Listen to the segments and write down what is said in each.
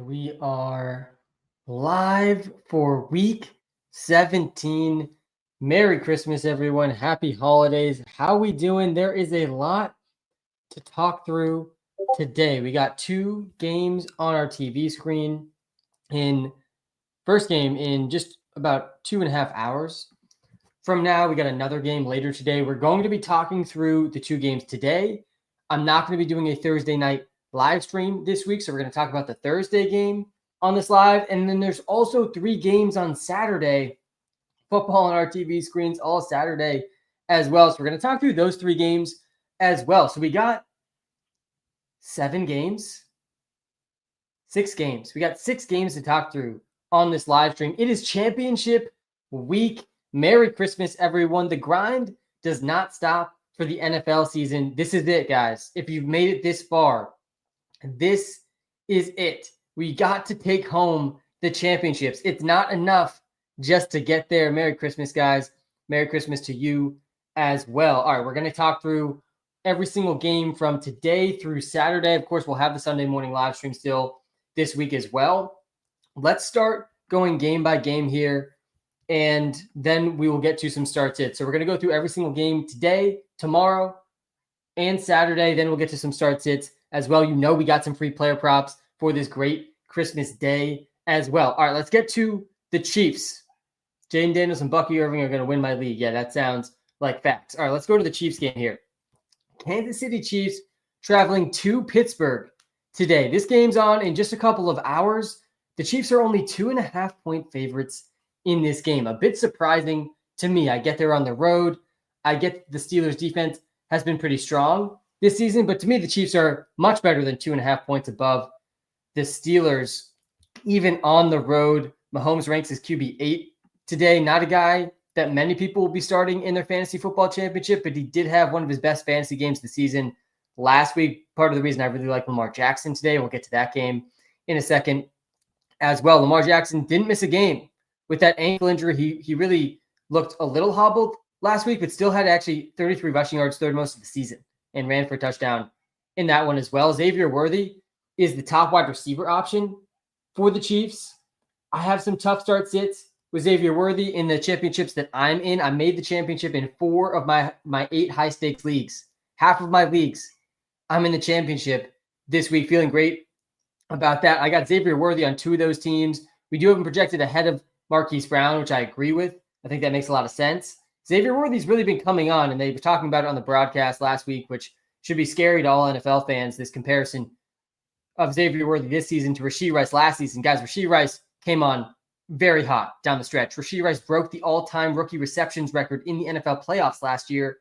We are live for week 17. Merry Christmas, everyone. Happy holidays. How we doing? There is a lot to talk through today. We got two games on our TV screen. In first game in just about 2.5 hours from now, we got another game later today. We're going to be talking through the two games today. I'm not going to be doing a Thursday night live stream this week, so we're going to talk about the Thursday game on this live. And then there's also 3 games on Saturday, football on our TV screens all Saturday as well. So we're going to talk through those 3 games as well. So we got 7 games, 6 games. We got 6 games to talk through on this live stream. It is championship week. Merry Christmas, everyone. The grind does not stop for the NFL season. This is it, guys. If you've made it this far, this is it. We got to take home the championships. It's not enough just to get there. Merry Christmas, guys. Merry Christmas to you as well. All right, we're going to talk through every single game from today through Saturday. Of course, we'll have the Sunday morning live stream still this week as well. Let's start going game by game here, and then we will get to some start-sits. So we're going to go through every single game today, tomorrow, and Saturday. Then we'll get to some start-sits as well. You know we got some free player props for this great Christmas day as well. All right, let's get to the Chiefs. Jaden Daniels and Bucky Irving are going to win my league. Yeah, that sounds like facts. All right, let's go to the Chiefs game here. Kansas City Chiefs traveling to Pittsburgh today. This game's on in just a couple of hours. The Chiefs are only 2.5-point favorites in this game. A bit surprising to me. I get they're on the road. I get the Steelers defense has been pretty strong this season, but to me, the Chiefs are much better than 2.5 points above the Steelers, even on the road. Mahomes ranks as QB 8 today. Not a guy that many people will be starting in their fantasy football championship, but he did have one of his best fantasy games of the season last week. Part of the reason I really like Lamar Jackson today, we'll get to that game in a second as well. Lamar Jackson didn't miss a game with that ankle injury. He really looked a little hobbled last week, but still had actually 33 rushing yards, third most of the season, and ran for a touchdown in that one as well. Xavier Worthy is the top wide receiver option for the Chiefs. I have some tough start sits with Xavier Worthy in the championships that I'm in. I made the championship in 4 of my 8 high-stakes leagues. Half of my leagues, I'm in the championship this week. Feeling great about that. I got Xavier Worthy on 2 of those teams. We do have him projected ahead of Marquise Brown, which I agree with. I think that makes a lot of sense. Xavier Worthy's really been coming on, and they were talking about it on the broadcast last week, which should be scary to all NFL fans, this comparison of Xavier Worthy this season to Rashee Rice last season. Guys, Rashee Rice came on very hot down the stretch. Rashee Rice broke the all-time rookie receptions record in the NFL playoffs last year,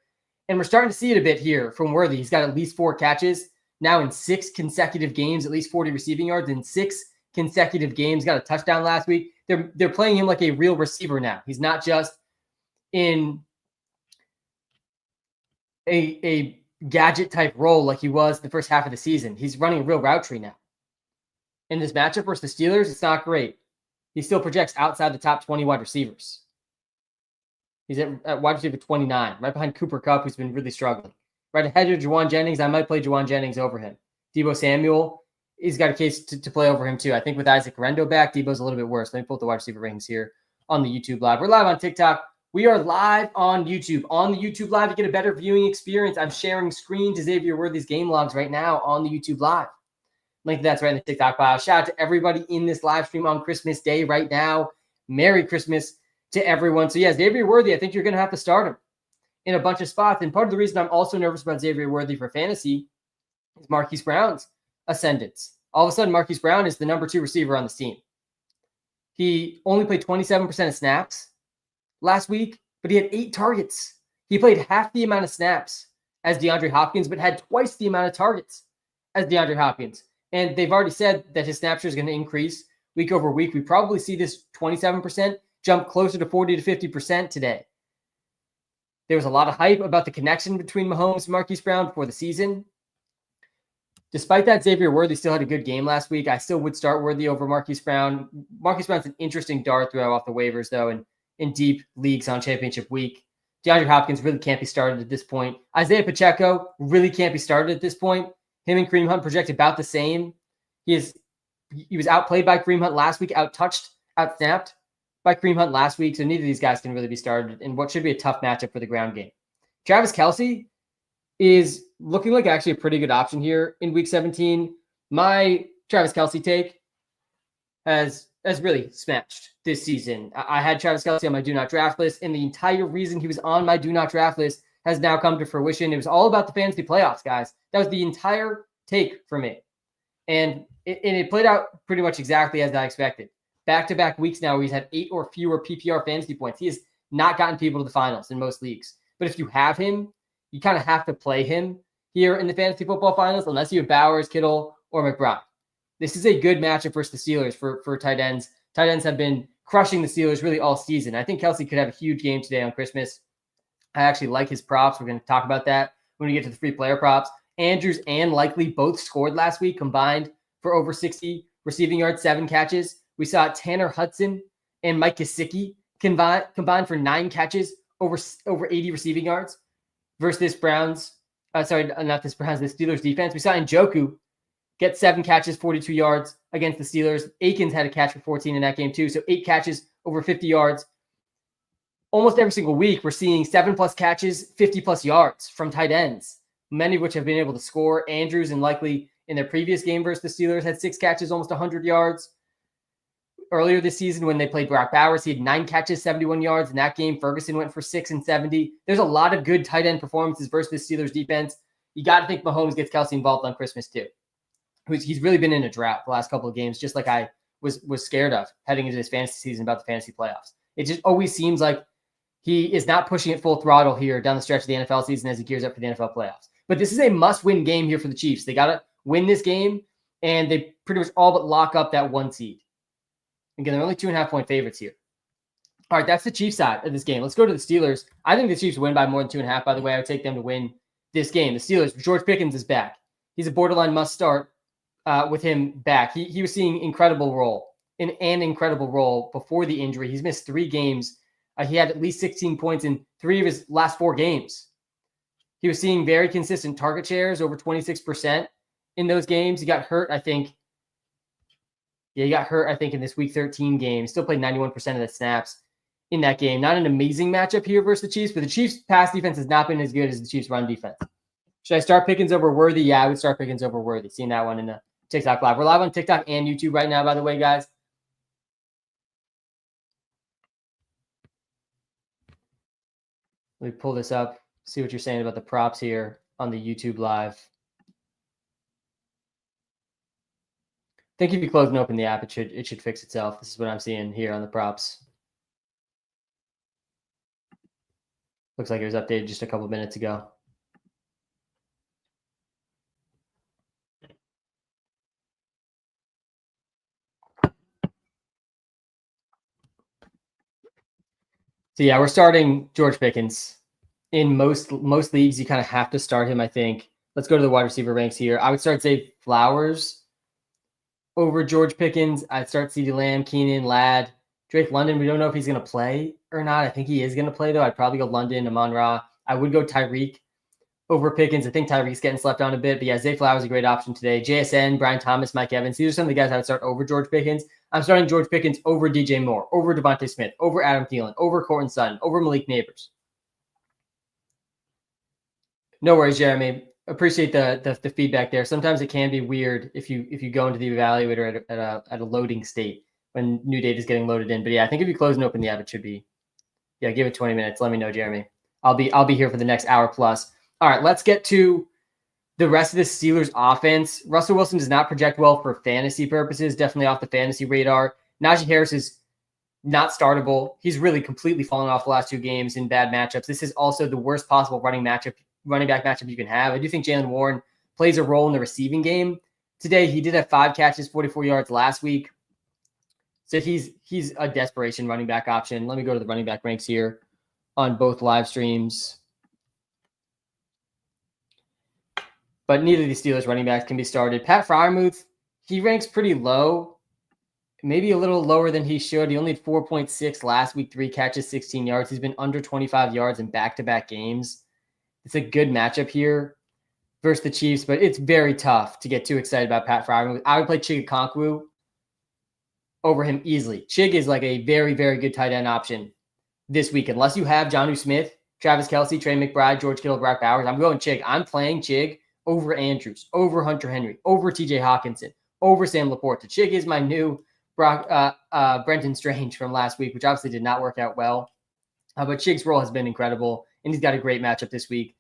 and we're starting to see it a bit here from Worthy. He's got at least 4 catches now in 6 consecutive games, at least 40 receiving yards in 6 consecutive games. Got a touchdown last week. They're playing him like a real receiver now. He's not just in a gadget type role like he was the first half of the season. He's running a real route tree now. In this matchup versus the Steelers, it's not great. He still projects outside the top 20 wide receivers. He's at wide receiver 29, right behind Cooper Kupp, who's been really struggling. Right ahead of Juwan Jennings, I might play Juwan Jennings over him. Deebo Samuel, he's got a case to play over him too. I think with Isaac Rendo back, Deebo's a little bit worse. Let me pull up the wide receiver rankings here on the YouTube Live. We're live on TikTok. We are live on YouTube. On the YouTube Live, you get a better viewing experience. I'm sharing screen to Xavier Worthy's game logs right now on the YouTube Live. Link to that's right in the TikTok bio. Shout out to everybody in this live stream on Christmas Day right now. Merry Christmas to everyone. So, yeah, Xavier Worthy, I think you're going to have to start him in a bunch of spots. And part of the reason I'm also nervous about Xavier Worthy for fantasy is Marquise Brown's ascendance. All of a sudden, Marquise Brown is the number 2 receiver on this team. He only played 27% of snaps last week, but he had 8 targets. He played half the amount of snaps as DeAndre Hopkins, but had twice the amount of targets as DeAndre Hopkins. And they've already said that his snap share is going to increase week over week. We probably see this 27% jump closer to 40 to 50% today. There was a lot of hype about the connection between Mahomes and Marquise Brown before the season. Despite that, Xavier Worthy still had a good game last week. I still would start Worthy over Marquise Brown. Marquise Brown's an interesting dart throw off the waivers, though, and in deep leagues on championship week. DeAndre Hopkins really can't be started at this point. Isaiah Pacheco really can't be started at this point. Him and Kareem Hunt project about the same. He has He was outplayed by Kareem Hunt last week, outsnapped by Kareem Hunt last week. So neither of these guys can really be started in what should be a tough matchup for the ground game. Travis Kelce is looking like actually a pretty good option here in week 17. My Travis Kelce take has really smashed this season. I had Travis Kelce on my do not draft list, and the entire reason he was on my do not draft list has now come to fruition. It was all about the fantasy playoffs, guys. That was the entire take for me. And it played out pretty much exactly as I expected. Back-to-back weeks now where he's had 8 or fewer PPR fantasy points. He has not gotten people to the finals in most leagues. But if you have him, you kind of have to play him here in the fantasy football finals, unless you have Bowers, Kittle, or McBride. This is a good matchup versus the Steelers for tight ends. Tight ends have been crushing the Steelers really all season. I think Kelce could have a huge game today on Christmas. I actually like his props. We're going to talk about that when we get to the free player props. Andrews and Likely both scored last week combined for over 60 receiving yards, 7 catches. We saw Tanner Hudson and Mike Gesicki combined for 9 catches, over 80 receiving yards versus this the Steelers defense. We saw Njoku get 7 catches, 42 yards against the Steelers. Akins had a catch for 14 in that game too. So 8 catches, over 50 yards. Almost every single week, we're seeing 7+ catches, 50+ yards from tight ends, many of which have been able to score. Andrews and Likely in their previous game versus the Steelers had 6 catches, almost 100 yards. Earlier this season, when they played Brock Bowers, he had 9 catches, 71 yards. In that game, Ferguson went for 6 and 70. There's a lot of good tight end performances versus the Steelers defense. You got to think Mahomes gets Kelce involved on Christmas too. He's really been in a drought the last couple of games, just like I was scared of heading into this fantasy season about the fantasy playoffs. It just always seems like he is not pushing it full throttle here down the stretch of the NFL season as he gears up for the NFL playoffs. But this is a must-win game here for the Chiefs. They got to win this game, and they pretty much all but lock up that 1 seed. Again, they're only 2.5-point favorites here. All right, that's the Chiefs side of this game. Let's go to the Steelers. I think the Chiefs win by more than 2.5, by the way. I would take them to win this game. The Steelers, George Pickens is back. He's a borderline must-start with him back. He was seeing an incredible role before the injury. He's missed 3 games. He had at least 16 points in 3 of his last 4 games. He was seeing very consistent target shares, over 26% in those games. He got hurt, I think. Yeah, he got hurt, I think, in this Week 13 game. He still played 91% of the snaps in that game. Not an amazing matchup here versus the Chiefs, but the Chiefs' pass defense has not been as good as the Chiefs' run defense. Should I start Pickens over Worthy? Yeah, I would start Pickens over Worthy. Seeing that one in the TikTok Live. We're live on TikTok and YouTube right now, by the way, guys. Let me pull this up, see what you're saying about the props here on the YouTube Live. I think if you close and open the app, it should fix itself. This is what I'm seeing here on the props. Looks like it was updated just a couple minutes ago. So yeah, we're starting George Pickens. In most leagues, you kind of have to start him, I think. Let's go to the wide receiver ranks here. I would start Zay Flowers over George Pickens. I'd start CeeDee Lamb, Keenan, Ladd, Drake London. We don't know if he's going to play or not. I think he is going to play, though. I'd probably go London, Amon-Ra. I would go Tyreek over Pickens. I think Tyreek's getting slept on a bit. But yeah, Zay Flowers is a great option today. JSN, Brian Thomas, Mike Evans. These are some of the guys I would start over George Pickens. I'm starting George Pickens over DJ Moore, over Devontae Smith, over Adam Thielen, over Courtland Sutton, over Malik Neighbors. No worries, Jeremy. Appreciate the feedback there. Sometimes it can be weird if you go into the evaluator at a loading state when new data is getting loaded in. But yeah, I think if you close and open the app, it should be. Yeah, give it 20 minutes. Let me know, Jeremy. I'll be here for the next hour plus. All right, let's get to the rest of the Steelers offense. Russell Wilson does not project well for fantasy purposes. Definitely off the fantasy radar. Najee Harris is not startable. He's really completely fallen off the last 2 games in bad matchups. This is also the worst possible running back matchup you can have. I do think Jaylen Warren plays a role in the receiving game today. He did have 5 catches, 44 yards last week. So he's a desperation running back option. Let me go to the running back ranks here on both live streams. But neither of the Steelers running backs can be started. Pat Freiermuth, he ranks pretty low, maybe a little lower than he should. He only had 4.6 last week, 3 catches, 16 yards. He's been under 25 yards in back-to-back games. It's a good matchup here versus the Chiefs, but it's very tough to get too excited about Pat Freiermuth. I would play Chigakonkwu over him easily. Chig is like a very, very good tight end option this week. Unless you have Jonnu Smith, Travis Kelce, Trey McBride, George Kittle, Brock Bowers, I'm going Chig. I'm playing Chig over Andrews, over Hunter Henry, over TJ Hawkinson, over Sam Laporte. The Chig is my new Brenton Strange from last week, which obviously did not work out well. But Chig's role has been incredible, and he's got a great matchup this week.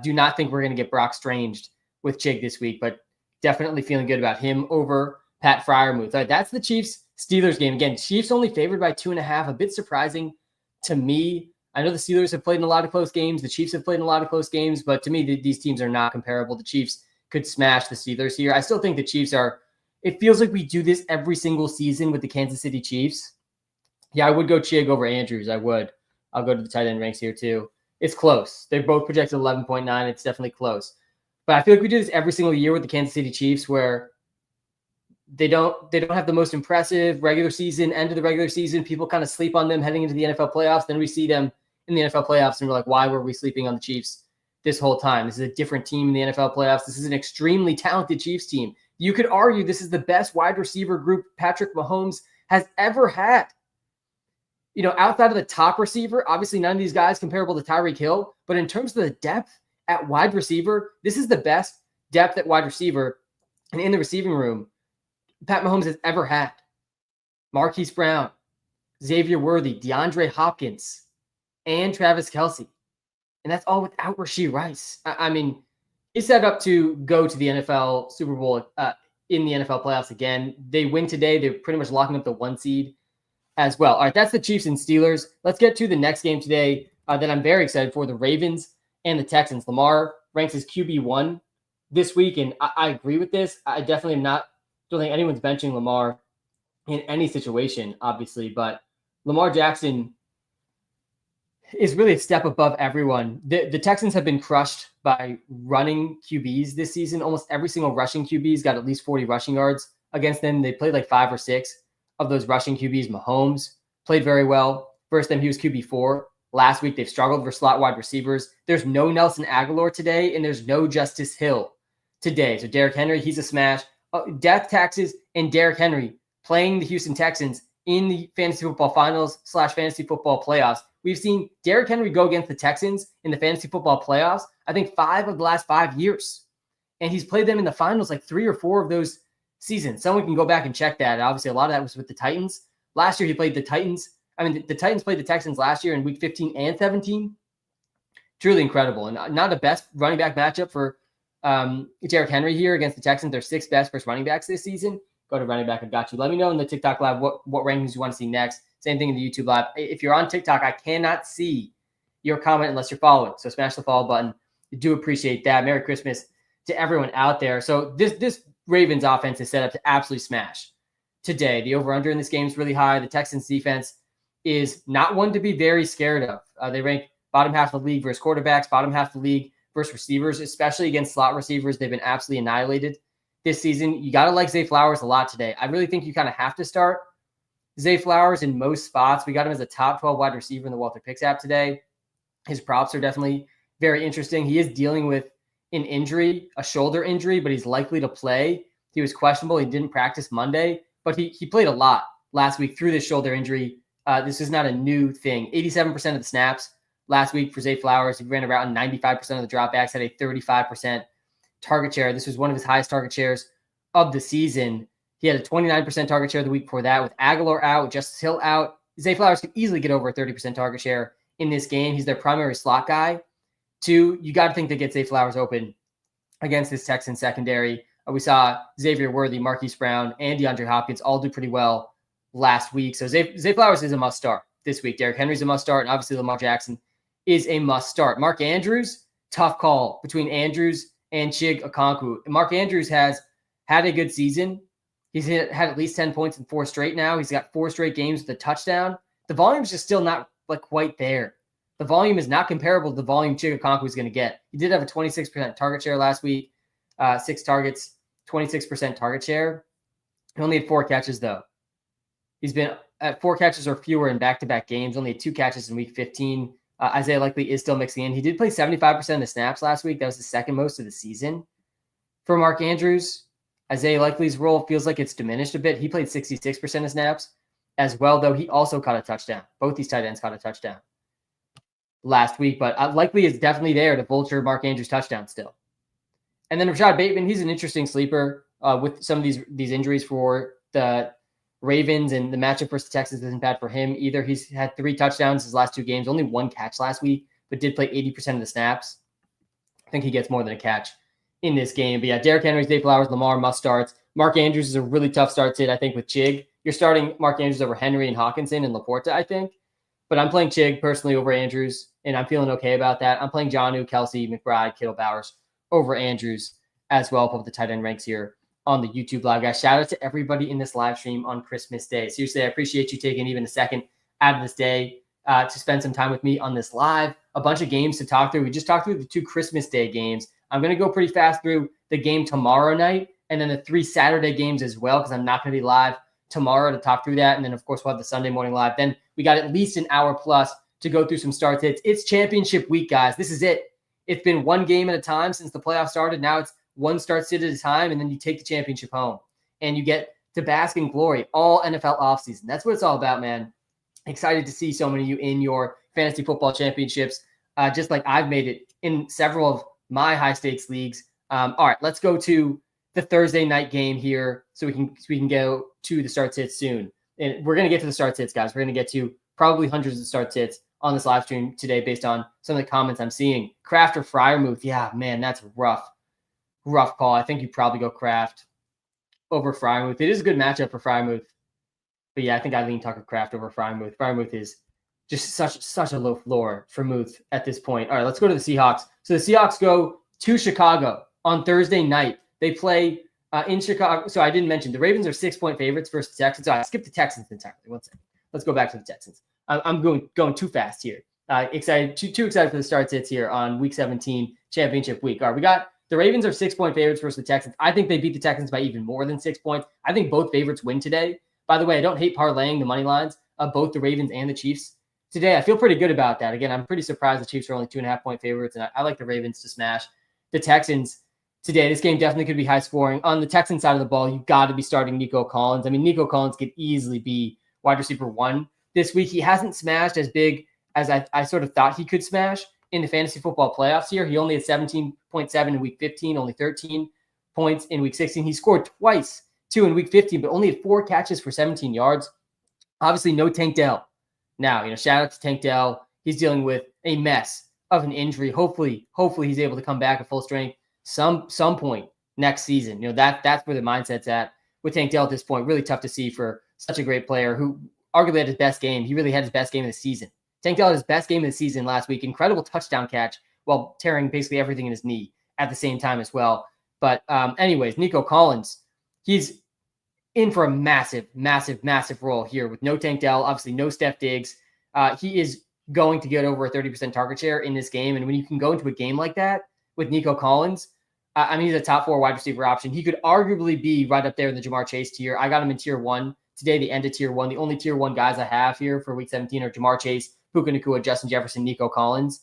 Do not think we're going to get Brock Stranged with Chig this week, but definitely feeling good about him over Pat Freiermuth. All right, that's the Chiefs-Steelers game. Again, Chiefs only favored by 2.5, a bit surprising to me. I know the Steelers have played in a lot of close games. The Chiefs have played in a lot of close games, but to me, these teams are not comparable. The Chiefs could smash the Steelers here. I still think the Chiefs are – it feels like we do this every single season with the Kansas City Chiefs. Yeah, I would go Chig over Andrews. I would. I'll go to the tight end ranks here too. It's close. They're both projected 11.9. It's definitely close. But I feel like we do this every single year with the Kansas City Chiefs where they don't have the most impressive regular season, end of the regular season. People kind of sleep on them heading into the NFL playoffs. Then we see them in the NFL playoffs and we're like, why were we sleeping on the Chiefs this whole time? This is a different team in the NFL playoffs. This is an extremely talented Chiefs team. You could argue this is the best wide receiver group Patrick Mahomes has ever had. You know, outside of the top receiver, obviously none of these guys comparable to Tyreek Hill, but in terms of the depth at wide receiver, this is the best depth at wide receiver and in the receiving room Pat Mahomes has ever had. Marquise Brown, Xavier Worthy, DeAndre Hopkins, and Travis Kelce. And that's all without Rashee Rice. I mean, he's set up to go to the NFL Super Bowl in the NFL playoffs again. They win today. They're pretty much locking up the 1 seed as well. All right, that's the Chiefs and Steelers. Let's get to the next game today that I'm very excited for, the Ravens and the Texans. Lamar ranks as QB1 this week, and I agree with this. I definitely don't think anyone's benching Lamar in any situation, obviously, but Lamar Jackson is really a step above everyone. The Texans have been crushed by running QBs this season. Almost every single rushing QB's got at least 40 rushing yards against them. They played like 5 or 6 of those rushing QBs. Mahomes played very well. First time he was QB4. Last week, they've struggled for slot wide receivers. There's no Nelson Aguilar today, and there's no Justice Hill today. So Derrick Henry, he's a smash. Death taxes and Derrick Henry playing the Houston Texans in the fantasy football finals / fantasy football playoffs. We've seen Derrick Henry go against the Texans in the fantasy football playoffs, I think 5 of the last 5 years. And he's played them in the finals like 3 or 4 of those seasons. Someone can go back and check that. Obviously, a lot of that was with the Titans. Last year, he played the Titans. I mean, the Titans played the Texans last year in week 15 and 17. Truly incredible. And not the best running back matchup for Derrick Henry here against the Texans. They're 6th best versus running backs this season. Go to running back. I've got you. Let me know in the TikTok live what rankings you want to see next. Same thing in the YouTube live. If you're on TikTok, I cannot see your comment unless you're following. So smash the follow button. I do appreciate that. Merry Christmas to everyone out there. So this Ravens offense is set up to absolutely smash today. The over-under in this game is really high. The Texans defense is not one to be very scared of. They rank bottom half of the league versus quarterbacks, bottom half of the league versus receivers, especially against slot receivers. They've been absolutely annihilated this season. You got to like Zay Flowers a lot today. I really think you kind of have to start Zay Flowers in most spots. We got him as a top 12 wide receiver in the Walter Picks app today. His props are definitely very interesting. He is dealing with an injury, a shoulder injury, but he's likely to play. He was questionable. He didn't practice Monday, but he played a lot last week through this shoulder injury. This is not a new thing. 87% of the snaps last week for Zay Flowers. He ran around 95% of the dropbacks, had a 35% target share. This was one of his highest target shares of the season. He had a 29% target share the week before that. With Aguilar out, with Justice Hill out, Zay Flowers could easily get over a 30% target share in this game. He's their primary slot guy. 2, you got to think they get Zay Flowers open against this Texans secondary. We saw Xavier Worthy, Marquise Brown, and DeAndre Hopkins all do pretty well last week. So Zay Flowers is a must start this week. Derrick Henry's a must start, and obviously Lamar Jackson is a must start. Mark Andrews, tough call between Andrews and Chig Okonkwo. Mark Andrews has had a good season. He's had at least 10 points in 4 straight now. He's got 4 straight games with a touchdown. The volume's just still not like quite there. The volume is not comparable to the volume Chig Okonkwo is going to get. He did have a 26% target share last week, 6 targets, 26% target share. He only had 4 catches, though. He's been at 4 catches or fewer in back-to-back games, only had 2 catches in week 15. Isaiah Likely is still mixing in. He did play 75% of the snaps last week. That was the second most of the season for Mark Andrews. Isaiah Likely's role feels like it's diminished a bit. He played 66% of snaps as well, though he also caught a touchdown. Both these tight ends caught a touchdown last week, but Likely is definitely there to vulture Mark Andrews' touchdown still. And then Rashad Bateman, he's an interesting sleeper with some of these injuries for the Ravens, and the matchup versus the Texans isn't bad for him either. He's had 3 touchdowns his last 2 games, only 1 catch last week, but did play 80% of the snaps. I think he gets more than a catch in this game. But yeah, Derrick Henry, Zay Flowers, Lamar must starts. Mark Andrews is a really tough start sit, I think, with Chig. You're starting Mark Andrews over Henry and Hawkinson and Laporta, I think. But I'm playing Chig personally over Andrews, and I'm feeling okay about that. I'm playing Jonnu, Kelsey, McBride, Kittle, Bowers over Andrews as well. Pull up the tight end ranks here on the YouTube live, guys. Shout out to everybody in this live stream on Christmas Day. Seriously, I appreciate you taking even a second out of this day to spend some time with me on this live. A bunch of games to talk through. We just talked through the 2 Christmas Day games. I'm going to go pretty fast through the game tomorrow night and then the 3 Saturday games as well, because I'm not going to be live tomorrow to talk through that. And then, of course, we'll have the Sunday morning live. Then we got at least an hour plus to go through some start hits. It's championship week, guys. This is it. It's been one game at a time since the playoffs started. Now it's one start sit at a time, and then you take the championship home. And you get to bask in glory all NFL offseason. That's what it's all about, man. Excited to see so many of you in your fantasy football championships, just like I've made it in several of my high-stakes leagues. All right, let's go to the Thursday night game here so we can go to the start sits soon. And we're going to get to the start sits, guys. We're going to get to probably hundreds of start sits on this live stream today based on some of the comments I'm seeing. Kraft or Freiermuth? Yeah, man, that's rough call. I think you probably go Kraft over Freiermuth. It is a good matchup for Freiermuth. But yeah, I think I lean Tucker Kraft over Freiermuth. Freiermuth is just such a low floor for Muth at this point. All right, let's go to the Seahawks. So the Seahawks go to Chicago on Thursday night. They play in Chicago. So I didn't mention the Ravens are 6-point favorites versus the Texans. So I skipped the Texans entirely. One second. Let's go back to the Texans. I'm going too fast here. Excited, too excited for the start sits here on Week 17 championship week. All right, we got the Ravens are 6-point favorites versus the Texans. I think they beat the Texans by even more than 6 points. I think both favorites win today. By the way, I don't hate parlaying the money lines of both the Ravens and the Chiefs today. I feel pretty good about that. Again, I'm pretty surprised the Chiefs are only 2.5-point favorites, and I like the Ravens to smash the Texans today. This game definitely could be high scoring. On the Texans side of the ball, you got to be starting Nico Collins. I mean, Nico Collins could easily be wide receiver 1 this week. He hasn't smashed as big as I sort of thought he could smash in the fantasy football playoffs here. He only had 17.7 in week 15, only 13 points in week 16. He scored twice, 2 in week 15, but only had 4 catches for 17 yards. Obviously, no Tank Dell. Now, shout out to Tank Dell. He's dealing with a mess of an injury. Hopefully he's able to come back at full strength some point next season. That's where the mindset's at with Tank Dell at this point. Really tough to see for such a great player who arguably had his best game. He really had his best game of the season. Tank Dell had his best game of the season last week. Incredible touchdown catch while tearing basically everything in his knee at the same time as well. But anyways, Nico Collins, he's in for a massive role here with no Tank Dell, obviously no Steph Diggs. He is going to get over a 30% target share in this game. And when you can go into a game like that with Nico Collins, he's a top 4 wide receiver option. He could arguably be right up there in the Jamar Chase tier. I got him in tier 1 today, the end of tier 1. The only tier 1 guys I have here for week 17 are Jamar Chase, Puka Nacua, Justin Jefferson, Nico Collins.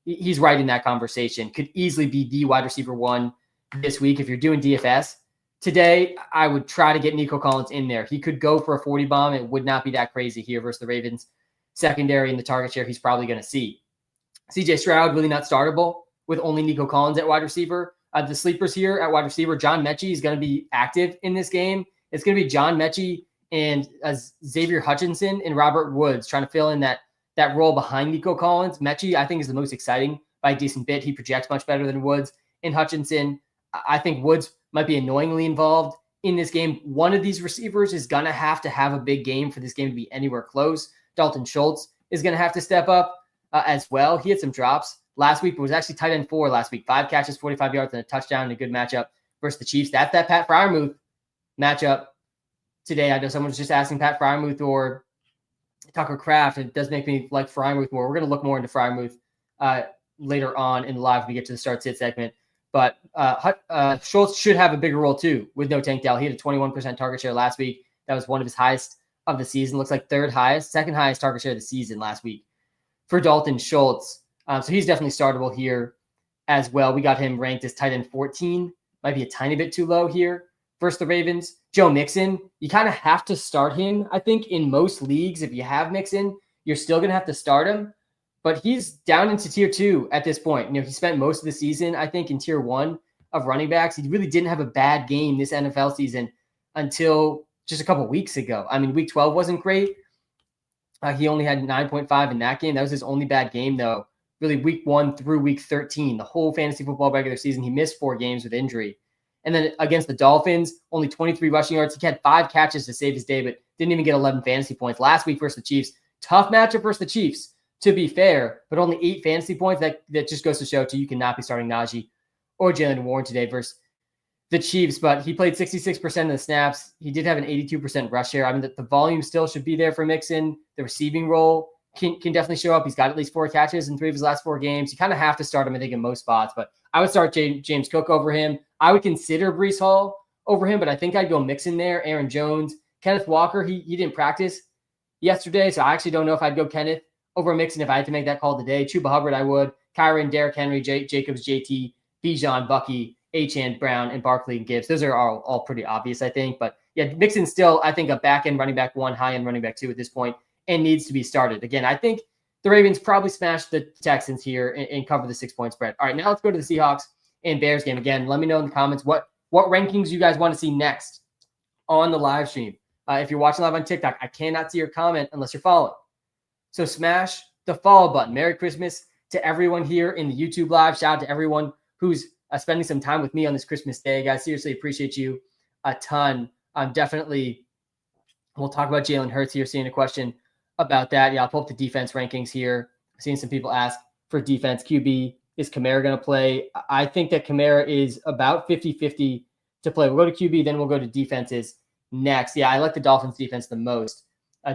He's right in that conversation. Could easily be the wide receiver 1 this week if you're doing DFS. Today, I would try to get Nico Collins in there. He could go for a 40 bomb. It would not be that crazy here versus the Ravens secondary and the target share he's probably going to see. CJ Stroud, really not startable with only Nico Collins at wide receiver. The sleepers here at wide receiver, John Mechie is going to be active in this game. It's going to be John Mechie and Xavier Hutchinson and Robert Woods trying to fill in that role behind Nico Collins. Mechie, I think, is the most exciting by a decent bit. He projects much better than Woods. And Hutchinson, I think Woods might be annoyingly involved in this game. One of these receivers is going to have a big game for this game to be anywhere close. Dalton Schultz is going to have to step up as well. He had some drops last week, but was actually tight end 4 last week. 5 catches, 45 yards, and a touchdown in a good matchup versus the Chiefs. That's that Pat Freiermuth matchup today. I know someone's just asking Pat Freiermuth or Tucker Kraft. It does make me like Freiermuth more. We're going to look more into Freiermuth later on in the live when we get to the start sit segment. But Schultz should have a bigger role too with no Tank Dell. He had a 21% target share last week. That was one of his highest of the season. Looks like second highest target share of the season last week for Dalton Schultz. So he's definitely startable here as well. We got him ranked as tight end 14. Might be a tiny bit too low here versus the Ravens. Joe Mixon, you kind of have to start him. I think in most leagues, if you have Mixon, you're still going to have to start him. But he's down into tier 2 at this point. He spent most of the season, I think, in tier 1 of running backs. He really didn't have a bad game this NFL season until just a couple weeks ago. I mean, week 12 wasn't great. He only had 9.5 in that game. That was his only bad game, though. Really, week 1 through week 13, the whole fantasy football regular season, he missed 4 games with injury. And then against the Dolphins, only 23 rushing yards. He had 5 catches to save his day, but didn't even get 11 fantasy points. Last week versus the Chiefs, tough matchup versus the Chiefs, to be fair, but only 8 fantasy points. That just goes to show, too, you cannot be starting Najee or Jalen Warren today versus the Chiefs, but he played 66% of the snaps. He did have an 82% rush share. I mean, the volume still should be there for Mixon. The receiving role can definitely show up. He's got at least 4 catches in 3 of his last 4 games. You kind of have to start him, I think, in most spots, but I would start James Cook over him. I would consider Breece Hall over him, but I think I'd go Mixon there. Aaron Jones, Kenneth Walker, he didn't practice yesterday, so I actually don't know if I'd go Kenneth over Mixon if I had to make that call today. Chuba Hubbard, I would. Kyron, Derrick Henry, Jacobs, JT, Bijan, Bucky, Achane, Brown, and Barkley and Gibbs. Those are all pretty obvious, I think. But yeah, Mixon's still, I think, a back-end running back 1, high-end running back 2 at this point, and needs to be started. Again, I think the Ravens probably smashed the Texans here and cover the 6-point spread. All right, now let's go to the Seahawks and Bears game. Again, let me know in the comments what rankings you guys want to see next on the live stream. If you're watching live on TikTok, I cannot see your comment unless you're following. So smash the follow button. Merry Christmas to everyone here in the YouTube live. Shout out to everyone who's spending some time with me on this Christmas day. Guys, seriously appreciate you a ton. Definitely, we'll talk about Jalen Hurts here, seeing a question about that. Yeah, I'll pull up the defense rankings here. I've seen some people ask for defense. QB, is Kamara going to play? I think that Kamara is about 50-50 to play. We'll go to QB, then we'll go to defenses next. Yeah, I like the Dolphins defense the most.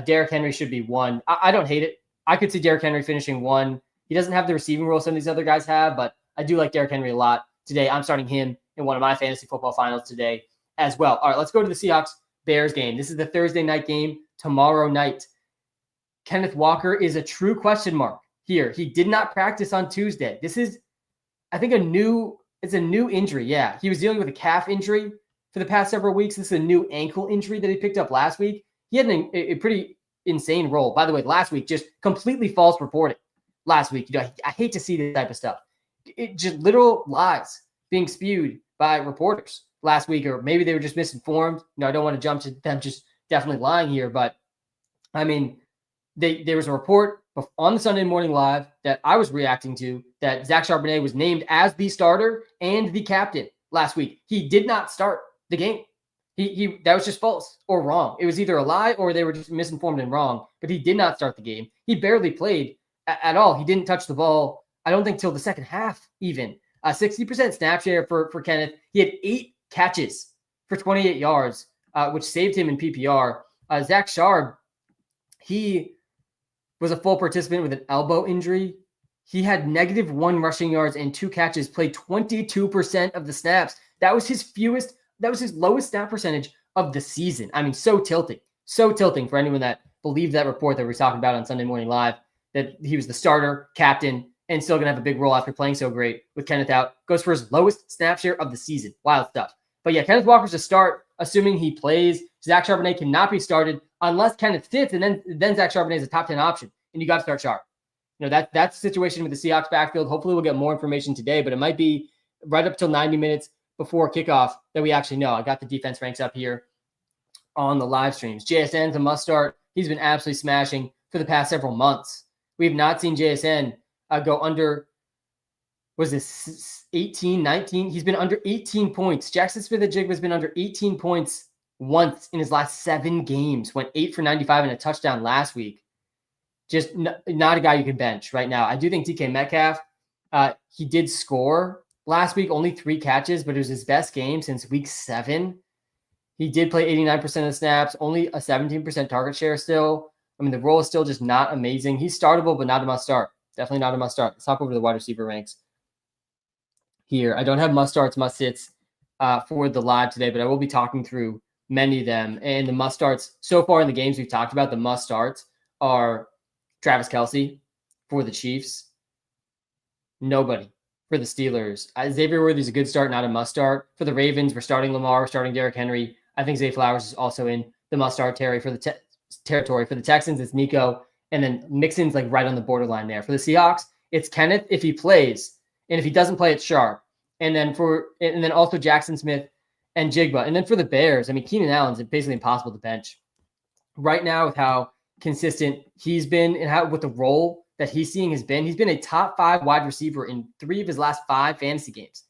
Derrick Henry should be 1. I don't hate it. I could see Derrick Henry finishing 1. He doesn't have the receiving role some of these other guys have, but I do like Derrick Henry a lot. Today, I'm starting him in one of my fantasy football finals today as well. All right, let's go to the Seahawks-Bears game. This is the Thursday night game tomorrow night. Kenneth Walker is a true question mark here. He did not practice on Tuesday. This is, I think, it's a new injury. Yeah, he was dealing with a calf injury for the past several weeks. This is a new ankle injury that he picked up last week. He had a pretty insane role. By the way, last week, just completely false reporting. Last week, I hate to see this type of stuff. It just literal lies being spewed by reporters last week, or maybe they were just misinformed. I don't want to jump to them just definitely lying here, but I mean, there was a report on the Sunday Morning Live that I was reacting to that Zach Charbonnet was named as the starter and the captain last week. He did not start the game. He that was just false or wrong. It was either a lie or they were just misinformed and wrong, but he did not start the game. He barely played at all. He didn't touch the ball, I don't think, till the second half even. 60% snap share for Kenneth. He had 8 catches for 28 yards, which saved him in PPR. Zach Charbonnet, he was a full participant with an elbow injury. He had -1 rushing yards and 2 catches, played 22% of the snaps. That was his lowest snap percentage of the season. I mean, so tilting for anyone that believed that report that we were talking about on Sunday Morning Live, that he was the starter, captain, and still going to have a big role after playing so great with Kenneth out. Goes for his lowest snap share of the season. Wild stuff. But yeah, Kenneth Walker's a start, assuming he plays. Zach Charbonnet cannot be started unless Kenneth sits, and then Zach Charbonnet is a top 10 option, and you got to start Sharp. That's the situation with the Seahawks backfield. Hopefully we'll get more information today, but it might be right up till 90 minutes before kickoff that we actually know. I got the defense ranks up here on the live streams. JSN's a must start. He's been absolutely smashing for the past several months. We have not seen JSN go under, was this 18, 19? He's been under 18 points. Jackson Smith-Njigba has been under 18 points once in his last 7 games. Went 8 for 95 and a touchdown last week. Just not a guy you can bench right now. I do think DK Metcalf, he did score last week, only 3 catches, but it was his best game since week 7. He did play 89% of the snaps, only a 17% target share still. I mean, the role is still just not amazing. He's startable, but not a must start. Definitely not a must start. Let's hop over to the wide receiver ranks here. I don't have must starts, must sits for the live today, but I will be talking through many of them. And the must starts so far in the games we've talked about, the must starts are Travis Kelce for the Chiefs. Nobody for the Steelers. Xavier Worthy's a good start, not a must start. For the Ravens, we're starting Lamar, starting Derrick Henry. I think Zay Flowers is also in the must start territory for the Texans. It's Nico, and then Mixon's like right on the borderline there. For the Seahawks, it's Kenneth if he plays, and if he doesn't play, it's Sharp. And then also Jackson Smith and Jigba. And then for the Bears, I mean, Keenan Allen's basically impossible to bench right now with how consistent he's been and how with the role that he's seeing has been. He's been a top 5 wide receiver in 3 of his last 5 fantasy games.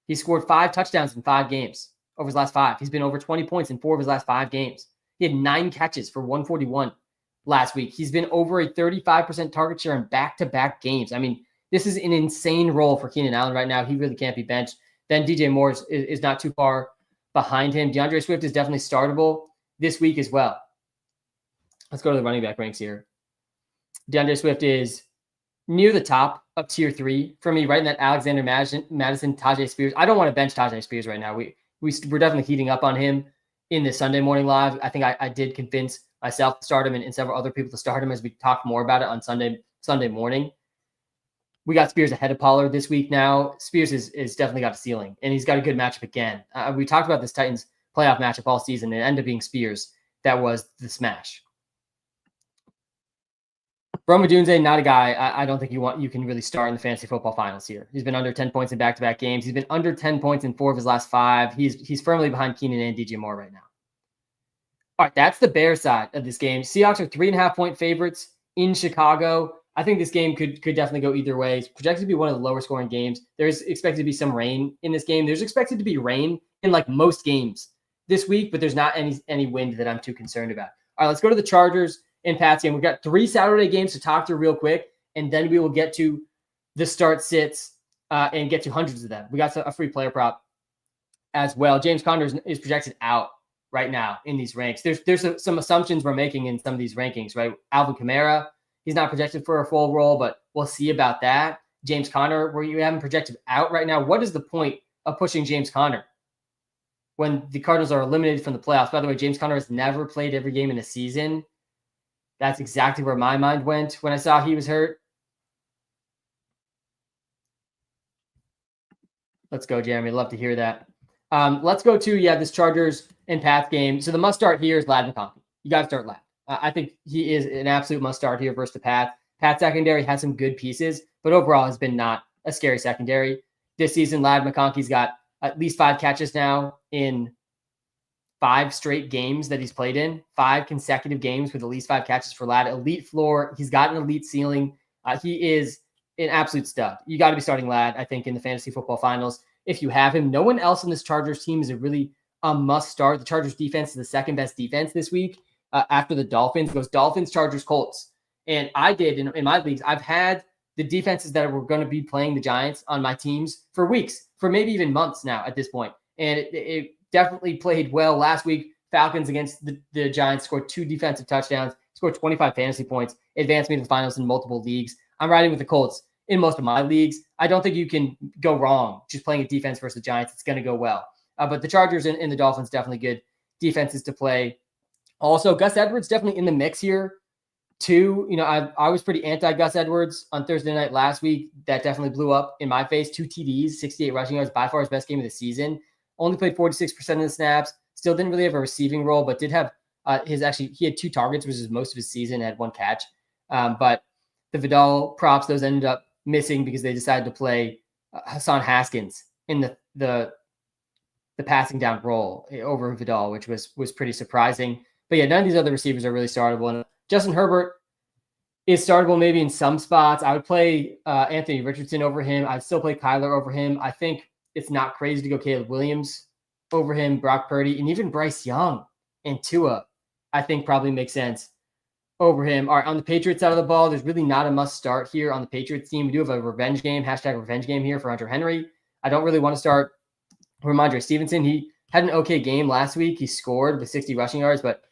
He scored 5 touchdowns in 5 games over his last 5. He's been over 20 points in 4 of his last 5 games. He had 9 catches for 141 last week. He's been over a 35% target share in back-to-back games. I mean, this is an insane role for Keenan Allen right now. He really can't be benched. Then DJ Moore is not too far behind him. DeAndre Swift is definitely startable this week as well. Let's go to the running back ranks here. DeAndre Swift is near the top of tier 3 for me, right in that Alexander Madison, Tajay Spears. I don't want to bench Tajay Spears right now. We're definitely heating up on him in this Sunday morning live. I think I did convince myself to start him and several other people to start him as we talk more about it on Sunday morning. We got Spears ahead of Pollard this week now. Spears is definitely got a ceiling, and he's got a good matchup again. We talked about this Titans playoff matchup all season, and it ended up being Spears that was the smash. Rome Odunze, not a guy I don't think you can really start in the fantasy football finals here. He's been under 10 points in back-to-back games. He's been under 10 points in 4 of his last 5. He's firmly behind Keenan and DJ Moore right now. All right, that's the Bears side of this game. Seahawks are 3.5-point favorites in Chicago. I think this game could definitely go either way. It's projected to be one of the lower scoring games. There's expected to be some rain in this game. There's expected to be rain in like most games this week, but there's not any wind that I'm too concerned about. All right, let's go to the Chargers and Pats game. We've got 3 Saturday games to talk through real quick, and then we will get to the start sits and get to hundreds of them. We got a free player prop as well. James Conner is projected out right now in these ranks. There's some assumptions we're making in some of these rankings, right? Alvin Kamara, he's not projected for a full role, but we'll see about that. James Conner, where you haven't projected out right now. What is the point of pushing James Conner when the Cardinals are eliminated from the playoffs? By the way, James Conner has never played every game in a season. That's exactly where my mind went when I saw he was hurt. Let's go, Jeremy. Love to hear that. Let's go to, this Chargers and Pats game. So the must start here is Ladd McConkey. You got to start Ladd. I think he is an absolute must start here versus the Pats. Pats secondary has some good pieces, but overall has been not a scary secondary. This season, Ladd McConkey's got at least 5 catches now in 5 straight games that he's played in. 5 consecutive games with at least 5 catches for Ladd. Elite floor. He's got an elite ceiling. He is an absolute stud. You got to be starting Ladd, I think, in the fantasy football finals. If you have him, no one else in this Chargers team is a must start. The Chargers defense is the second best defense this week after the Dolphins. It goes Dolphins, Chargers, Colts. And I did in my leagues, I've had the defenses that were going to be playing the Giants on my teams for weeks, for maybe even months now at this point. And it definitely played well last week. Falcons against the Giants scored 2 defensive touchdowns, scored 25 fantasy points, advanced me to the finals in multiple leagues. I'm riding with the Colts in most of my leagues. I don't think you can go wrong just playing a defense versus the Giants. It's going to go well. But the Chargers and the Dolphins, definitely good defenses to play. Also, Gus Edwards definitely in the mix here too. I was pretty anti-Gus Edwards on Thursday night last week. That definitely blew up in my face. 2 TDs, 68 rushing yards, by far his best game of the season. Only played 46% of the snaps. Still didn't really have a receiving role, but did have he had 2 targets, which is most of his season, had 1 catch. But the Vidal props, those ended up missing because they decided to play Hassan Haskins in the passing down role over Vidal, which was pretty surprising. But yeah, none of these other receivers are really startable. And Justin Herbert is startable maybe in some spots. I would play Anthony Richardson over him. I'd still play Kyler over him. I think it's not crazy to go Caleb Williams over him, Brock Purdy, and even Bryce Young and Tua, I think probably makes sense over him. All right, on the Patriots side of the ball, there's really not a must start here on the Patriots team. We do have a revenge game, #revenge game here for Hunter Henry. I don't really want to start Ramondre Stevenson. He had an okay game last week. He scored with 60 rushing yards, but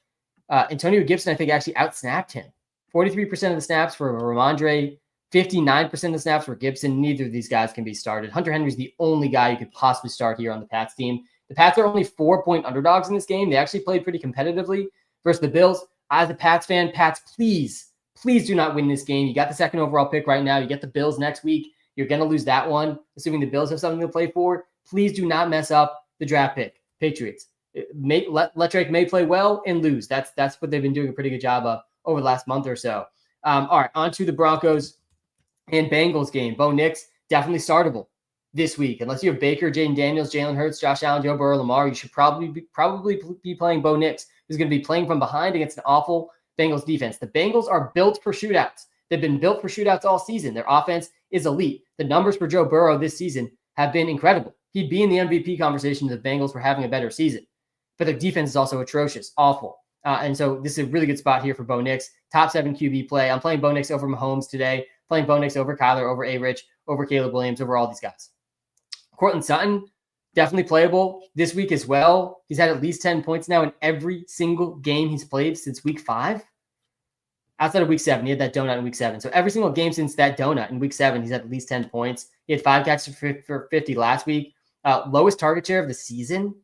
Antonio Gibson, I think, actually outsnapped him. 43% of the snaps for Ramondre, 59% of the snaps for Gibson. Neither of these guys can be started. Hunter Henry's the only guy you could possibly start here on the Pats team. The Pats are only 4-point underdogs in this game. They actually played pretty competitively versus the Bills. As a Pats fan, Pats, please do not win this game. You got the 2nd overall pick right now. You get the Bills next week. You're going to lose that one, assuming the Bills have something to play for. Please do not mess up the draft pick. Patriots. Let Drake May play well and lose. That's what they've been doing a pretty good job of over the last month or so. All right, on to the Broncos and Bengals game. Bo Nix, definitely startable this week. Unless you have Baker, Jaden Daniels, Jalen Hurts, Josh Allen, Joe Burrow, Lamar, you should probably be playing Bo Nix, who's going to be playing from behind against an awful Bengals defense. The Bengals are built for shootouts. They've been built for shootouts all season. Their offense is elite. The numbers for Joe Burrow this season have been incredible. He'd be in the MVP conversation if the Bengals were having a better season. But their defense is also atrocious, awful. And so this is a really good spot here for Bo Nix. Top 7 QB play. I'm playing Bo Nix over Mahomes today. Playing Bo Nix over Kyler, over A-Rich, over Caleb Williams, over all these guys. Courtland Sutton, definitely playable this week as well. He's had at least 10 points now in every single game he's played since week 5. Outside of week 7, he had that donut in week 7. So every single game since that donut in week 7, he's had at least 10 points. He had 5 catches for 50 last week. Lowest target share of the season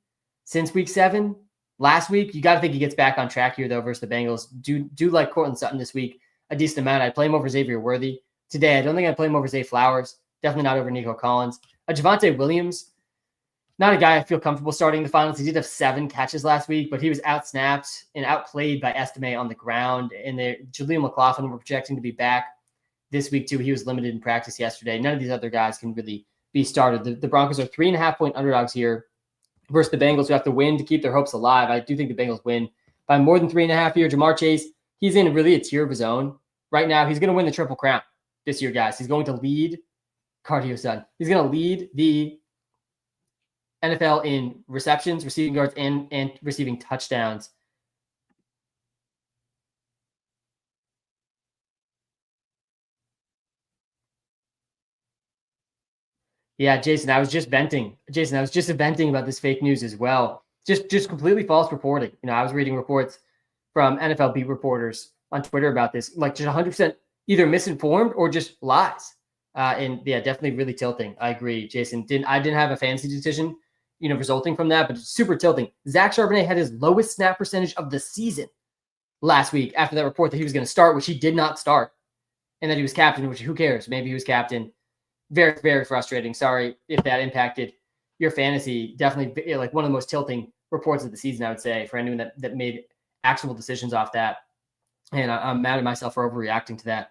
since week 7. Last week, you got to think he gets back on track here, though, versus the Bengals. Do like Courtland Sutton this week a decent amount. I'd play him over Xavier Worthy. Today, I don't think I'd play him over Zay Flowers. Definitely not over Nico Collins. Javonte Williams, not a guy I feel comfortable starting in the finals. He did have 7 catches last week, but he was outsnapped and outplayed by Estime on the ground. And Jaleel McLaughlin were projecting to be back this week, too. He was limited in practice yesterday. None of these other guys can really be started. The Broncos are 3.5-point underdogs here versus the Bengals, who have to win to keep their hopes alive. I do think the Bengals win by more than 3.5 here. Jamar Chase, he's in really a tier of his own right now. He's going to win the Triple Crown this year, guys. He's going to lead Cardio Sun. He's going to lead the NFL in receptions, receiving yards, and receiving touchdowns. Yeah, Jason, I was just venting. About this fake news as well. Just completely false reporting. I was reading reports from NFL beat reporters on Twitter about this, like just 100% either misinformed or just lies. And yeah, definitely really tilting. I agree, Jason. I didn't have a fantasy decision, resulting from that, but it's super tilting. Zach Charbonnet had his lowest snap percentage of the season last week after that report that he was going to start, which he did not start, and that he was captain, which who cares? Maybe he was captain. Very, very frustrating. Sorry if that impacted your fantasy. Definitely like one of the most tilting reports of the season, I would say, for anyone that made actionable decisions off that. And I'm mad at myself for overreacting to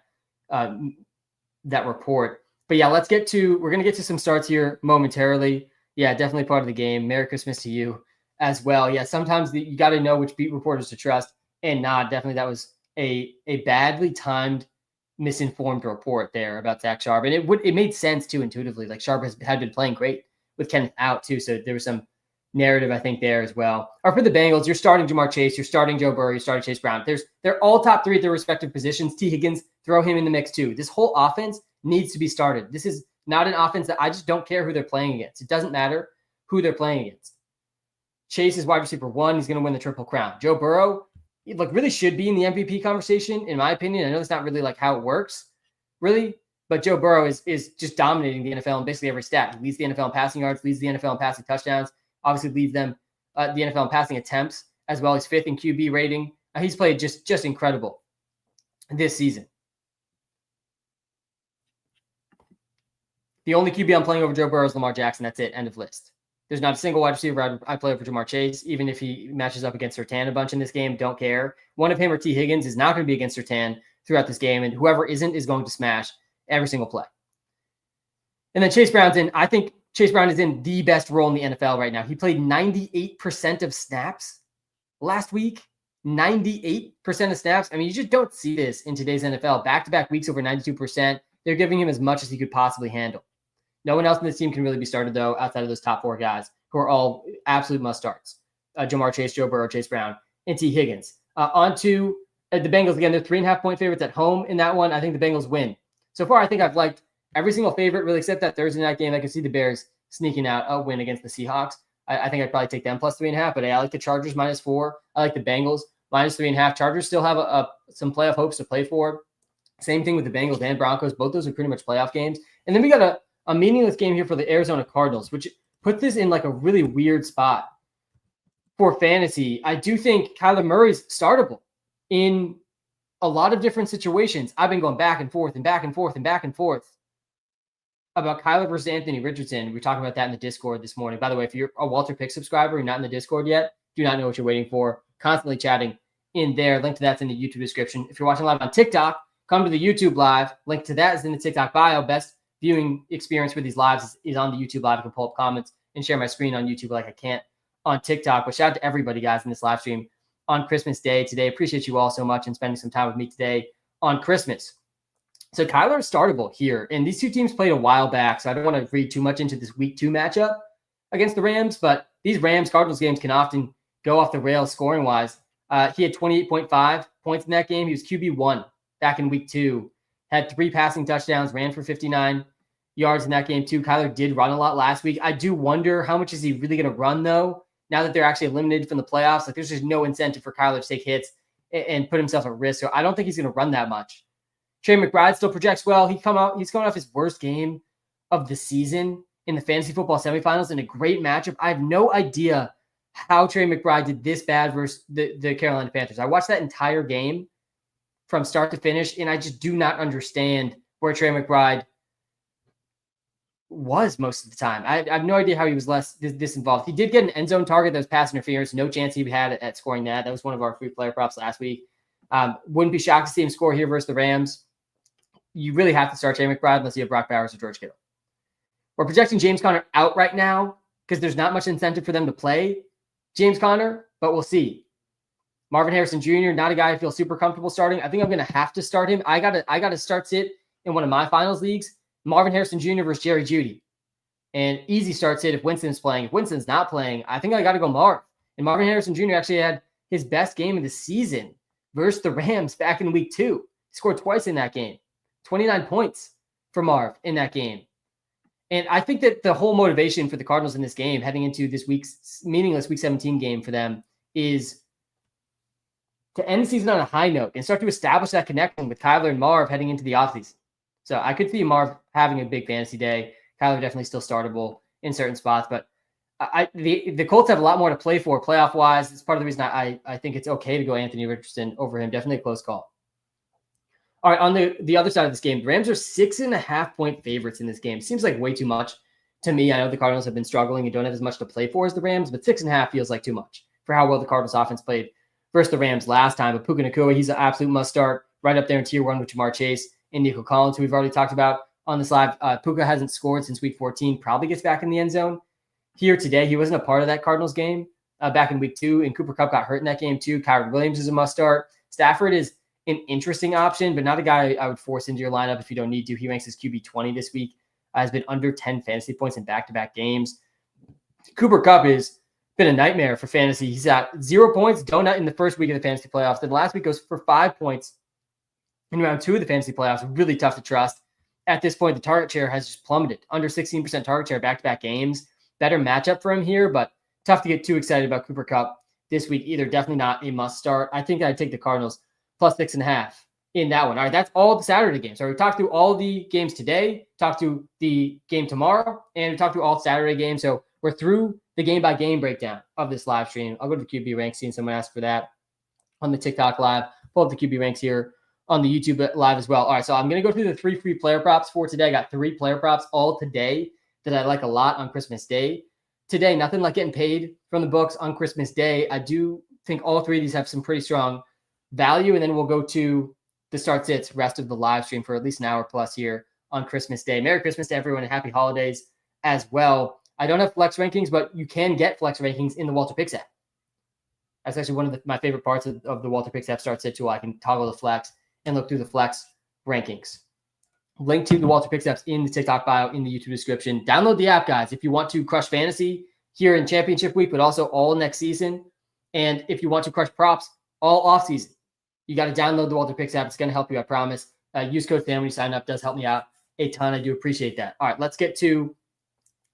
that report. But yeah, we're going to get to some starts here momentarily. Yeah, definitely part of the game. Merry Christmas to you as well. Yeah, sometimes you got to know which beat reporters to trust and not. Definitely that was a badly timed, misinformed report there about Zach Sharp. And it made sense too intuitively. Like Sharp had been playing great with Kenneth out too. So there was some narrative, I think, there as well. Or for the Bengals, you're starting Jamar Chase, you're starting Joe Burrow, you're starting Chase Brown. They're all top 3 at their respective positions. T. Higgins, throw him in the mix too. This whole offense needs to be started. This is not an offense that I just don't care who they're playing against. It doesn't matter who they're playing against. Chase is wide receiver 1. He's going to win the Triple Crown. Joe Burrow, really should be in the MVP conversation, in my opinion. I know that's not really like how it works, really. But Joe Burrow is just dominating the NFL in basically every stat. He leads the NFL in passing yards, leads the NFL in passing touchdowns, obviously leads them the NFL in passing attempts as well. He's 5th in QB rating. He's played just incredible this season. The only QB I'm playing over Joe Burrow is Lamar Jackson. That's it. End of list. There's not a single wide receiver I play over Jamar Chase, even if he matches up against Surtain a bunch in this game. Don't care. One of him or T. Higgins is not going to be against Surtain throughout this game, and whoever isn't is going to smash every single play. And then Chase Brown's in. I think Chase Brown is in the best role in the NFL right now. He played 98% of snaps last week. 98% of snaps. I mean, you just don't see this in today's NFL. Back-to-back weeks over 92%. They're giving him as much as he could possibly handle. No one else in this team can really be started, though, outside of those top 4 guys who are all absolute must-starts. Jamar Chase, Joe Burrow, Chase Brown, and T. Higgins. On to the Bengals. Again, they're 3.5-point favorites at home in that one. I think the Bengals win. So far, I think I've liked every single favorite, really, except that Thursday night game. I can see the Bears sneaking out a win against the Seahawks. I think I'd probably take them plus 3.5, but I like the Chargers -4. I like the Bengals -3.5. Chargers still have some playoff hopes to play for. Same thing with the Bengals and Broncos. Both those are pretty much playoff games. And then we got a meaningless game here for the Arizona Cardinals, which put this in like a really weird spot for fantasy. I do think Kyler Murray's startable in a lot of different situations. I've been going back and forth and back and forth and back and forth about Kyler versus Anthony Richardson. We were talking about that in the Discord this morning. By the way, if you're a Walter Pick subscriber, you're not in the Discord yet, do not know what you're waiting for. Constantly chatting in there. Link to that's in the YouTube description. If you're watching live on TikTok, come to the YouTube live. Link to that is in the TikTok bio. Best viewing experience for these lives is on the YouTube live. I can pull up comments and share my screen on YouTube like I can't on TikTok. But shout out to everybody, guys, in this live stream on Christmas Day today. Appreciate you all so much and spending some time with me today on Christmas. So Kyler is startable here. And these two teams played a while back, so I don't want to read too much into this week 2 matchup against the Rams. But these Rams-Cardinals games can often go off the rails scoring-wise. He had 28.5 points in that game. He was QB1 back in week 2. Had 3 passing touchdowns, ran for 59 yards in that game too. Kyler did run a lot last week. I do wonder how much is he really going to run, though, now that they're actually eliminated from the playoffs. Like, there's just no incentive for Kyler to take hits and put himself at risk. So I don't think he's going to run that much. Trey McBride still projects well. He's coming off his worst game of the season in the fantasy football semifinals in a great matchup. I have no idea how Trey McBride did this bad versus the Carolina Panthers. I watched that entire game from start to finish, and I just do not understand where Trey McBride was most of the time. I have no idea how he was less this involved. He did get an end zone target that was pass interference. No chance he had at scoring that. That was one of our free player props last week. Wouldn't be shocked to see him score here versus the Rams. You really have to start Trey McBride unless you have Brock Bowers or George Kittle. We're projecting James Conner out right now because there's not much incentive for them to play James Conner, but we'll see. Marvin Harrison Jr., not a guy I feel super comfortable starting. I think I'm going to have to start him. I got to start sit in one of my finals leagues. Marvin Harrison Jr. versus Jerry Jeudy. And easy start sit if Winston's playing. If Winston's not playing, I think I got to go Marv. And Marvin Harrison Jr. actually had his best game of the season versus the Rams back in week 2. He scored twice in that game. 29 points for Marv in that game. And I think that the whole motivation for the Cardinals in this game, heading into this week's meaningless Week 17 game for them, is to end the season on a high note and start to establish that connection with Kyler and Marv heading into the offseason. So I could see Marv having a big fantasy day. Kyler definitely still startable in certain spots, but the Colts have a lot more to play for playoff-wise. It's part of the reason I think it's okay to go Anthony Richardson over him. Definitely a close call. All right, on the other side of this game, the Rams are 6.5-point favorites in this game. Seems like way too much to me. I know the Cardinals have been struggling and don't have as much to play for as the Rams, but 6.5 feels like too much for how well the Cardinals offense played versus the Rams last time. But Puka Nacua, he's an absolute must-start right up there in Tier 1 with Jamar Chase and Nico Collins, who we've already talked about on this live. Puka hasn't scored since Week 14, probably gets back in the end zone here today. He wasn't a part of that Cardinals game back in Week 2, and Cooper Kupp got hurt in that game too. Kyron Williams is a must-start. Stafford is an interesting option, but not a guy I would force into your lineup if you don't need to. He ranks as QB 20 this week. Has been under 10 fantasy points in back-to-back games. Cooper Kupp has been a nightmare for fantasy. He's at 0 points, donut in the first week of the fantasy playoffs. Then last week goes for 5 points in round 2 of the fantasy playoffs. Really tough to trust. At this point, the target share has just plummeted. Under 16% target share back-to-back games. Better matchup for him here, but tough to get too excited about Cooper Kupp this week either. Definitely not a must start. I think I'd take the Cardinals plus 6.5 in that one. All right, that's all the Saturday games. So we talked through all the games today, talked through the game tomorrow, and we talked through all Saturday games. So we're through the game-by-game breakdown of this live stream. I'll go to the QB ranks, seeing someone ask for that on the TikTok live. Pull up the QB ranks here on the YouTube live as well. All right, so I'm going to go through the 3 free player props for today. I got 3 player props all today that I like a lot on Christmas Day. Today, nothing like getting paid from the books on Christmas Day. I do think all 3 of these have some pretty strong value, and then we'll go to the start sits rest of the live stream for at least an hour plus here on Christmas Day. Merry Christmas to everyone and happy holidays as well. I don't have flex rankings, but you can get flex rankings in the Walter Picks app. That's actually one of my favorite parts of the Walter Picks app start sit tool. I can toggle the flex and look through the flex rankings. Link to the Walter Picks apps in the TikTok bio, in the YouTube description. Download the app, guys, if you want to crush fantasy here in championship week, but also all next season. And if you want to crush props all off season, you got to download the Walter Picks app. It's going to help you, I promise. Use code FAN when you sign up. Does help me out a ton. I do appreciate that. All right, let's get to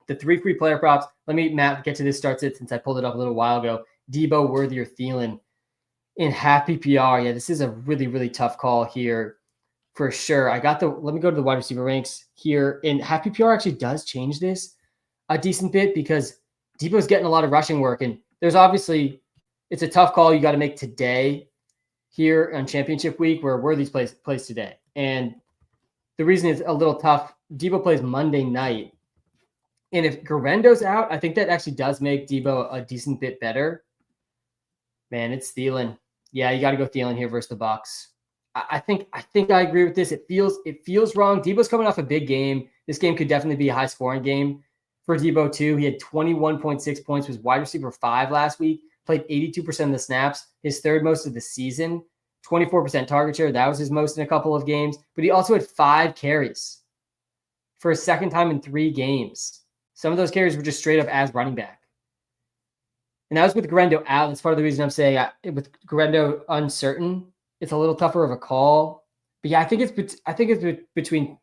the 3 free player props. Let me, Matt, get to this start sit since I pulled it up a little while ago. Debo, Worthy, or Thielen in half PPR. Yeah, this is a really, really tough call here for sure. Let me go to the wide receiver ranks here. And half PPR actually does change this a decent bit because Debo's getting a lot of rushing work. And there's obviously, it's a tough call you got to make today here on championship week where Worthy's plays today. And the reason it's a little tough Debo plays Monday night. And if Garendo's out, I think that actually does make Debo a decent bit better. Man, it's Thielen. Yeah, you got to go Thielen here versus the Bucs. I think I agree with this. It feels wrong. Debo's coming off a big game. This game could definitely be a high scoring game for Debo too. He had 21.6 points, was wide receiver 5 last week, played 82% of the snaps, his third most of the season, 24% target share. That was his most in a couple of games, but he also had 5 carries for a second time in 3 games. Some of those carries were just straight up as running back. And that was with Garendo out. That's part of the reason I'm saying with Garendo uncertain, it's a little tougher of a call. But yeah, I think it's between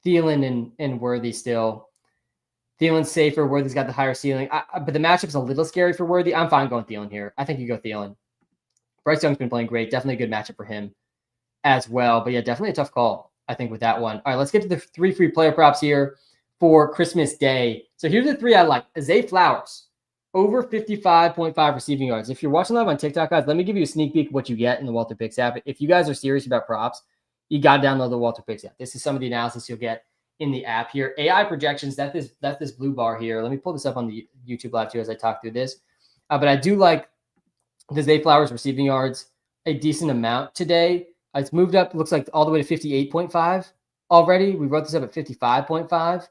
Thielen and Worthy still. Thielen's safer. Worthy's got the higher ceiling. But the matchup's a little scary for Worthy. I'm fine going Thielen here. I think you go Thielen. Bryce Young's been playing great. Definitely a good matchup for him as well. But yeah, definitely a tough call, I think, with that one. All right, let's get to the 3 free player props here for Christmas Day. So here's the 3 I like. Zay Flowers, over 55.5 receiving yards. If you're watching live on TikTok, guys, let me give you a sneak peek of what you get in the Walter Picks app. If you guys are serious about props, you got to download the Walter Picks app. This is some of the analysis you'll get in the app here. AI projections, that's this blue bar here. Let me pull this up on the YouTube live too as I talk through this. But I do like the Zay Flowers receiving yards a decent amount today. It's moved up, looks like all the way to 58.5 already. We wrote this up at 55.5.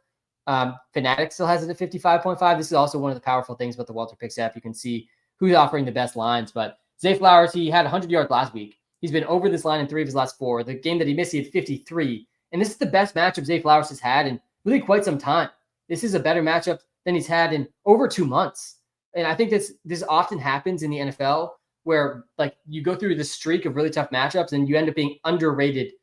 Fanatic still has it at 55.5. This is also one of the powerful things about the Walter Picks app. You can see who's offering the best lines. But Zay Flowers, he had 100 yards last week. He's been over this line in 3 of his last 4. The game that he missed, he had 53. And this is the best matchup Zay Flowers has had in really quite some time. This is a better matchup than he's had in over 2 months. And I think this often happens in the NFL where like you go through this streak of really tough matchups and you end up being underrated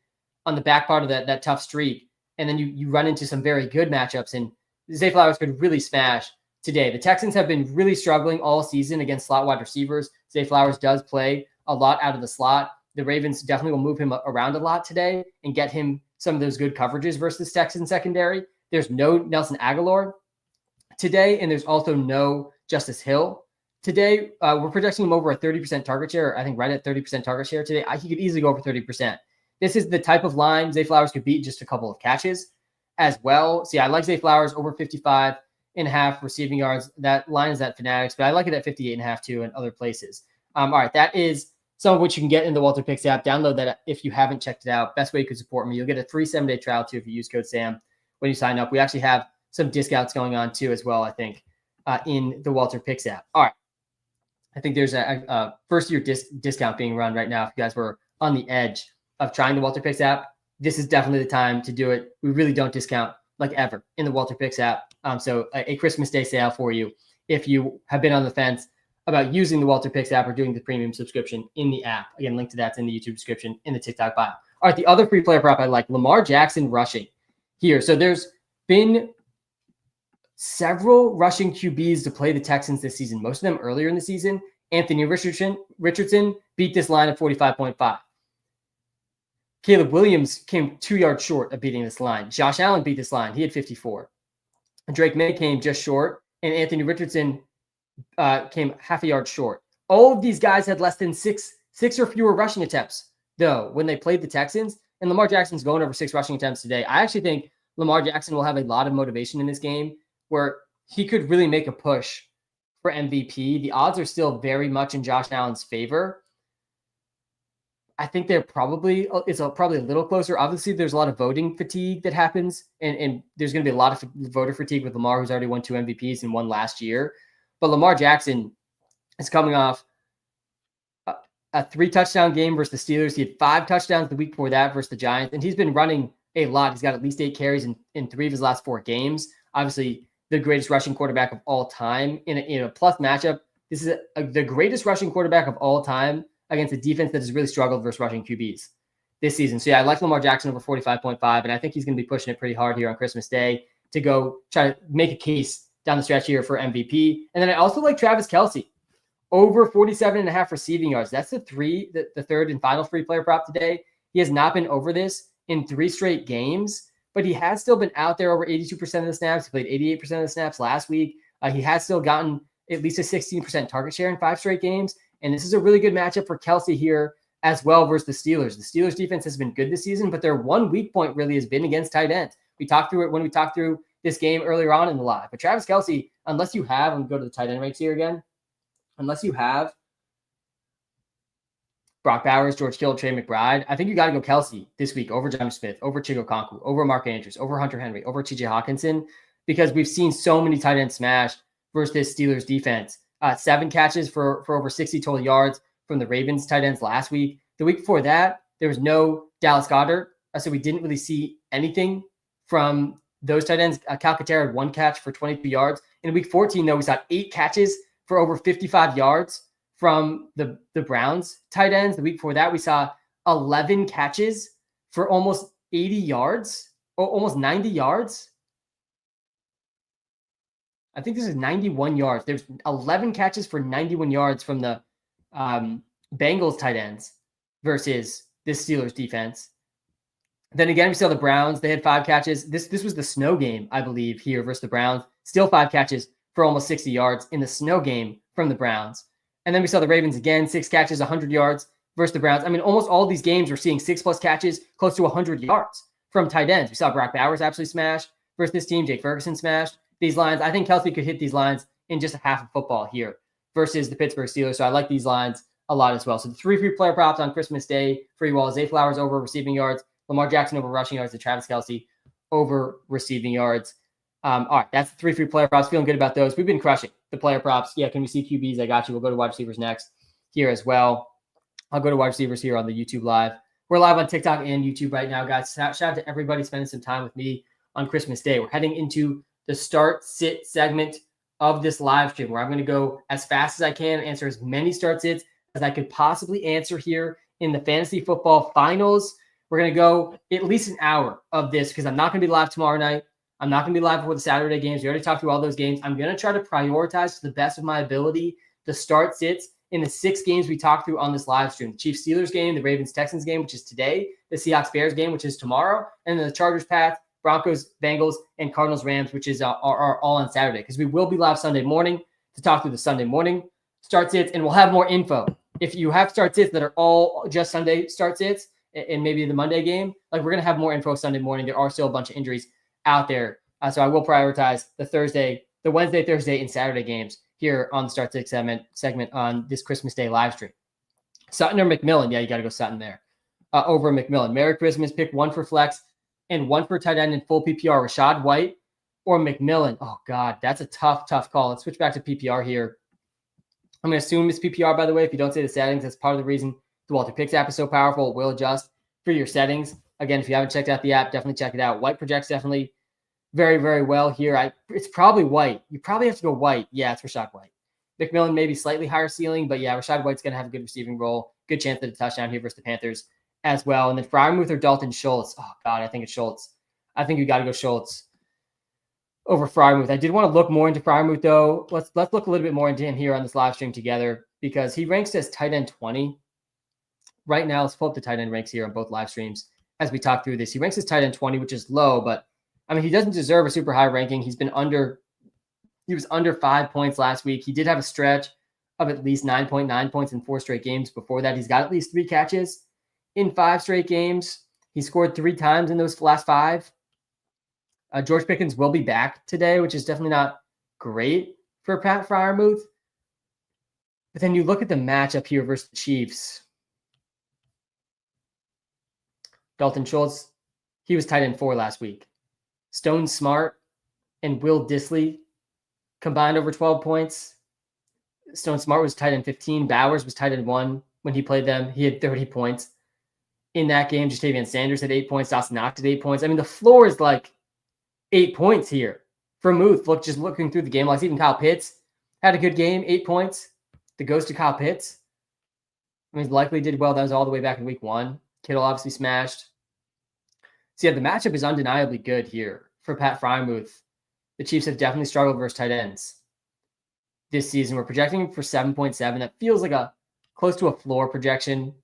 on the back part of that tough streak. And then you run into some very good matchups, and Zay Flowers could really smash today. The Texans have been really struggling all season against slot wide receivers. Zay Flowers does play a lot out of the slot. The Ravens definitely will move him around a lot today and get him some of those good coverages versus Texans secondary. There's no Nelson Aguilar today, and there's also no Justice Hill today. We're projecting him over a 30% target share, I think right at 30% target share today. He could easily go over 30%. This is the type of line Zay Flowers could beat just a couple of catches as well. So yeah, I like Zay Flowers over 55.5 receiving yards. That line is at Fanatics, but I like it at 58.5 too in other places. All right, that is some of what you can get in the Walter Picks app. Download that if you haven't checked it out. Best way you could support me. You'll get a free 7-day trial too if you use code SAM when you sign up. We actually have some discounts going on too as well, I think, in the Walter Picks app. All right. I think there's a first-year discount being run right now. If you guys were on the edge of trying the Walter Picks app, this is definitely the time to do it. We really don't discount like ever in the Walter Picks app. So a Christmas Day sale for you if you have been on the fence about using the Walter Picks app or doing the premium subscription in the app. Again, link to that's in the YouTube description, in the TikTok bio. All right, the other free player prop I like, Lamar Jackson rushing here. So there's been several rushing QBs to play the Texans this season, most of them earlier in the season. Anthony Richardson beat this line at 45.5. Caleb Williams came 2 yards short of beating this line. Josh Allen beat this line. He had 54. Drake May came just short, and Anthony Richardson came half a yard short. All of these guys had less than six or fewer rushing attempts, though, when they played the Texans. And Lamar Jackson's going over 6 rushing attempts today. I actually think Lamar Jackson will have a lot of motivation in this game where he could really make a push for MVP. The odds are still very much in Josh Allen's favor. I think it's probably a little closer. Obviously, there's a lot of voting fatigue that happens, and there's going to be a lot of voter fatigue with Lamar, who's already won 2 MVPs and one last year. But Lamar Jackson is coming off a 3-touchdown game versus the Steelers. He had 5 touchdowns the week before that versus the Giants, and he's been running a lot. He's got at least 8 carries in 3 of his last 4 games. Obviously, the greatest rushing quarterback of all time in a plus matchup. This is the greatest rushing quarterback of all time against a defense that has really struggled versus rushing QBs this season. So yeah, I like Lamar Jackson over 45.5, and I think he's going to be pushing it pretty hard here on Christmas Day to go try to make a case down the stretch here for MVP. And then I also like Travis Kelce over 47.5 receiving yards. That's the third and final free player prop today. He has not been over this in 3 straight games, but he has still been out there over 82% of the snaps. He played 88% of the snaps last week. He has still gotten at least a 16% target share in 5 straight games. And this is a really good matchup for Kelce here as well versus the Steelers. The Steelers defense has been good this season, but their one weak point really has been against tight ends. We talked through it when we talked through this game earlier on in the live. But Travis Kelce, unless you have, I'm going to go to the tight end ranks here again. Unless you have Brock Bowers, George Kittle, Trey McBride, I think you got to go Kelce this week over Jonnu Smith, over Chigo Konku, over Mark Andrews, over Hunter Henry, over TJ Hawkinson, because we've seen so many tight ends smash versus this Steelers defense. 7 catches for over 60 total yards from the Ravens tight ends last week. The week before that, there was no Dallas Goedert, so we didn't really see anything from those tight ends. Cal Kater had 1 catch for 22 yards. In week 14, though, we saw 8 catches for over 55 yards from the Browns tight ends. The week before that, we saw 11 catches for almost 80 yards, or almost 90 yards. I think this is 91 yards. There's 11 catches for 91 yards from the Bengals tight ends versus this Steelers defense. Then again, we saw the Browns. They had 5 catches. This was the snow game, I believe, here versus the Browns. Still 5 catches for almost 60 yards in the snow game from the Browns. And then we saw the Ravens again, 6 catches, 100 yards versus the Browns. I mean, almost all these games we're seeing 6+ catches, close to 100 yards from tight ends. We saw Brock Bowers absolutely smash versus this team. Jake Ferguson smashed these lines. I think Kelce could hit these lines in just a half of football here versus the Pittsburgh Steelers. So I like these lines a lot as well. So the 3 free player props on Christmas Day for you all: Zay Flowers over receiving yards, Lamar Jackson over rushing yards, and Travis Kelce over receiving yards. All right, that's the 3 free player props. Feeling good about those. We've been crushing the player props. Yeah, can we see QBs? I got you. We'll go to wide receivers next here as well. I'll go to wide receivers here on the YouTube live. We're live on TikTok and YouTube right now, guys. Shout out to everybody spending some time with me on Christmas Day. We're heading into the start-sit segment of this live stream, where I'm going to go as fast as I can, answer as many start-sits as I could possibly answer here in the fantasy football finals. We're going to go at least an hour of this because I'm not going to be live tomorrow night. I'm not going to be live before the Saturday games. We already talked through all those games. I'm going to try to prioritize to the best of my ability the start-sits in the 6 games we talked through on this live stream. The Chiefs-Steelers game, the Ravens-Texans game, which is today, the Seahawks-Bears game, which is tomorrow, and then the Chargers-Pats, Broncos, Bengals, and Cardinals-Rams, which is are all on Saturday, because we will be live Sunday morning to talk through the Sunday morning start-sits, and we'll have more info. If you have start-sits that are all just Sunday start-sits and maybe the Monday game, like, we're going to have more info Sunday morning. There are still a bunch of injuries out there. So I will prioritize the Wednesday, Thursday, and Saturday games here on the Start Six segment on this Christmas Day live stream. Sutton or McMillan? Yeah, you got to go Sutton there over McMillan. Merry Christmas. Pick 1 for flex and 1 for tight end in full PPR. Rashad White or McMillan? Oh, God, that's a tough call. Let's switch back to PPR here. I'm going to assume it's PPR, by the way. If you don't say the settings, that's part of the reason the Walter Picks app is so powerful. It will adjust for your settings. Again, if you haven't checked out the app, definitely check it out. White projects definitely very, very well here. It's probably White. You probably have to go White. Yeah, it's Rashad White. McMillan maybe slightly higher ceiling, but yeah, Rashad White's going to have a good receiving role. Good chance at a touchdown here versus the Panthers as well. And then Freiermuth or Dalton Schultz. Oh, God, I think it's Schultz. I think you got to go Schultz over Freiermuth. I did want to look more into Freiermuth, though. Let's look a little bit more into him here on this live stream together, because he ranks as tight end 20. Right now, let's pull up the tight end ranks here on both live streams as we talk through this. He ranks as tight end 20, which is low, but I mean, he doesn't deserve a super high ranking. He was under 5 points last week. He did have a stretch of at least 9.9 points in 4 straight games. Before that, he's got at least 3 catches in 5 straight games. He scored 3 times in those last 5. George Pickens will be back today, which is definitely not great for Pat Freiermuth. But then you look at the matchup here versus the Chiefs. Dalton Schultz, he was tight end 4 last week. Stone Smart and Will Dissly combined over 12 points. Stone Smart was tight end 15. Bowers was tight end 1 when he played them. He had 30 points in that game. Jatavian Sanders had 8 points. Dawson Knox had 8 points. I mean, the floor is like 8 points here for Muth. Just looking through the game. Like, even Kyle Pitts had a good game, 8 points. The ghost of Kyle Pitts. I mean, likely did well. That was all the way back in week 1. Kittle obviously smashed. So yeah, the matchup is undeniably good here for Pat Freiermuth. The Chiefs have definitely struggled versus tight ends this season. We're projecting him for 7.7. That feels like a close to a floor projection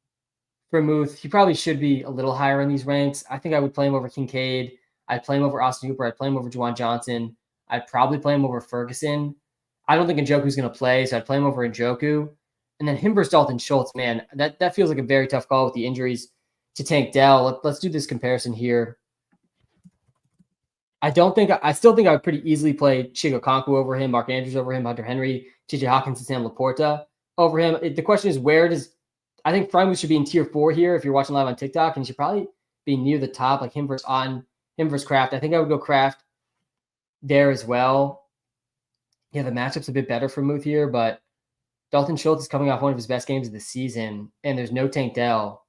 for Muth. He probably should be a little higher in these ranks. I think I would play him over Kincaid. I'd play him over Austin Hooper. I'd play him over Juwan Johnson. I'd probably play him over Ferguson. I don't think Njoku's going to play, so I'd play him over Njoku. And then him versus Dalton Schultz, man, that feels like a very tough call with the injuries to Tank Dell. Let's do this comparison here. I still think I would pretty easily play Chigo Konku over him, Mark Andrews over him, Hunter Henry, TJ Hawkins, and Sam Laporta over him. The question is, I think Freiermuth should be in tier 4 here if you're watching live on TikTok, and he should probably be near the top, like him versus Kraft. I think I would go Kraft there as well. Yeah, the matchup's a bit better for Muth here, but Dalton Schultz is coming off one of his best games of the season, and there's no Tank Dell.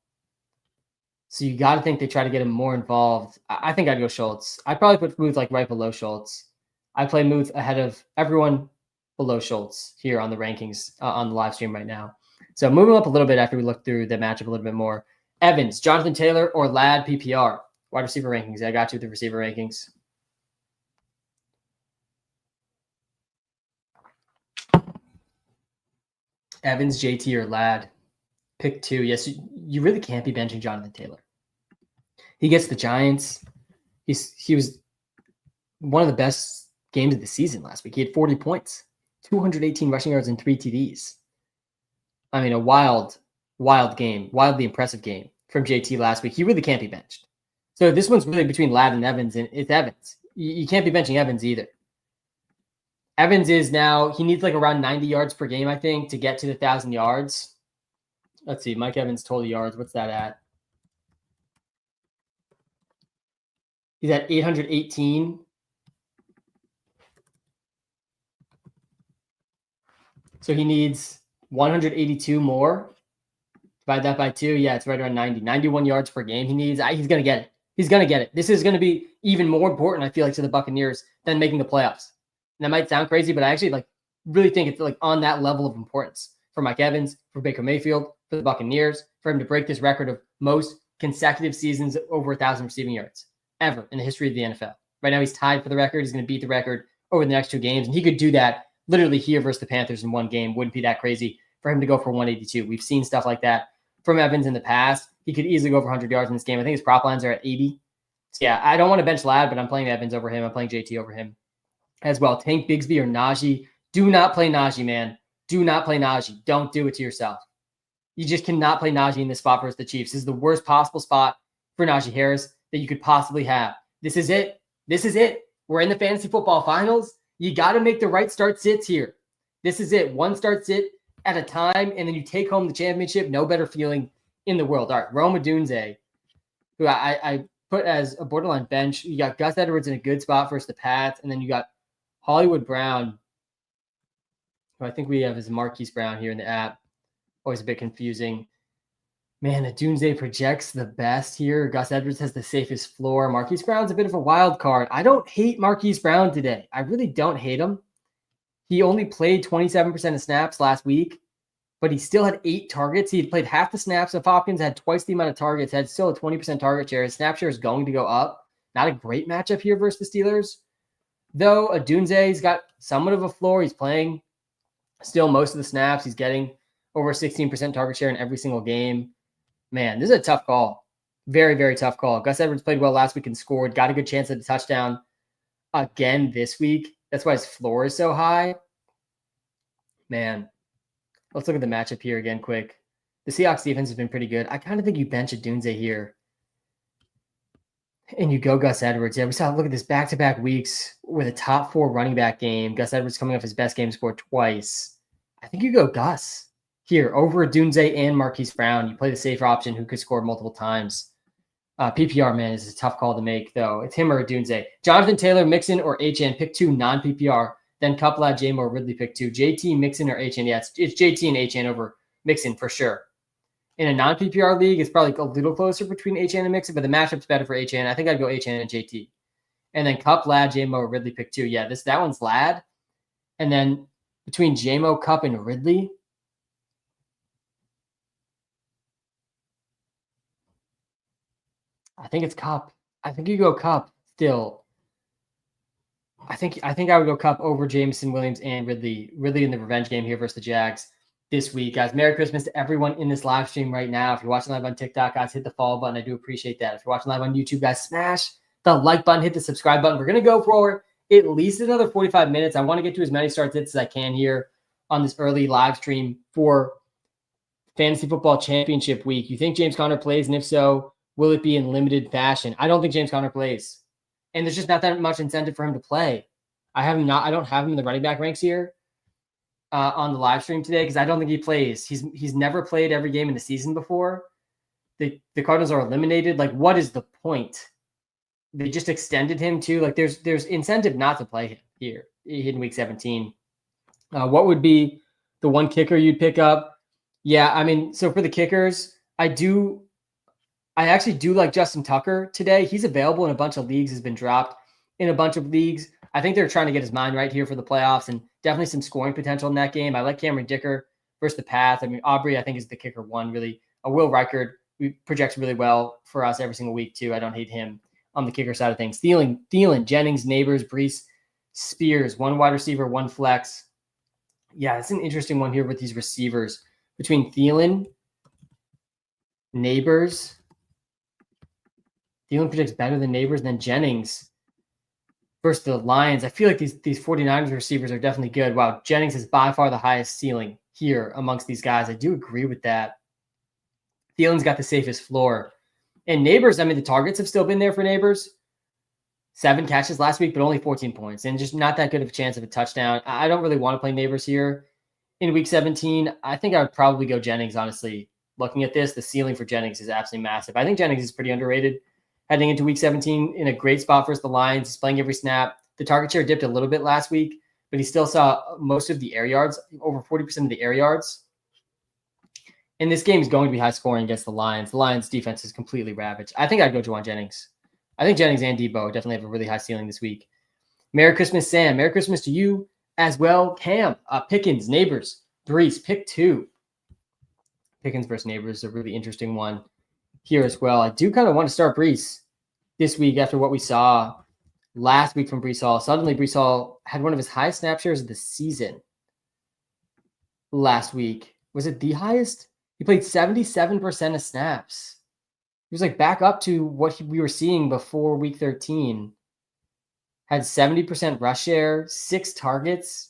So you got to think they try to get him more involved. I think I'd go Schultz. I'd probably put Muth like right below Schultz. I play Muth ahead of everyone below Schultz here on the rankings on the live stream right now. So moving up a little bit after we look through the matchup a little bit more. Evans, Jonathan Taylor, or Ladd PPR? Wide receiver rankings. I got you with the receiver rankings. Evans, JT, or Ladd. Pick 2. Yes, you really can't be benching Jonathan Taylor. He gets the Giants. He was one of the best games of the season last week. He had 40 points, 218 rushing yards, and 3 TDs. I mean, a wild game, wildly impressive game from JT last week. He really can't be benched. So this one's really between Ladd and Evans, and it's Evans. You can't be benching Evans either. Evans is now, he needs like around 90 yards per game, I think, to get to the 1,000 yards. Let's see, Mike Evans total yards. What's that at? He's at 818. So he needs 182 more. Divide that by 2. Yeah, it's right around 90. 91 yards per game he needs. He's going to get it. He's going to get it. This is going to be even more important, I feel like, to the Buccaneers than making the playoffs. And that might sound crazy, but I actually really think it's like on that level of importance for Mike Evans, for Baker Mayfield, for the Buccaneers, for him to break this record of most consecutive seasons over 1,000 receiving yards ever in the history of the NFL. Right now, he's tied for the record. He's going to beat the record over the next 2 games, and he could do that literally here versus the Panthers in one game. Wouldn't be that crazy for him to go for 182. We've seen stuff like that from Evans in the past. He could easily go over 100 yards in this game. I think his prop lines are at 80. So yeah, I don't want to bench Ladd, but I'm playing Evans over him. I'm playing JT over him as well. Tank Bigsby or Najee. Do not play Najee, man. Do not play Najee. Don't do it to yourself. You just cannot play Najee in this spot versus the Chiefs. This is the worst possible spot for Najee Harris that you could possibly have. This is it. This is it. We're in the fantasy football finals. You got to make the right start sits here. This is it. One start sit at a time, and then you take home the championship. No better feeling in the world. All right, Rome Odunze, who I put as a borderline bench. You got Gus Edwards in a good spot versus the Pats, and then you got Hollywood Brown, who I think we have as Marquise Brown here in the app. Always a bit confusing. Man, Odunze projects the best here. Gus Edwards has the safest floor. Marquise Brown's a bit of a wild card. I don't hate Marquise Brown today. I really don't hate him. He only played 27% of snaps last week, but he still had 8 targets. He had played half the snaps of Hopkins, had twice the amount of targets, had still a 20% target share. His snap share is going to go up. Not a great matchup here versus the Steelers. Though Odunze's got somewhat of a floor. He's playing still most of the snaps. He's getting over 16% target share in every single game. Man, this is a tough call. Very, very tough call. Gus Edwards played well last week and scored. Got a good chance at a touchdown again this week. That's why his floor is so high. Man, let's look at the matchup here again quick. The Seahawks defense has been pretty good. I kind of think you bench Odunze here and you go Gus Edwards. Yeah, we saw, look at this, back-to-back weeks with a top 4 running back game. Gus Edwards coming off his best game, scored twice. I think you go Gus here over Odunze and Marquise Brown. You play the safer option who could score multiple times. PPR, man, is a tough call to make, though. It's him or Odunze. Jonathan Taylor, Mixon, or HN. Pick 2 non-PPR. Then Kupp, Ladd, J-Mo, or Ridley, pick 2. JT, Mixon, or HN. Yeah, it's JT and HN over Mixon for sure. In a non-PPR league, it's probably a little closer between HN and Mixon, but the matchup's better for HN. I think I'd go HN and JT. And then Kupp, Ladd, J-Mo, or Ridley, pick 2. Yeah, that one's Ladd. And then between J-Mo, Kupp, and Ridley, I think it's Kupp. I think you go Kupp still. I think I would go Kupp over Jameson, Williams, and Ridley in the revenge game here versus the Jags this week. Guys, Merry Christmas to everyone in this live stream right now. If you're watching live on TikTok, guys, hit the follow button. I do appreciate that. If you're watching live on YouTube, guys, smash the like button, hit the subscribe button. We're going to go for at least another 45 minutes. I want to get to as many start hits as I can here on this early live stream for Fantasy Football Championship week. You think James Conner plays? And if so, will it be in limited fashion? I don't think James Conner plays. and there's just not that much incentive for him to play. I don't have him in the running back ranks here on the live stream today because I don't think he plays. He's never played every game in the season before. The Cardinals are eliminated. Like, what is the point? They just extended him too. Like, there's incentive not to play him here in week 17. What would be the one kicker you'd pick up? Yeah, I mean, so for the kickers, I actually do like Justin Tucker today. He's available in a bunch of leagues, has been dropped in a bunch of leagues. I think they're trying to get his mind right here for the playoffs and definitely some scoring potential in that game. I like Cameron Dicker versus the Pats. I mean, Aubrey, I think, is the kicker one, really. Will Reichard, we projects really well for us every single week, too. I don't hate him on the kicker side of things. Thielen, Jennings, Neighbors, Brees, Spears, one wide receiver, one flex. Yeah, it's an interesting one here with these receivers between Thielen, Neighbors. Thielen projects better than Neighbors, than Jennings versus the Lions. I feel like these 49ers receivers are definitely good. Wow, Jennings is by far the highest ceiling here amongst these guys. I do agree with that. Thielen's got the safest floor. And Neighbors, I mean, the targets have still been there for Neighbors. 7 catches last week, but only 14 points. And just not that good of a chance of a touchdown. I don't really want to play Neighbors here in week 17. I think I would probably go Jennings, honestly. Looking at this, the ceiling for Jennings is absolutely massive. I think Jennings is pretty underrated heading into week 17, in a great spot versus the Lions. He's playing every snap. The target share dipped a little bit last week, but he still saw most of the air yards, over 40% of the air yards. And this game is going to be high scoring against the Lions. The Lions defense is completely ravaged. I think I'd go Juwan Jennings. I think Jennings and Debo definitely have a really high ceiling this week. Merry Christmas, Sam. Merry Christmas to you as well. Cam, Pickens, Neighbors, Brees, pick 2. Pickens versus Neighbors is a really interesting one here as well. I do kind of want to start Brees this week after what we saw last week from Brees Hall. Suddenly, Brees Hall had one of his highest snap shares of the season last week. Was it the highest? He played 77% of snaps. He was like back up to what we were seeing before week 13. Had 70% rush share, 6 targets,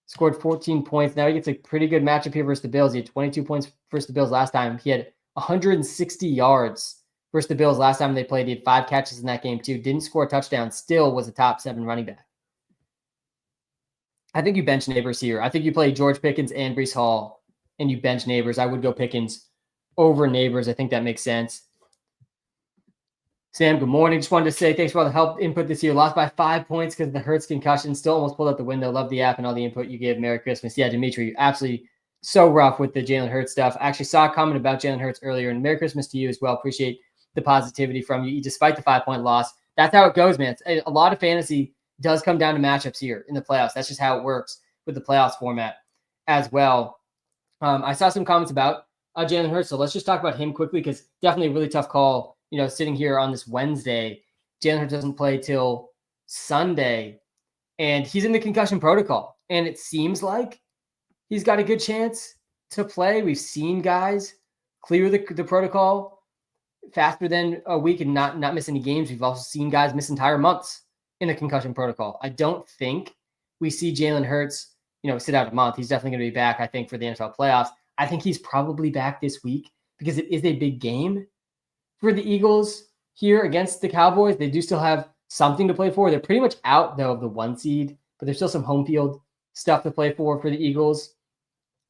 scored 14 points. Now he gets a pretty good matchup here versus the Bills. He had 22 points versus the Bills last time. He had 160 yards versus the Bills last time they played. He had 5 catches in that game too. Didn't score a touchdown. Still was a top 7 running back. I think you bench Neighbors here. I think you play George Pickens and Brees Hall, and you bench Neighbors. I would go Pickens over Neighbors. I think that makes sense. Sam, good morning. Just wanted to say thanks for all the help input this year. Lost by 5 points because of the Hurts concussion. Still almost pulled out the window. Love the app and all the input you gave. Merry Christmas. Yeah, Dimitri, absolutely so rough with the Jalen Hurts stuff. I actually saw a comment about Jalen Hurts earlier, and Merry Christmas to you as well. Appreciate the positivity from you, despite the 5-point loss. That's how it goes, man. A lot of fantasy does come down to matchups here in the playoffs. That's just how it works with the playoffs format as well. I saw some comments about Jalen Hurts, so let's just talk about him quickly because definitely a really tough call. You know, sitting here on this Wednesday, Jalen Hurts doesn't play till Sunday, and he's in the concussion protocol. And it seems like he's got a good chance to play. We've seen guys clear the protocol faster than a week and not miss any games. We've also seen guys miss entire months in the concussion protocol. I don't think we see Jalen Hurts, sit out a month. He's definitely going to be back, I think, for the NFL playoffs. I think he's probably back this week because it is a big game for the Eagles here against the Cowboys. They do still have something to play for. They're pretty much out, though, of the 1 seed, but there's still some home field stuff to play for the Eagles.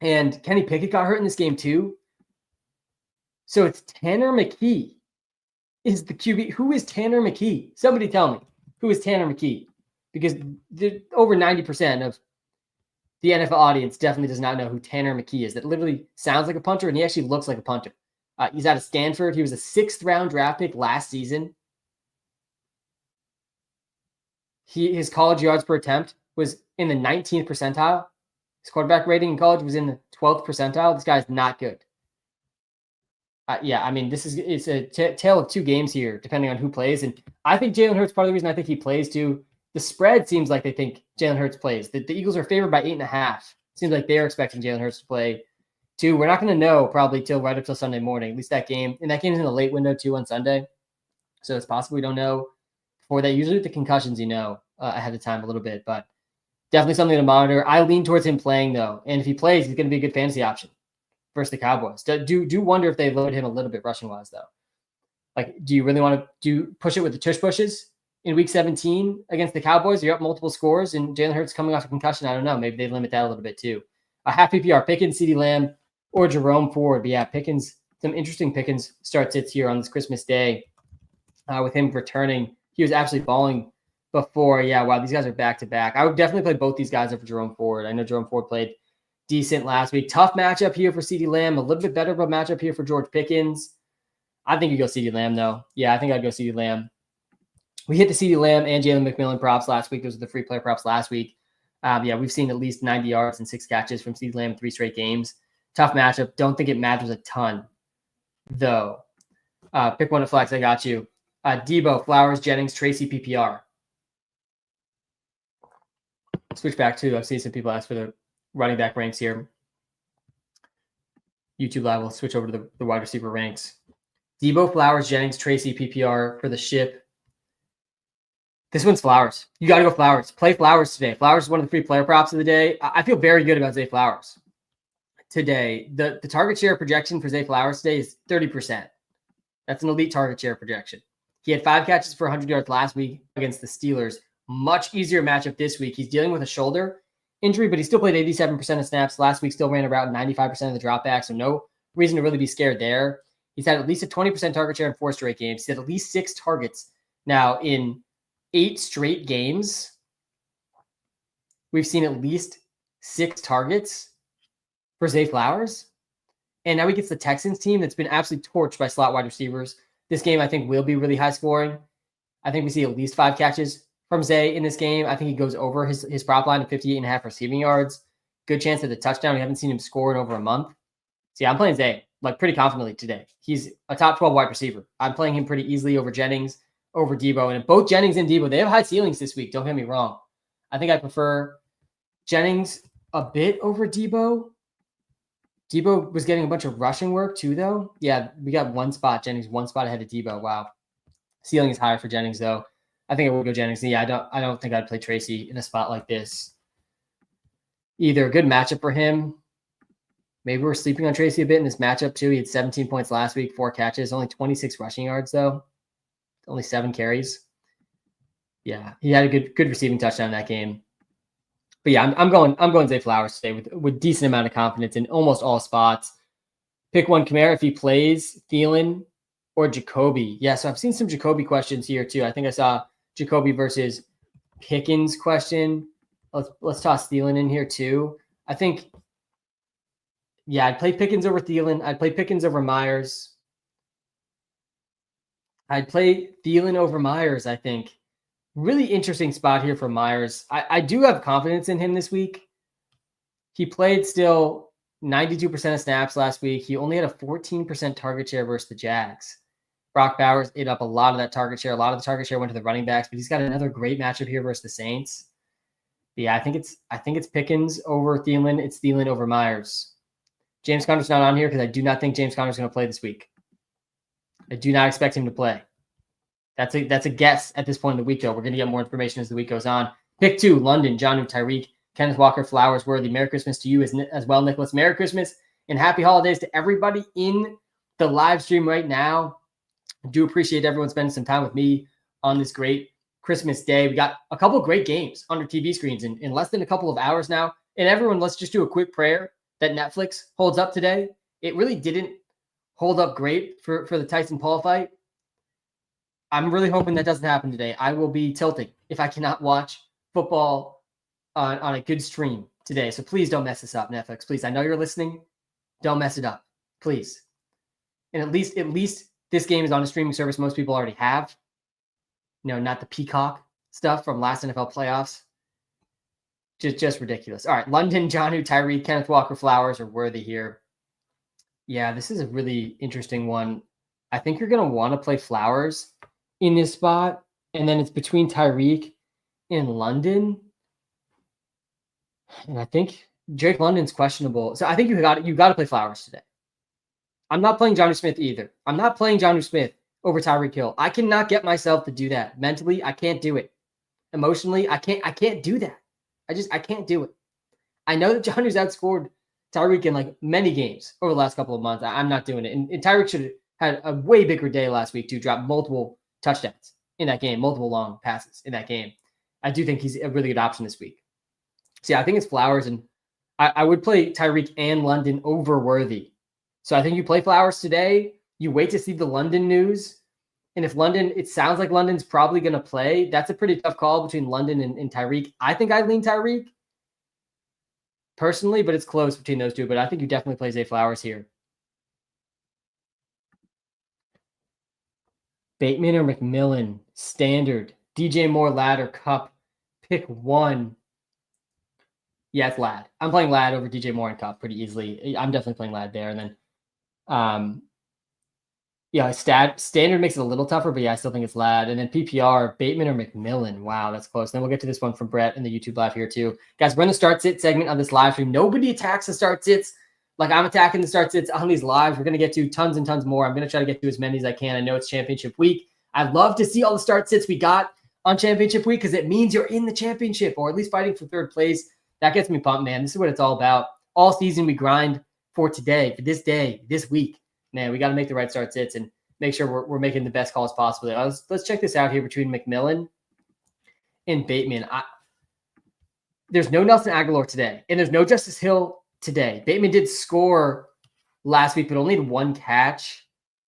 And Kenny Pickett got hurt in this game, too. So it's Tanner McKee is the QB. Who is Tanner McKee? Somebody tell me. Who is Tanner McKee? Because over 90% of the NFL audience definitely does not know who Tanner McKee is. That literally sounds like a punter, and he actually looks like a punter. He's out of Stanford. He was a 6th-round draft pick last season. His college yards per attempt was in the 19th percentile. His quarterback rating in college was in the 12th percentile. This guy's not good. It's a tale of 2 games here, depending on who plays. And I think Jalen Hurts, part of the reason I think he plays too, the spread seems like they think Jalen Hurts plays. The Eagles are favored by 8.5. Seems like they're expecting Jalen Hurts to play too. We're not going to know probably right up till Sunday morning, at least that game. And that game's in the late window too on Sunday. So it's possible we don't know before that. Usually with the concussions, ahead of time a little bit, but definitely something to monitor. I lean towards him playing though. And if he plays, he's going to be a good fantasy option versus the Cowboys. Do wonder if they load him a little bit rushing wise though. Like, do you really want to push it with the tush pushes in week 17 against the Cowboys. You're up multiple scores, and Jalen Hurts coming off a concussion. I don't know. Maybe they limit that a little bit too. A half PPR, Pickens, CeeDee Lamb, or Jerome Ford. But yeah, Pickens, some interesting Pickens start sits here on this Christmas Day with him returning. He was absolutely balling before. Yeah, wow, these guys are back-to-back. I would definitely play both these guys over Jerome Ford. I know Jerome Ford played decent last week. Tough matchup here for CeeDee Lamb. A little bit better of a matchup here for George Pickens. I think you go CeeDee Lamb, though. Yeah, I think I'd go CeeDee Lamb. We hit the CeeDee Lamb and Jalen McMillan props last week. Those are the free player props last week. Yeah, we've seen at least 90 yards and 6 catches from CeeDee Lamb in 3 straight games. Tough matchup. Don't think it matters a ton, though. Pick one to flex. I got you. Debo, Flowers, Jennings, Tracy, PPR. Switch back to, I've seen some people ask for the running back ranks here. YouTube Live will switch over to the wide receiver ranks. Debo, Flowers, Jennings, Tracy, PPR for the ship. This one's Flowers. You got to go Flowers. Play Flowers today. Flowers is one of the free player props of the day. I feel very good about Zay Flowers today. The target share projection for Zay Flowers today is 30%. That's an elite target share projection. He had 5 catches for 100 yards last week against the Steelers. Much easier matchup this week. He's dealing with a shoulder injury, but he still played 87% of snaps. Last week still ran around 95% of the dropback, so no reason to really be scared there. He's had at least a 20% target share in 4 straight games. He had at least 6 targets now in 8 straight games. We've seen at least 6 targets for Zay Flowers. And now he gets the Texans team that's been absolutely torched by slot wide receivers. This game, I think, will be really high scoring. I think we see at least 5 catches from Zay in this game. I think he goes over his prop line of 58.5 receiving yards. Good chance at a touchdown. We haven't seen him score in over a month. So yeah, I'm playing Zay like pretty confidently today. He's a top 12 wide receiver. I'm playing him pretty easily over Jennings, over Debo. And both Jennings and Debo, they have high ceilings this week. Don't get me wrong. I think I prefer Jennings a bit over Debo. Debo was getting a bunch of rushing work too, though. Yeah, we got one spot. Jennings, one spot ahead of Debo. Wow. Ceiling is higher for Jennings, though. I think I would go Jennings. Yeah, I don't think I'd play Tracy in a spot like this. Either a good matchup for him. Maybe we're sleeping on Tracy a bit in this matchup, too. He had 17 points last week, 4 catches, only 26 rushing yards, though. Only 7 carries. Yeah, he had a good receiving touchdown in that game. But yeah, I'm going Zay Flowers today with decent amount of confidence in almost all spots. Pick one Kamara if he plays, Thielen, or Jacoby. Yeah, so I've seen some Jacoby questions here too. I think I saw Jacoby versus Pickens question. Let's toss Thielen in here too. I think, yeah, I'd play Pickens over Thielen. I'd play Pickens over Myers. I'd play Thielen over Myers, I think. Really interesting spot here for Myers. I do have confidence in him this week. He played still 92% of snaps last week. He only had a 14% target share versus the Jags. Brock Bowers ate up a lot of that target share. A lot of the target share went to the running backs, but he's got another great matchup here versus the Saints. But yeah, I think it's Pickens over Thielen. It's Thielen over Myers. James Conner's not on here because I do not think James Conner's going to play this week. I do not expect him to play. That's a guess at this point in the week, though. We're going to get more information as the week goes on. Pick 2, London, Jonnu, Tyreek, Kenneth Walker, Flowers, Worthy. Merry Christmas to you as well, Nicholas. Merry Christmas and happy holidays to everybody in the live stream right now. I do appreciate everyone spending some time with me on this great Christmas day. We got a couple of great games on our TV screens in less than a couple of hours now. And everyone, let's just do a quick prayer that Netflix holds up today. It really didn't hold up great for the Tyson Paul fight. I'm really hoping that doesn't happen today. I will be tilting if I cannot watch football on a good stream today. So please don't mess this up, Netflix. Please, I know you're listening. Don't mess it up, please. And at least this game is on a streaming service most people already have. Not the Peacock stuff from last NFL playoffs. Just ridiculous. All right, London, Jonnu, Tyreek, Kenneth Walker, Flowers are worthy here. Yeah, this is a really interesting one. I think you're going to want to play Flowers in this spot, and then it's between Tyreek and London. And I think Drake London's questionable. So I think you got to play Flowers today. I'm not playing Jonnu Smith either. I'm not playing Jonnu Smith over Tyreek Hill. I cannot get myself to do that. Mentally, I can't do it. Emotionally, I can't do that. I can't do it. I know that Jonnu's outscored Tyreek in like many games over the last couple of months. I'm not doing it. And Tyreek should have had a way bigger day last week to drop multiple touchdowns in that game, multiple long passes in that game. I do think he's a really good option this week. So yeah, I think it's Flowers, and I would play Tyreek and London over Worthy. So I think you play Flowers today. You wait to see the London news. And if London, it sounds like London's probably going to play. That's a pretty tough call between London and Tyreek. I think I lean Tyreek personally, but it's close between those two. But I think you definitely play Zay Flowers here. Bateman or McMillan, standard. DJ Moore, Ladd, or Cup. Pick one. Yeah, it's Ladd. I'm playing Ladd over DJ Moore and Cup pretty easily. I'm definitely playing Ladd there. And then, yeah, standard makes it a little tougher, but yeah, I still think it's Ladd. And then PPR, Bateman or McMillan. Wow, that's close. Then we'll get to this one from Brett in the YouTube live here too. Guys, we're in the start sit segment on this live stream. Nobody attacks the start sits like I'm attacking the start sits on these lives. We're going to get to tons and tons more. I'm going to try to get to as many as I can. I know it's championship week. I'd love to see all the start sits we got on championship week because it means you're in the championship or at least fighting for third place. That gets me pumped, man. This is what it's all about. All season we grind for today, for this day, this week. Man, we got to make the right start sits and make sure we're making the best calls possible. Let's check this out here between McMillan and Bateman. There's no Nelson Aguilar today, and there's no Justice Hill today. Bateman did score last week, but only had one catch.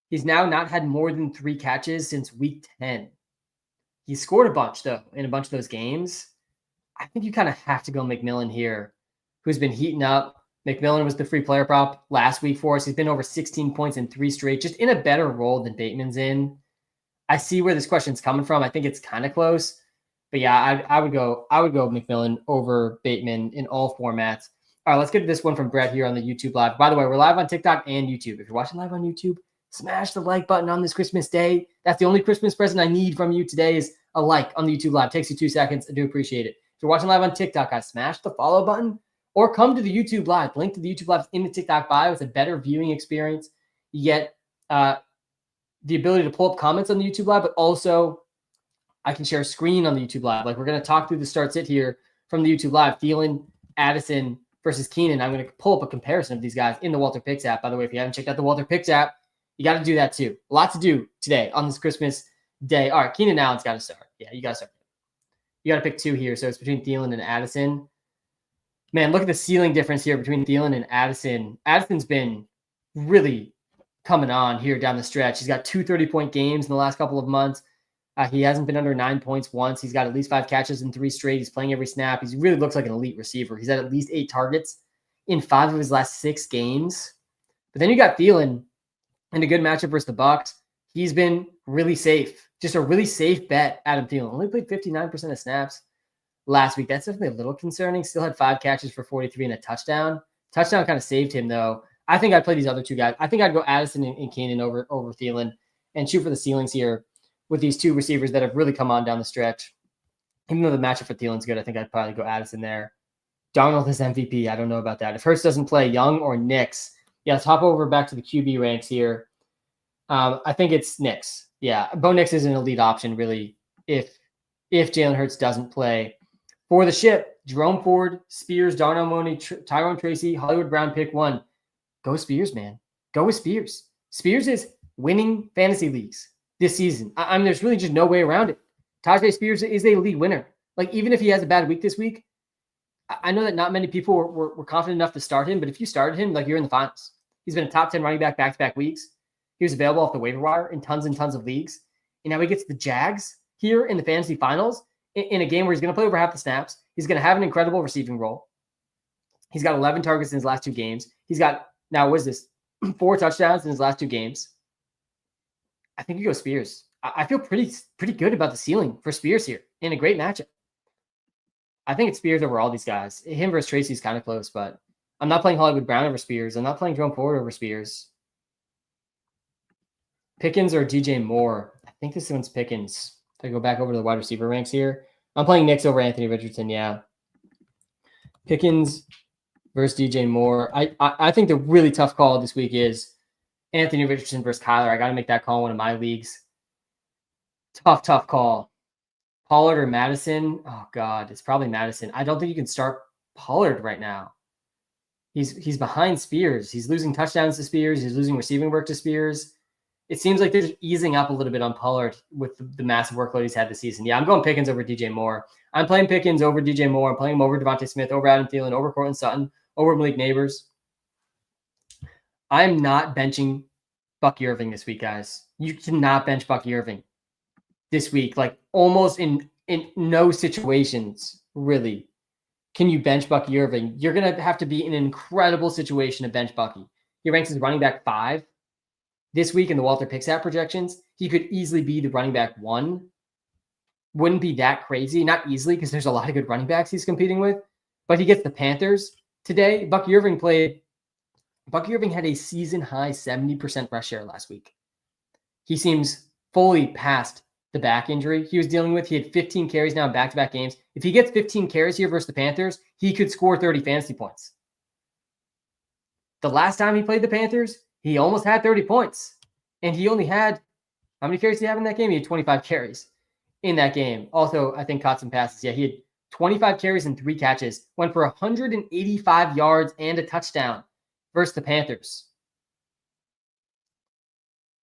He's now not had more than 3 catches since week 10. He scored a bunch, though, in a bunch of those games. I think you kind of have to go McMillan here, who's been heating up. McMillan was the free player prop last week for us. He's been over 16 points in 3 straight, just in a better role than Bateman's in. I see where this question's coming from. I think it's kind of close. But yeah, I would go McMillan over Bateman in all formats. All right, let's get to this one from Brett here on the YouTube live. By the way, we're live on TikTok and YouTube. If you're watching live on YouTube, smash the like button on this Christmas day. That's the only Christmas present I need from you today is a like on the YouTube live. It takes you 2 seconds. I do appreciate it. If you're watching live on TikTok, guys, smash the follow button. Or come to the YouTube Live. The link to the YouTube Live is in the TikTok bio. It's a better viewing experience. You get the ability to pull up comments on the YouTube Live, but also I can share a screen on the YouTube Live. Like we're going to talk through the start sit here from the YouTube Live. Thielen, Addison versus Keenan. I'm going to pull up a comparison of these guys in the Walter Picks app. By the way, if you haven't checked out the Walter Picks app, you got to do that too. A lot to do today on this Christmas day. All right, Keenan Allen's got to start. Yeah, you got to start. You got to pick 2 here. So it's between Thielen and Addison. Man, look at the ceiling difference here between Thielen and Addison. Addison's been really coming on here down the stretch. He's got 2 30-point games in the last couple of months. He hasn't been under 9 points once. He's got at least 5 catches in 3 straight. He's playing every snap. He really looks like an elite receiver. He's had at least 8 targets in 5 of his last 6 games. But then you got Thielen in a good matchup versus the Bucs. He's been really safe. Just a really safe bet, Adam Thielen. Only played 59% of snaps last week. That's definitely a little concerning. Still had 5 catches for 43 and a touchdown. Touchdown kind of saved him, though. I think I'd play these other 2 guys. I think I'd go Addison and Keenan over Thielen and shoot for the ceilings here with these 2 receivers that have really come on down the stretch. Even though the matchup for Thielen's good, I think I'd probably go Addison there. Darnold is MVP. I don't know about that. If Hurts doesn't play, Young or Nix. Yeah, let's hop over back to the QB ranks here. I think it's Nix. Yeah, Bo Nix is an elite option, really, if Jalen Hurts doesn't play. For the ship, Jerome Ford, Spears, Darnell Mooney, Tyrone Tracy, Hollywood Brown, pick 1. Go Spears, man. Go with Spears. Spears is winning fantasy leagues this season. I mean, there's really just no way around it. Tajay Spears is a league winner. Like, even if he has a bad week this week, I know that not many people were confident enough to start him, but if you started him, like, you're in the finals. He's been a top 10 running back back-to-back weeks. He was available off the waiver wire in tons and tons of leagues. And now he gets the Jags here in the fantasy finals in a game where he's going to play over half the snaps. He's going to have an incredible receiving role. He's got 11 targets in his last 2 games. He's got, now what is this, 4 touchdowns in his last 2 games. I think you go Spears. I feel pretty good about the ceiling for Spears here in a great matchup. I think it's Spears over all these guys. Him versus Tracy is kind of close, but I'm not playing Hollywood Brown over Spears. I'm not playing Jerome Ford over Spears. Pickens or DJ Moore. I think this one's Pickens. If I go back over to the wide receiver ranks here. I'm playing Nix over Anthony Richardson, yeah. Pickens versus DJ Moore. I think the really tough call this week is Anthony Richardson versus Kyler. I got to make that call in one of my leagues. Tough call. Pollard or Madison? Oh, God, it's probably Madison. I don't think you can start Pollard right now. He's behind Spears. He's losing touchdowns to Spears. He's losing receiving work to Spears. it seems like they're just easing up a little bit on Pollard with the massive workload he's had this season. Yeah, I'm going Pickens over DJ Moore. I'm playing Pickens over DJ Moore. I'm playing him over Devontae Smith, over Adam Thielen, over Cortland Sutton, over Malik Neighbors. I'm not benching Bucky Irving this week, guys. You cannot bench Bucky Irving this week. Like almost in no situations, really, can you bench Bucky Irving. You're going to have to be in an incredible situation to bench Bucky. He ranks as running back 5 this week in the Walter Pixat projections. He could easily be the running back 1. Wouldn't be that crazy. Not easily, because there's a lot of good running backs he's competing with. But he gets the Panthers today. Bucky Irving had a season-high 70% rush share last week. He seems fully past the back injury he was dealing with. He had 15 carries now in back-to-back games. If he gets 15 carries here versus the Panthers, he could score 30 fantasy points. The last time he played the Panthers, he almost had 30 points. And he only had, how many carries did he have in that game? He had 25 carries in that game. Also, I think caught some passes. Yeah, he had 25 carries and 3 catches, went for 185 yards and a touchdown versus the Panthers.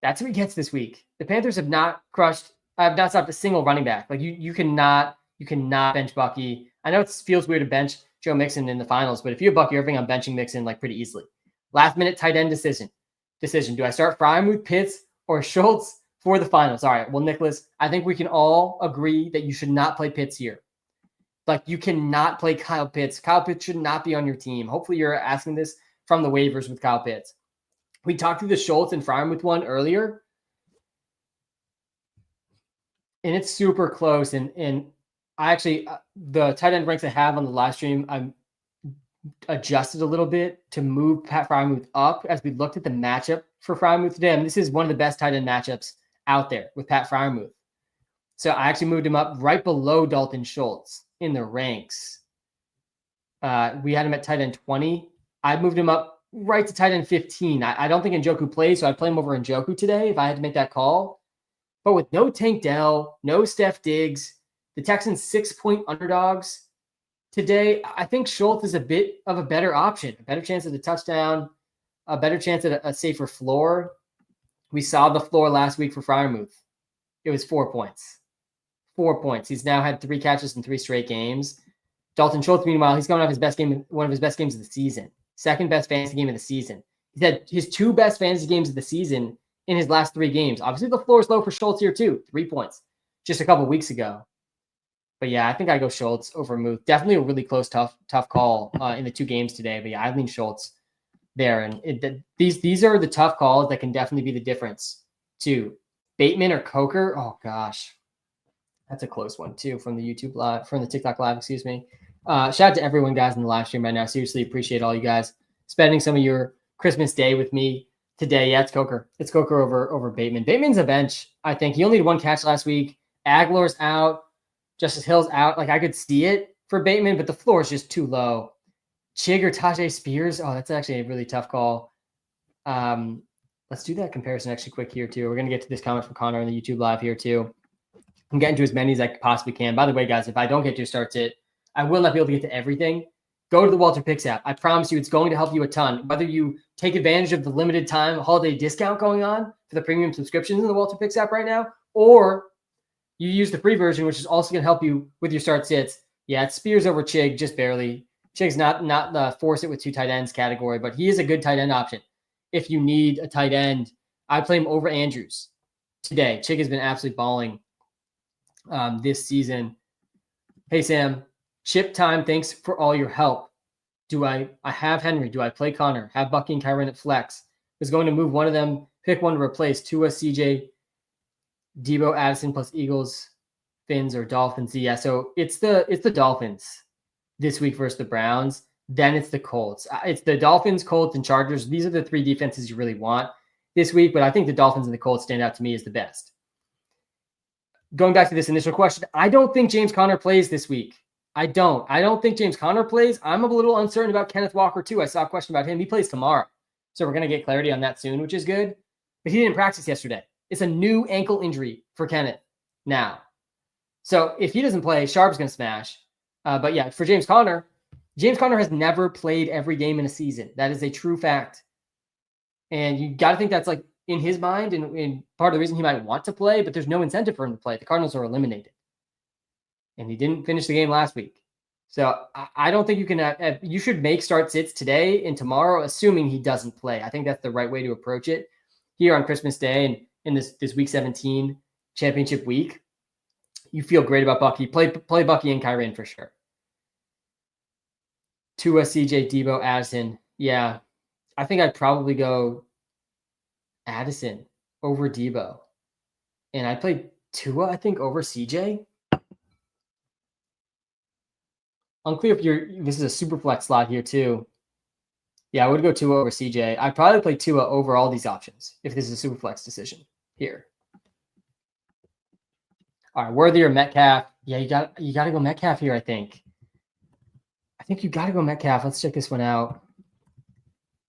That's who he gets this week. The Panthers have not stopped a single running back. Like you cannot bench Bucky. I know it feels weird to bench Joe Mixon in the finals, but if you have Bucky Irving, I'm benching Mixon like pretty easily. Last minute tight end decision. Do I start Freiermuth, Pitts, or Schultz for the finals? All right. Well, Nicholas, I think we can all agree that you should not play Pitts here. Like you cannot play Kyle Pitts. Kyle Pitts should not be on your team. Hopefully you're asking this from the waivers with Kyle Pitts. We talked through the Schultz and Freiermuth one earlier, and it's super close. And I actually, the tight end ranks I have on the live stream, I'm adjusted a little bit to move Pat Freiermuth up as we looked at the matchup for Freiermuth today. I mean, this is one of the best tight end matchups out there with Pat Freiermuth. So I actually moved him up right below Dalton Schultz in the ranks. We had him at tight end 20. I moved him up right to tight end 15. I don't think Njoku plays, so I'd play him over Njoku today if I had to make that call. But with no Tank Dell, no Steph Diggs, the Texans 6-point underdogs today, I think Schultz is a bit of a better option, a better chance at a touchdown, a better chance at a safer floor. We saw the floor last week for Freiermuth. It was 4 points. 4 points. He's now had 3 catches in 3 straight games. Dalton Schultz, meanwhile, he's coming off his best game, one of his best games of the season. Second best fantasy game of the season. He's had his 2 best fantasy games of the season in his last 3 games. Obviously, the floor is low for Schultz here too. 3 points just a couple weeks ago. But yeah, I think I go Schultz over Muth. Definitely a really close, tough call in the 2 games today. But yeah, I lean Schultz there. And these are the tough calls that can definitely be the difference too. Bateman or Coker. Oh gosh, that's a close one too from the YouTube live, from the TikTok live. Excuse me. Shout out to everyone, guys, in the live stream right now. Seriously, appreciate all you guys spending some of your Christmas day with me today. Yeah, it's Coker. It's Coker over Bateman. Bateman's a bench. I think he only had 1 catch last week. Aguilar's out. Justice Hill's out. Like I could see it for Bateman, but the floor is just too low. Chig or Tajay Spears. Oh, that's actually a really tough call. Let's do that comparison actually quick here too. We're going to get to this comment from Connor on the YouTube live here too. I'm getting to as many as I possibly can. By the way, guys, if I don't get to a start sit, I will not be able to get to everything. Go to the Walter Picks app. I promise you it's going to help you a ton. Whether you take advantage of the limited time holiday discount going on for the premium subscriptions in the Walter Picks app right now, or you use the free version, which is also going to help you with your start sits. Yeah, it's Spears over Chig, just barely. Chig's not the force it with 2 tight ends category, but he is a good tight end option. If you need a tight end, I play him over Andrews today. Chig has been absolutely balling this season. Hey, Sam. Chip time, thanks for all your help. I have Henry? Do I play Connor? Have Bucky and Kyron at flex? Was going to move one of them, pick one to replace Tua, CJ, Debo, Addison plus Eagles, Finns, or Dolphins. Yeah, so it's the Dolphins this week versus the Browns. Then it's the Colts. It's the Dolphins, Colts, and Chargers. These are the 3 defenses you really want this week, but I think the Dolphins and the Colts stand out to me as the best. Going back to this initial question, I don't think James Conner plays this week. I don't think James Conner plays. I'm a little uncertain about Kenneth Walker too. I saw a question about him. He plays tomorrow. So we're going to get clarity on that soon, which is good. But he didn't practice yesterday. It's a new ankle injury for Kenneth now. So if he doesn't play, Sharp's going to smash. But yeah, for James Conner has never played every game in a season. That is a true fact. And you got to think that's like in his mind, and part of the reason he might want to play, but there's no incentive for him to play. The Cardinals are eliminated. And he didn't finish the game last week. So I don't think you can. You should make start sits today and tomorrow, assuming he doesn't play. I think that's the right way to approach it here on Christmas Day and in this Week 17 championship week. You feel great about Bucky. Play Bucky and Kyren for sure. Tua, CJ, Debo, Addison. Yeah, I think I'd probably go Addison over Debo, and I'd play Tua, I think, over CJ. Unclear if this is a super flex slot here too. Yeah, I would go Tua over CJ. I'd probably play Tua over all these options if this is a super flex decision here. All right, Worthy or Metcalf? Yeah, you got to go Metcalf here. I think you got to go Metcalf. Let's check this one out.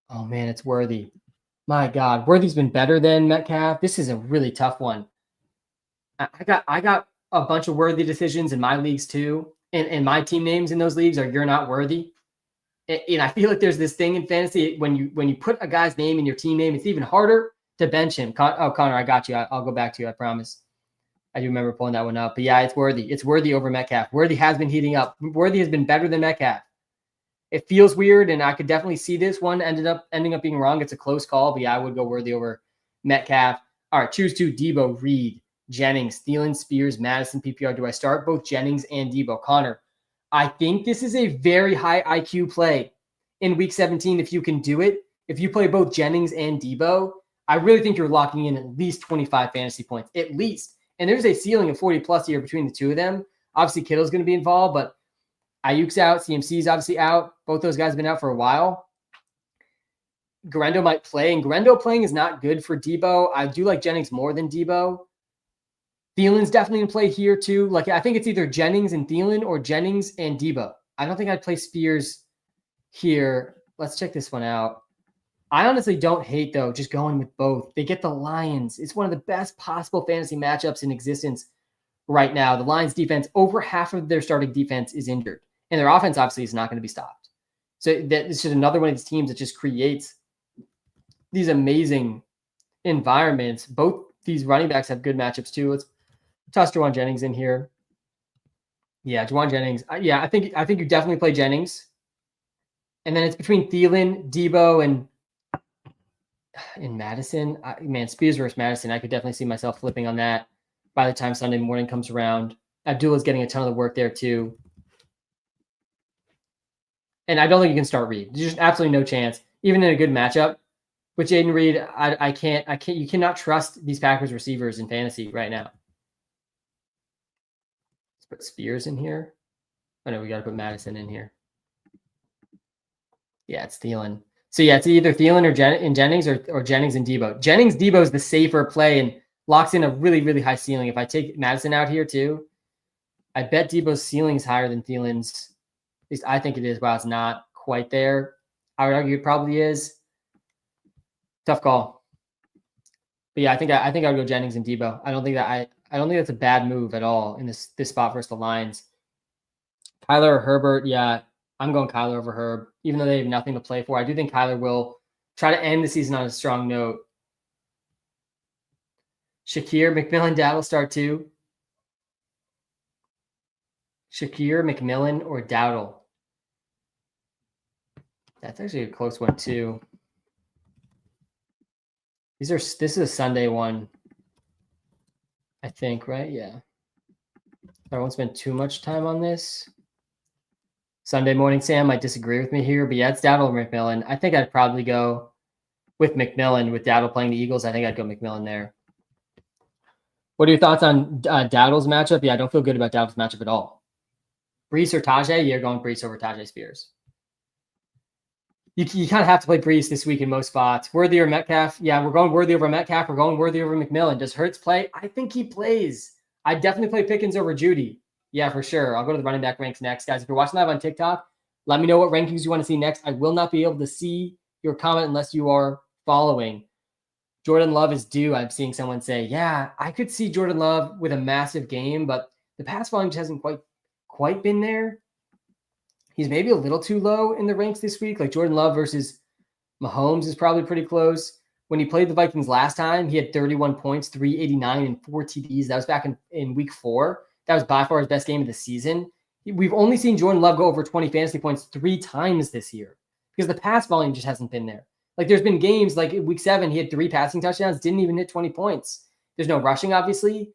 Oh man, it's Worthy. My God, Worthy's been better than Metcalf. This is a really tough one. I got a bunch of Worthy decisions in my leagues too. And my team names in those leagues are "You're Not Worthy." And I feel like there's this thing in fantasy when you put a guy's name in your team name, it's even harder to bench him. Connor, I got you. I'll go back to you. I promise. I do remember pulling that one up. But yeah, it's Worthy. It's Worthy over Metcalf. Worthy has been heating up. Worthy has been better than Metcalf. It feels weird, and I could definitely see this one ending up being wrong. It's a close call, but yeah, I would go Worthy over Metcalf. All right, choose two: Debo, Reed, Jennings, Thielen, Spears, Madison, PPR. Do I start both Jennings and Debo? Connor, I think this is a very high IQ play in Week 17 if you can do it. If you play both Jennings and Debo, I really think you're locking in at least 25 fantasy points, at least. And there's a ceiling of 40-plus here between the two of them. Obviously, Kittle's going to be involved, but Ayuk's out. CMC's obviously out. Both those guys have been out for a while. Garendo might play, and Garendo playing is not good for Debo. I do like Jennings more than Debo. Thielen's definitely in play here too. Like I think it's either Jennings and Thielen or Jennings and Debo. I don't think I'd play Spears here. Let's check this one out. I honestly don't hate though just going with both. They get the Lions. It's one of the best possible fantasy matchups in existence right now. The Lions defense, over half of their starting defense is injured, and their offense obviously is not going to be stopped. So it's just another one of these teams that just creates these amazing environments. Both these running backs have good matchups too. Let's toss Juwan Jennings in here. Yeah, Juwan Jennings. Yeah, I think you definitely play Jennings. And then it's between Thielen, Debo, and Madison. Man, Spears versus Madison. I could definitely see myself flipping on that by the time Sunday morning comes around. Abdullah's getting a ton of the work there too. And I don't think you can start Reed. There's just absolutely no chance, even in a good matchup with Jaden Reed. I can't. You cannot trust these Packers receivers in fantasy right now. Let's put Spears in here. Oh no, we got to put Madison in here. Yeah, it's Thielen. So yeah, it's either Thielen or Jennings or Jennings and Debo. Jennings, Debo is the safer play and locks in a really, really high ceiling. If I take Madison out here too, I bet Debo's ceiling is higher than Thielen's. At least I think it is. Wow, it's not quite there. I would argue it probably is. Tough call. But yeah, I think I would go Jennings and Debo. I don't think that's a bad move at all in this spot versus the Lions. Kyler or Herbert, yeah, I'm going Kyler over Herb, even though they have nothing to play for. I do think Kyler will try to end the season on a strong note. Shakir, McMillan, Dowdle start too. Shakir, McMillan, or Dowdle? That's actually a close one too. This is a Sunday one, I think, right? Yeah. I won't spend too much time on this. Sunday morning, Sam might disagree with me here, but yeah, it's Dowdle or McMillan. I think I'd probably go with McMillan. With Dowdle playing the Eagles, I think I'd go McMillan there. What are your thoughts on Dowdle's matchup? Yeah, I don't feel good about Dowdle's matchup at all. Brees or Tajay? You're going Brees over Tajay Spears. You kind of have to play Brees this week in most spots. Worthy or Metcalf? Yeah, we're going Worthy over Metcalf. We're going Worthy over McMillan. Does Hurts play? I think he plays. I definitely play Pickens over Judy. Yeah, for sure. I'll go to the running back ranks next. Guys, if you're watching live on TikTok, let me know what rankings you want to see next. I will not be able to see your comment unless you are following. Jordan Love is due. I'm seeing someone say, yeah, I could see Jordan Love with a massive game, but the pass volume just hasn't quite been there. He's maybe a little too low in the ranks this week. Like Jordan Love versus Mahomes is probably pretty close. When he played the Vikings last time, he had 31 points, 389, and 4 TDs. That was back in week 4. That was by far his best game of the season. We've only seen Jordan Love go over 20 fantasy points 3 times this year because the pass volume just hasn't been there. Like there's been games like week 7, he had 3 passing touchdowns, didn't even hit 20 points. There's no rushing, obviously.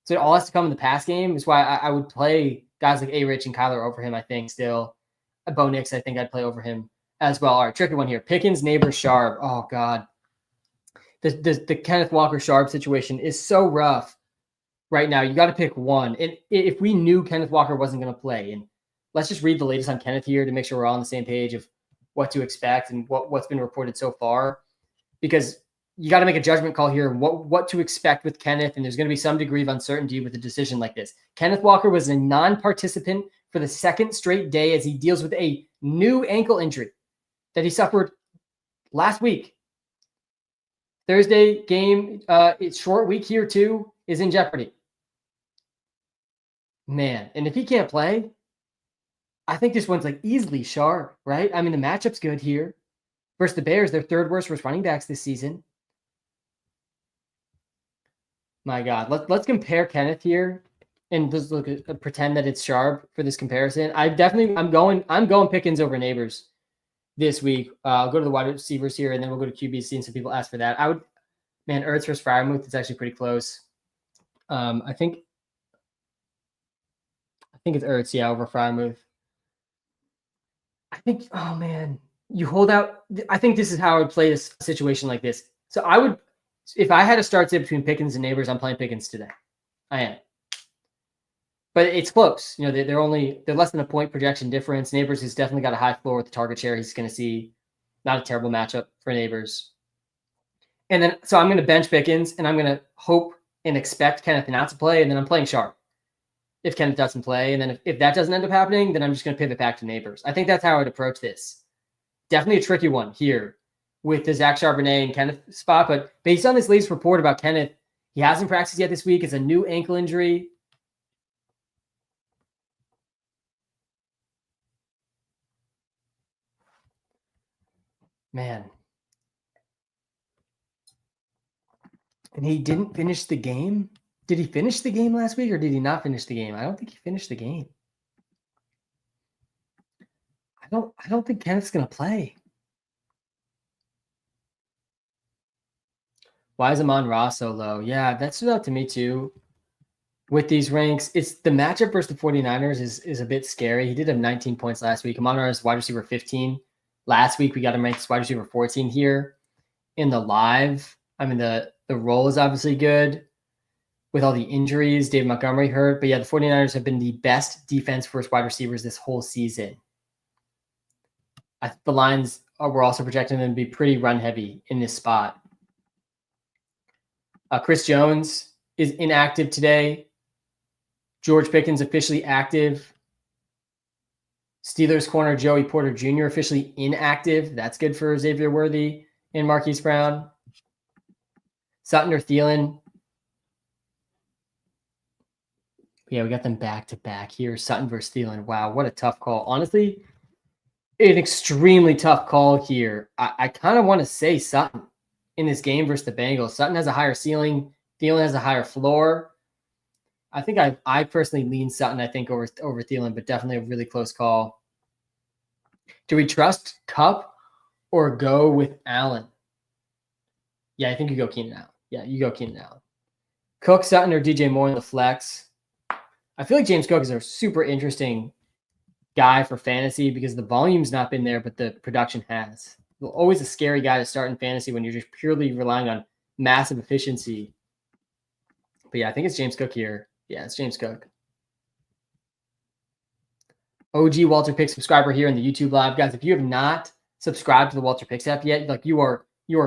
So it all has to come in the pass game. That's why I would play guys like A-Rich and Kyler over him, I think, still. Bo Nix, I think I'd play over him as well. All right, tricky one here. Pickens, Neighbors, Sharp. Oh, God. The Kenneth Walker-Sharp situation is so rough right now. You got to pick one. And if we knew Kenneth Walker wasn't going to play, and let's just read the latest on Kenneth here to make sure we're all on the same page of what to expect and what's been reported so far, because you got to make a judgment call here what to expect with Kenneth, and there's going to be some degree of uncertainty with a decision like this. Kenneth Walker was a non-participant for the second straight day as he deals with a new ankle injury that he suffered last week. Thursday game, it's short week here too, is in jeopardy. Man, and if he can't play, I think this one's like easily Sharp, right? I mean, the matchup's good here. Versus the Bears, they're third worst versus running backs this season. My God, let's compare Kenneth here and just look at pretend that it's Sharp for this comparison. I'm going Pickens over Neighbors this week. I'll go to the wide receivers here, and then we'll go to QB, seeing some people ask for that. Ertz versus Freiermuth is actually pretty close. I think it's Ertz, yeah, over Freiermuth. I think, oh man, you hold out. I think this is how I would play this situation like this. So I would, if I had to start sit between Pickens and Neighbors, I'm playing Pickens today. I am. But it's close. You know, they're less than a point projection difference. Neighbors has definitely got a high floor with the target share he's going to see. Not a terrible matchup for Neighbors. And then, so I'm going to bench Pickens, and I'm going to hope and expect Kenneth not to play, and then I'm playing Sharp if Kenneth doesn't play. And then if that doesn't end up happening, then I'm just going to pivot back to Neighbors. I think that's how I would approach this. Definitely a tricky one here with the Zach Charbonnet and Kenneth spot. But based on this latest report about Kenneth, he hasn't practiced yet this week. It's a new ankle injury. Man. And he didn't finish the game? Did he finish the game last week, or did he not finish the game? I don't think he finished the game. I don't think Kenneth's going to play. Why is Amon-Ra so low? Yeah, that stood out to me too. With these ranks, it's the matchup versus the 49ers is a bit scary. He did have 19 points last week. Amon-Ra is wide receiver 15. Last week, we got him ranked as wide receiver 14 here in the live. I mean, the role is obviously good with all the injuries. David Montgomery hurt. But yeah, the 49ers have been the best defense versus wide receivers this whole season. I think the Lions were also projecting them to be pretty run-heavy in this spot. Chris Jones is inactive today. George Pickens officially active. Steelers corner Joey Porter Jr. officially inactive. That's good for Xavier Worthy and Marquise Brown. Sutton or Thielen. Yeah, we got them back-to-back here. Sutton versus Thielen. Wow, what a tough call. Honestly, an extremely tough call here. I kind of want to say Sutton in this game versus the Bengals. Sutton has a higher ceiling. Thielen has a higher floor. I think I personally lean Sutton, I think, over Thielen, but definitely a really close call. Do we trust Kupp or go with Allen? Yeah, I think you go Keenan Allen. Yeah, you go Keenan Allen. Cook, Sutton, or DJ Moore in the flex. I feel like James Cook is a super interesting guy for fantasy because the volume's not been there, but the production has. Always a scary guy to start in fantasy when you're just purely relying on massive efficiency. But yeah, I think it's James Cook here. Yeah, it's James Cook. OG Walter Pick subscriber here in the YouTube live. Guys, if you have not subscribed to the Walter Picks app yet, like you are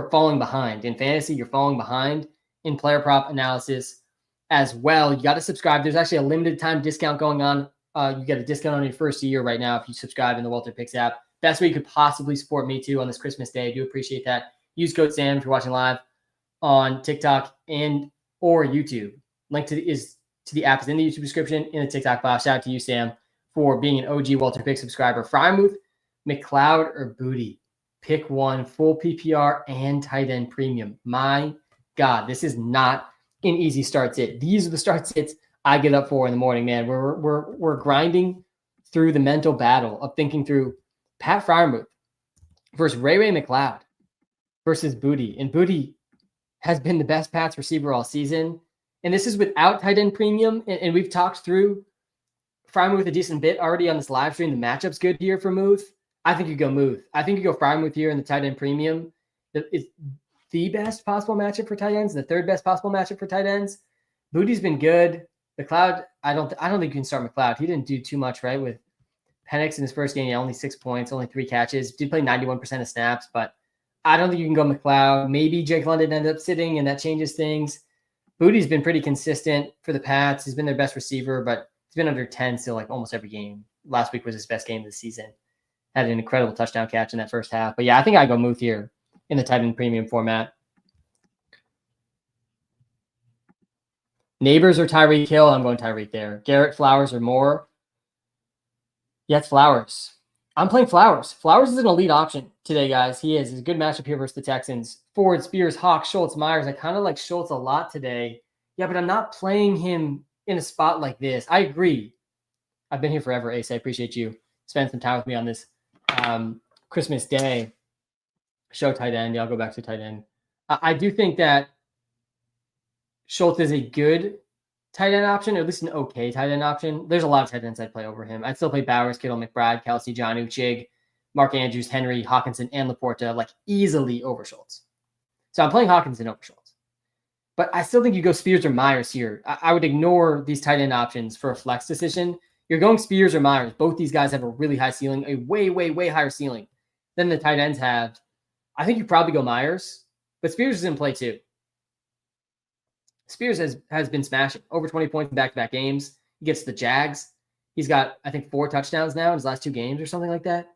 falling behind. In fantasy, you're falling behind in player prop analysis as well. You got to subscribe. There's actually a limited time discount going on. You get a discount on your first year right now if you subscribe in the Walter Picks app. Best way you could possibly support me too on this Christmas day. I do appreciate that. Use code SAM if you're watching live on TikTok and or YouTube. Link to the app is in the YouTube description, in the TikTok bio. Shout out to you, Sam, for being an OG Walter Pick subscriber. Frymouth, McLeod, or Booty? pick one, full PPR, and tight end premium. My God, this is not an easy start sit. These are the start sits I get up for in the morning, man. We're grinding through the mental battle of thinking through Pat Freiermuth versus Ray McLeod versus Booty. And Booty has been the best Pats receiver all season. And this is without tight end premium. And we've talked through Freiermuth a decent bit already on this live stream. The matchup's good here for Muth. I think you go Muth. I think you go Freiermuth here in the tight end premium. It's the best possible matchup for tight ends, the third best possible matchup for tight ends. Booty's been good. McLeod, I don't think you can start McLeod. He didn't do too much, right? With Penix in his first game, only 6 points, only 3 catches. Did play 91% of snaps, but I don't think you can go McLeod. Maybe Jake London ended up sitting, and that changes things. Booty's been pretty consistent for the Pats. He's been their best receiver, but he's been under 10 still like almost every game. Last week was his best game of the season. Had an incredible touchdown catch in that first half. But yeah, I think I go Muth here in the tight end premium format. Neighbors or Tyreek Hill? I'm going Tyreek there. Garrett, Flowers, or Moore? Yeah, it's Flowers. I'm playing Flowers. Flowers is an elite option today, guys. He is. He's a good matchup here versus the Texans. Ford, Spears, Hawk, Schultz, Myers. I kind of like Schultz a lot today. Yeah, but I'm not playing him in a spot like this. I agree. I've been here forever, Ace. I appreciate you spending some time with me on this Christmas Day. Show tight end. Yeah, I'll go back to tight end. I do think that Schultz is a good tight end option, or at least an okay tight end option. There's a lot of tight ends I'd play over him. I'd still play Bowers, Kittle, McBride, Kelsey, Jonnu, Chig, Mark Andrews, Henry, Hawkinson, and Laporta, like easily over Schultz. So I'm playing Hawkinson over Schultz. But I still think you go Spears or Myers here. I would ignore these tight end options for a flex decision. You're going Spears or Myers. Both these guys have a really high ceiling, a way, way, way higher ceiling than the tight ends have. I think you probably go Myers, but Spears is in play too. Spears has been smashing over 20 points in back-to-back games. He gets the Jags. He's got, I think, 4 touchdowns now in his last 2 games or something like that.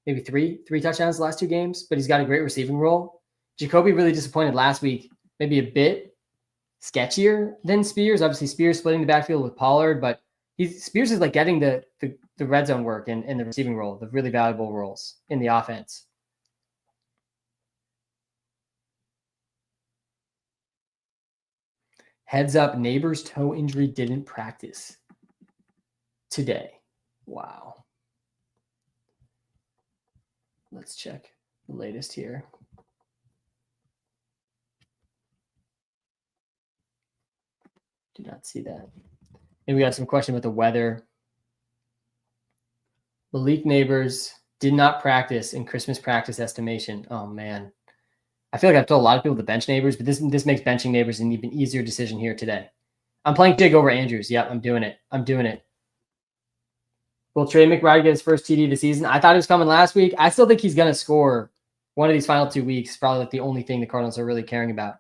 Maybe three touchdowns the last 2 games, but he's got a great receiving role. Jacoby really disappointed last week, maybe a bit sketchier than Spears. Obviously, Spears splitting the backfield with Pollard, but Spears is like getting the red zone work in the receiving role, the really valuable roles in the offense. Heads up, neighbor's toe injury didn't practice today. Wow. Let's check the latest here. Do not see that. And we got some question about the weather. Malik Neighbors did not practice in Christmas practice estimation. Oh, man. I feel like I've told a lot of people to bench Neighbors, but this makes benching Neighbors an even easier decision here today. I'm playing Jig over Andrews. Yep, I'm doing it. Will Trey McBride get his first TD of the season? I thought he was coming last week. I still think he's going to score one of these final 2 weeks. Probably like the only thing the Cardinals are really caring about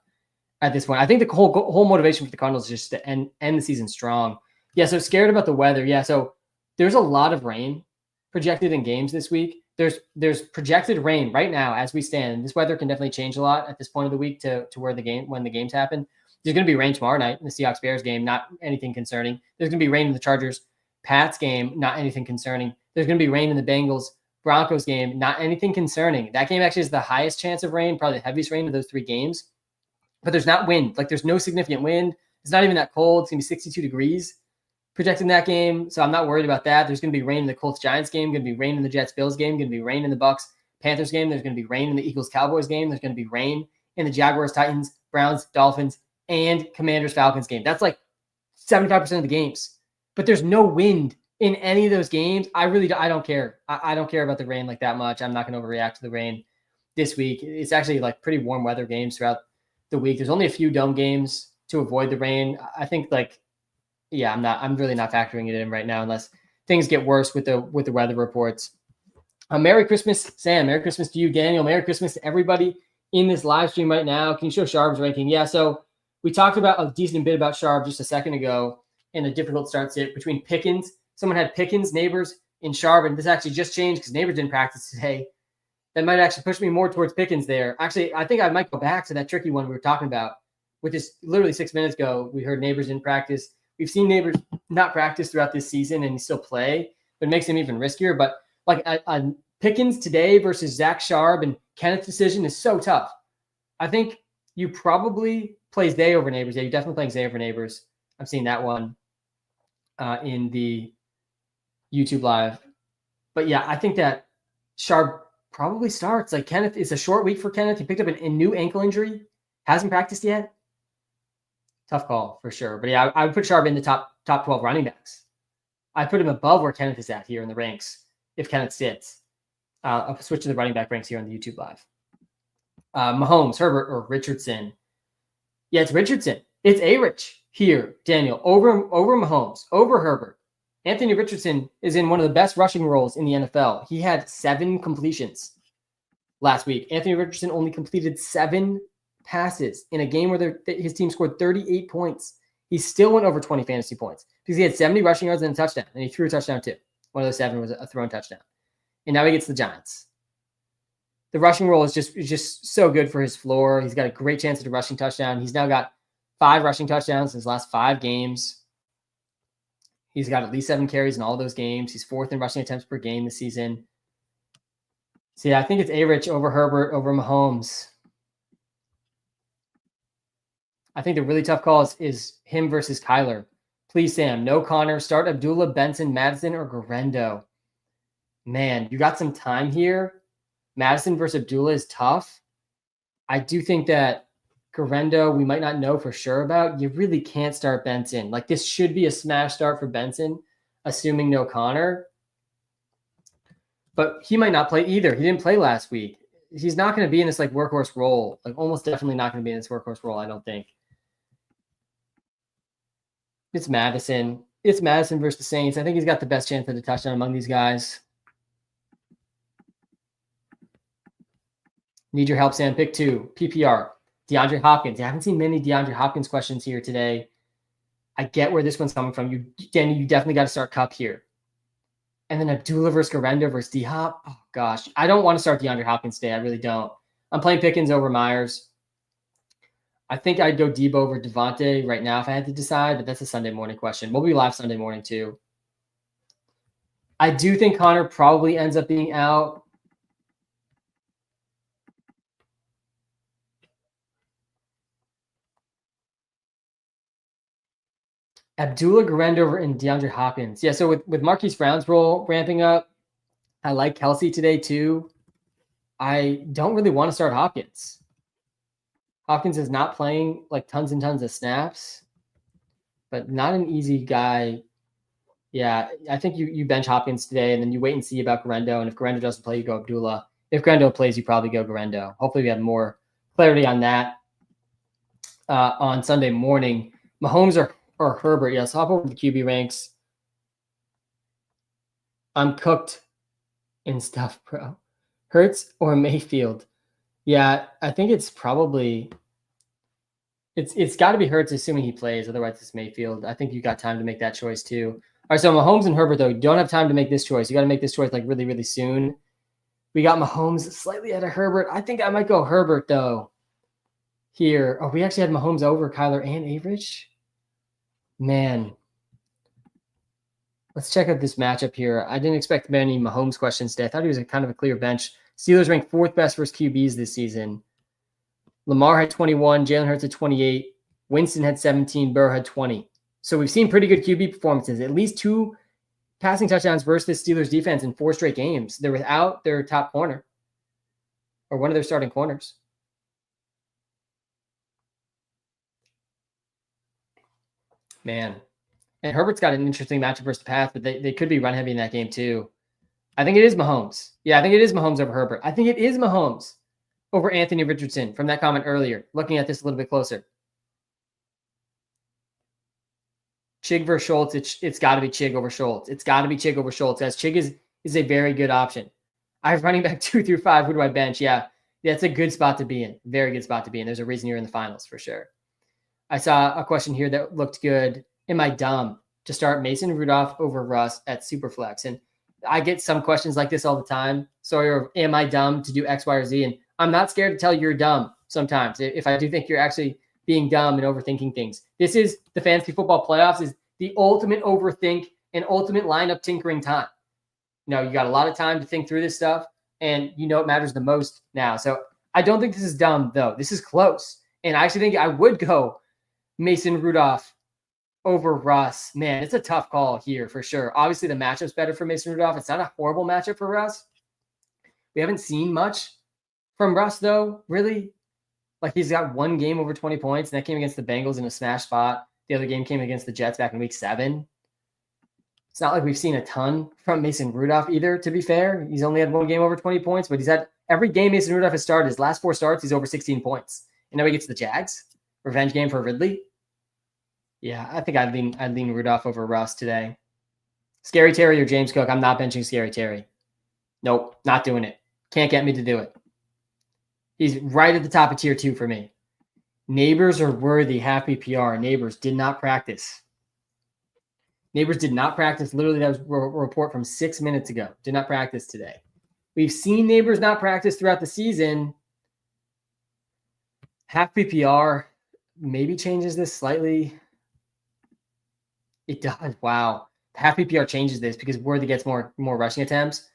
at this point. I think the whole motivation for the Cardinals is just to end the season strong. Yeah, so scared about the weather. Yeah, so there's a lot of rain projected in games this week. There's projected rain right now as we stand. This weather can definitely change a lot at this point of the week to where when the games happen. There's going to be rain tomorrow night in the Seahawks-Bears game, not anything concerning. There's going to be rain in the Chargers-Pats game, not anything concerning. There's going to be rain in the Bengals-Broncos game, not anything concerning. That game actually is the highest chance of rain, probably the heaviest rain of those 3 games. But there's not wind. Like, there's no significant wind. It's not even that cold. It's going to be 62 degrees projecting that game. So I'm not worried about that. There's going to be rain in the Colts-Giants game, going to be rain in the Jets-Bills game, going to be rain in the Bucks-Panthers game. There's going to be rain in the Eagles-Cowboys game. There's going to be rain in the Jaguars-Titans, Browns-Dolphins, and Commanders-Falcons game. That's like 75% of the games. But there's no wind in any of those games. I don't care. I don't care about the rain like that much. I'm not going to overreact to the rain this week. It's actually like pretty warm weather games throughout the week. There's only a few dome games to avoid the rain. I think I'm really not factoring it in right now unless things get worse with the weather reports. Merry Christmas, Sam. Merry Christmas to you, Daniel. Merry Christmas to everybody in this live stream right now. Can you show Sharp's ranking? Yeah, so we talked about a decent bit about Sharp just a second ago in a difficult start sit between Pickens. Someone had Pickens, Neighbors, and Sharp, and this actually just changed because Neighbors didn't practice today. That might actually push me more towards Pickens there. Actually, I think I might go back to that tricky one we were talking about, which is literally 6 minutes ago. We heard Neighbors in practice. We've seen Neighbors not practice throughout this season and still play, but it makes him even riskier. But like a Pickens today versus Zach Sharp and Kenneth's decision is so tough. I think you probably play Zay over Neighbors. Yeah, you're definitely playing Zay over Neighbors. I'm seeing that one in the YouTube live. But yeah, I think that Sharp probably starts. Like Kenneth, it's a short week for Kenneth. He picked up a new ankle injury. Hasn't practiced yet. Tough call for sure. But yeah, I would put Sharp in the top 12 running backs. I put him above where Kenneth is at here in the ranks if Kenneth sits. I'll switch to the running back ranks here on the YouTube live. Mahomes, Herbert, or Richardson. Yeah, it's Richardson. It's A-Rich here, Daniel, over Mahomes, over Herbert. Anthony Richardson is in one of the best rushing roles in the NFL. He had 7 completions last week. Anthony Richardson only completed 7 passes in a game where his team scored 38 points. He still went over 20 fantasy points because he had 70 rushing yards and a touchdown, and he threw a touchdown too. One of those 7 was a thrown touchdown. And now he gets the Giants. The rushing role is just so good for his floor. He's got a great chance at a rushing touchdown. He's now got 5 rushing touchdowns in his last 5 games. He's got at least 7 carries in all those games. He's 4th in rushing attempts per game this season. So yeah, I think it's A-Rich over Herbert over Mahomes. I think the really tough call is him versus Kyler. Please, Sam, no Connor. Start Abdullah, Benson, Madison, or Garendo. Man, you got some time here. Madison versus Abdullah is tough. I do think that Garendo, we might not know for sure about. You really can't start Benson. Like, this should be a smash start for Benson, assuming no Connor. But he might not play either. He didn't play last week. He's not going to be in this, like, workhorse role. Like, almost definitely not going to be in this workhorse role, I don't think. It's Madison. It's Madison versus the Saints. I think he's got the best chance at a touchdown among these guys. Need your help, Sam. Pick 2. PPR. DeAndre Hopkins. I haven't seen many DeAndre Hopkins questions here today. I get where this one's coming from. Danny, you definitely got to start Kupp here. And then Abdullah versus Garendo versus D-Hop. Oh, gosh. I don't want to start DeAndre Hopkins today. I really don't. I'm playing Pickens over Myers. I think I'd go Debo over Devontae right now if I had to decide, but that's a Sunday morning question. We'll be live Sunday morning, too. I do think Connor probably ends up being out. Abdullah Garendo and DeAndre Hopkins. Yeah, so with Marquise Brown's role ramping up, I like Kelsey today too. I don't really want to start Hopkins. Hopkins is not playing like tons and tons of snaps, but not an easy guy. Yeah, I think you bench Hopkins today, and then you wait and see about Garendo. And if Garendo doesn't play, you go Abdullah. If Garendo plays, you probably go Garendo. Hopefully we have more clarity on that on Sunday morning. Mahomes or Herbert, yes. Hop over to the QB ranks. I'm cooked in stuff, bro. Hurts or Mayfield? Yeah, I think it's probably it's got to be Hurts, assuming he plays. Otherwise, it's Mayfield. I think you got time to make that choice too. All right, so Mahomes and Herbert though, you don't have time to make this choice. You got to make this choice like really, really soon. We got Mahomes slightly ahead of Herbert. I think I might go Herbert though. Here, oh, we actually had Mahomes over Kyler and A-Rich. Man, let's check out this matchup here. I didn't expect many Mahomes questions today. I thought he was kind of a clear bench. Steelers ranked 4th best versus QBs this season. Lamar had 21, Jalen Hurts had 28, Winston had 17, Burrow had 20. So we've seen pretty good QB performances. At least 2 passing touchdowns versus the Steelers defense in 4 straight games. They're without their top corner or one of their starting corners. Man. And Herbert's got an interesting matchup versus the Pats, but they could be run heavy in that game too. I think it is Mahomes. Yeah, I think it is Mahomes over Herbert. I think it is Mahomes over Anthony Richardson from that comment earlier. Looking at this a little bit closer. Chig versus Schultz. It's got to be Chig over Schultz. It's got to be Chig over Schultz. As Chig is a very good option. I have running back 2 through 5. Who do I bench? Yeah, that's a good spot to be in. Very good spot to be in. There's a reason you're in the finals for sure. I saw a question here that looked good. Am I dumb to start Mason Rudolph over Russ at Superflex? And I get some questions like this all the time. So am I dumb to do X, Y, or Z? And I'm not scared to tell you you're dumb sometimes. If I do think you're actually being dumb and overthinking things. This is the fantasy football playoffs is the ultimate overthink and ultimate lineup tinkering time. You know, you got a lot of time to think through this stuff. and you know it matters the most now. So I don't think this is dumb, though. This is close. And I actually think I would go Mason Rudolph over Russ. Man, it's a tough call here for sure. Obviously, the matchup's better for Mason Rudolph. It's not a horrible matchup for Russ. We haven't seen much from Russ, though, really. Like, he's got one game over 20 points, and that came against the Bengals in a smash spot. The other game came against the Jets back in week 7. It's not like we've seen a ton from Mason Rudolph either, to be fair. He's only had one game over 20 points, but he's had every game Mason Rudolph has started. His last 4 starts, he's over 16 points. And now he gets the Jags. Revenge game for Ridley. Yeah, I think I'd lean Rudolph over Russ today. Scary Terry or James Cook? I'm not benching Scary Terry. Nope, not doing it. Can't get me to do it. He's right at the top of tier 2 for me. Neighbors are worthy. Happy PR. Neighbors did not practice. Neighbors did not practice. Literally, that was a report from 6 minutes ago. Did not practice today. We've seen Neighbors not practice throughout the season. Half PPR maybe changes this slightly. It does. Wow. Half PPR changes this because Worthy gets more rushing attempts.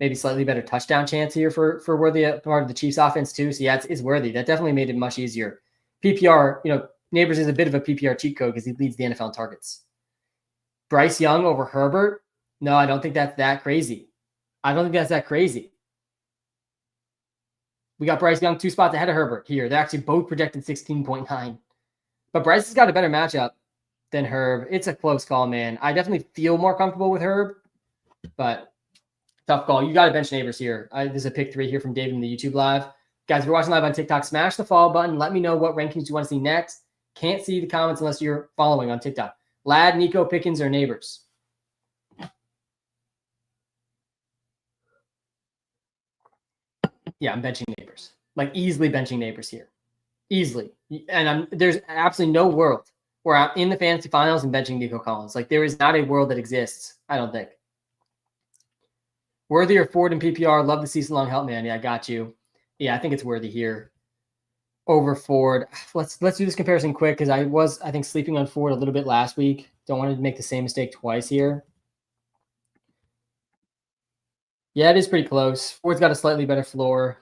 Maybe slightly better touchdown chance here for Worthy, part of the Chiefs offense too. So yeah, it's Worthy. That definitely made it much easier. PPR, Neighbors is a bit of a PPR cheat code because he leads the NFL in targets. Bryce Young over Herbert? No, I don't think that's that crazy. We got Bryce Young 2 spots ahead of Herbert here. They're actually both projected 16.9. But Bryce has got a better matchup than Herb. It's a close call, man. I definitely feel more comfortable with Herb, but tough call. You got to bench Neighbors here. There's a pick 3 here from David in the YouTube live. Guys, if you're watching live on TikTok, smash the follow button. Let me know what rankings you want to see next. Can't see the comments unless you're following on TikTok. Lad, Nico, Pickens, or Neighbors? Yeah, I'm benching Neighbors. Like, easily benching Neighbors here. Easily. And there's absolutely no world where I'm in the fantasy finals and benching Nico Collins. Like, there is not a world that exists, I don't think. Worthy or Ford in PPR? Love the season-long help, man. Yeah, I got you. Yeah, I think it's Worthy here over Ford. Let's do this comparison quick because I think, sleeping on Ford a little bit last week. Don't want to make the same mistake twice here. Yeah, it is pretty close. Ford's got a slightly better floor.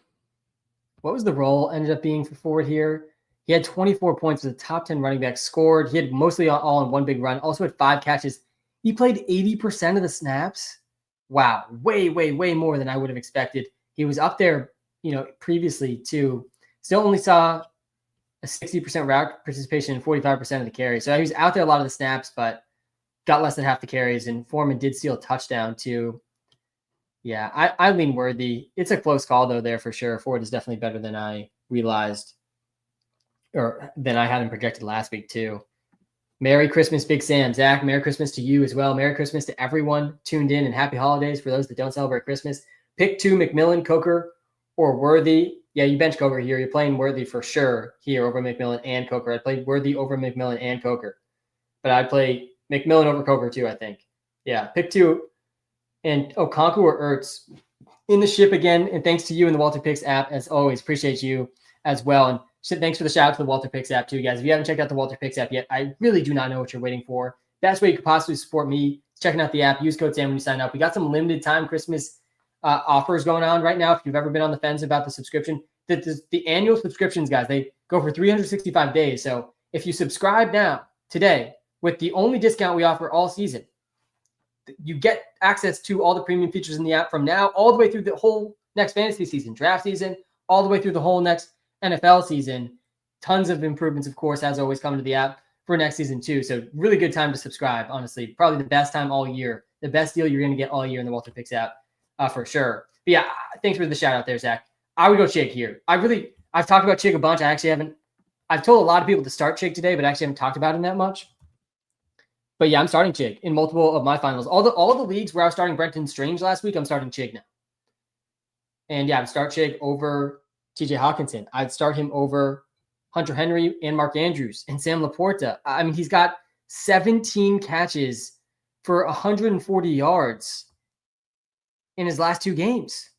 What was the role ended up being for Ford here? He had 24 points as a top 10 running back, scored. He had mostly all in one big run. Also had 5 catches. He played 80% of the snaps. Wow, way, way, way more than I would have expected. He was up there, previously too. Still only saw a 60% route participation and 45% of the carries. So he was out there a lot of the snaps, but got less than half the carries. And Foreman did steal a touchdown too. Yeah, I lean Worthy. It's a close call though there for sure. Ford is definitely better than I realized, or than I had him projected last week too. Merry Christmas, Big Sam. Zach, Merry Christmas to you as well. Merry Christmas to everyone tuned in, and happy holidays for those that don't celebrate Christmas. Pick 2, McMillan, Coker, or Worthy. Yeah, you bench Coker here. You're playing Worthy for sure here over McMillan and Coker. I'd play Worthy over McMillan and Coker. But I'd play McMillan over Coker too, I think. Yeah, pick 2. And Okonkwo or Ertz in the ship again. And thanks to you in the Walter Picks app, as always. Appreciate you as well. And thanks for the shout out to the Walter Picks app too, guys. If you haven't checked out the Walter Picks app yet, I really do not know what you're waiting for. Best way you could possibly support me is checking out the app. Use code SAM when you sign up. We got some limited time Christmas offers going on right now. If you've ever been on the fence about the subscription, the annual subscriptions, guys, they go for 365 days. So if you subscribe now, today, with the only discount we offer all season, you get access to all the premium features in the app from now all the way through the whole next fantasy season, draft season, all the way through the whole next NFL season. Tons of improvements, of course, as always, coming to the app for next season too. So really good time to subscribe, honestly. Probably the best time all year. The best deal you're going to get all year in the Walter Picks app for sure. But yeah, thanks for the shout out there, Zach. I would go Chig here. I've talked about Chig a bunch. I've told a lot of people to start Chig today, but actually haven't talked about him that much. But yeah, I'm starting Chig in multiple of my finals. All the leagues where I was starting Brenton Strange last week, I'm starting Chig now. And yeah, I'd start Chig over TJ Hawkinson. I'd start him over Hunter Henry and Mark Andrews and Sam Laporta. I mean, he's got 17 catches for 140 yards in his last 2 games.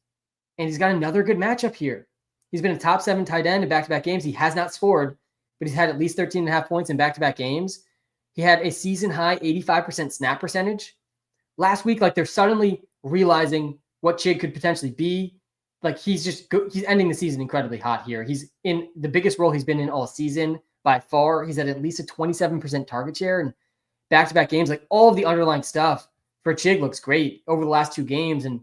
And he's got another good matchup here. He's been a top 7 tight end in back-to-back games. He has not scored, but he's had at least 13.5 points in back-to-back games. He had a season-high 85% snap percentage. Last week, they're suddenly realizing what Chig could potentially be. like he's ending the season incredibly hot here. He's in the biggest role he's been in all season by far. He's at least a 27% target share and back-to-back games. Like all of the underlying stuff for Chig looks great over the last 2 games. And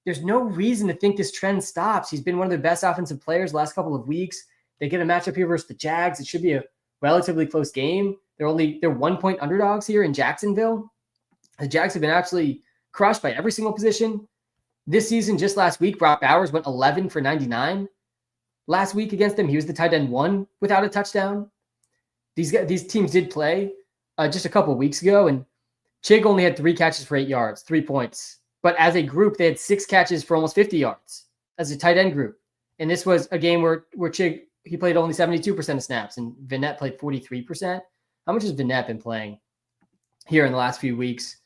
there's no reason to think this trend stops. He's been one of their best offensive players the last couple of weeks. They get a matchup here versus the Jags. It should be a relatively close game. They're 1-point underdogs here in Jacksonville. The Jags have been absolutely crushed by every single position. This season, just last week, Brock Bowers went 11 for 99. Last week against them, he was the tight end 1 without a touchdown. These teams did play just a couple of weeks ago, and Chig only had 3 catches for 8 yards, 3 points. But as a group, they had 6 catches for almost 50 yards as a tight end group. And this was a game where Chig, he played only 72% of snaps, and Vinette played 43%. How much has Vinette been playing here in the last few weeks?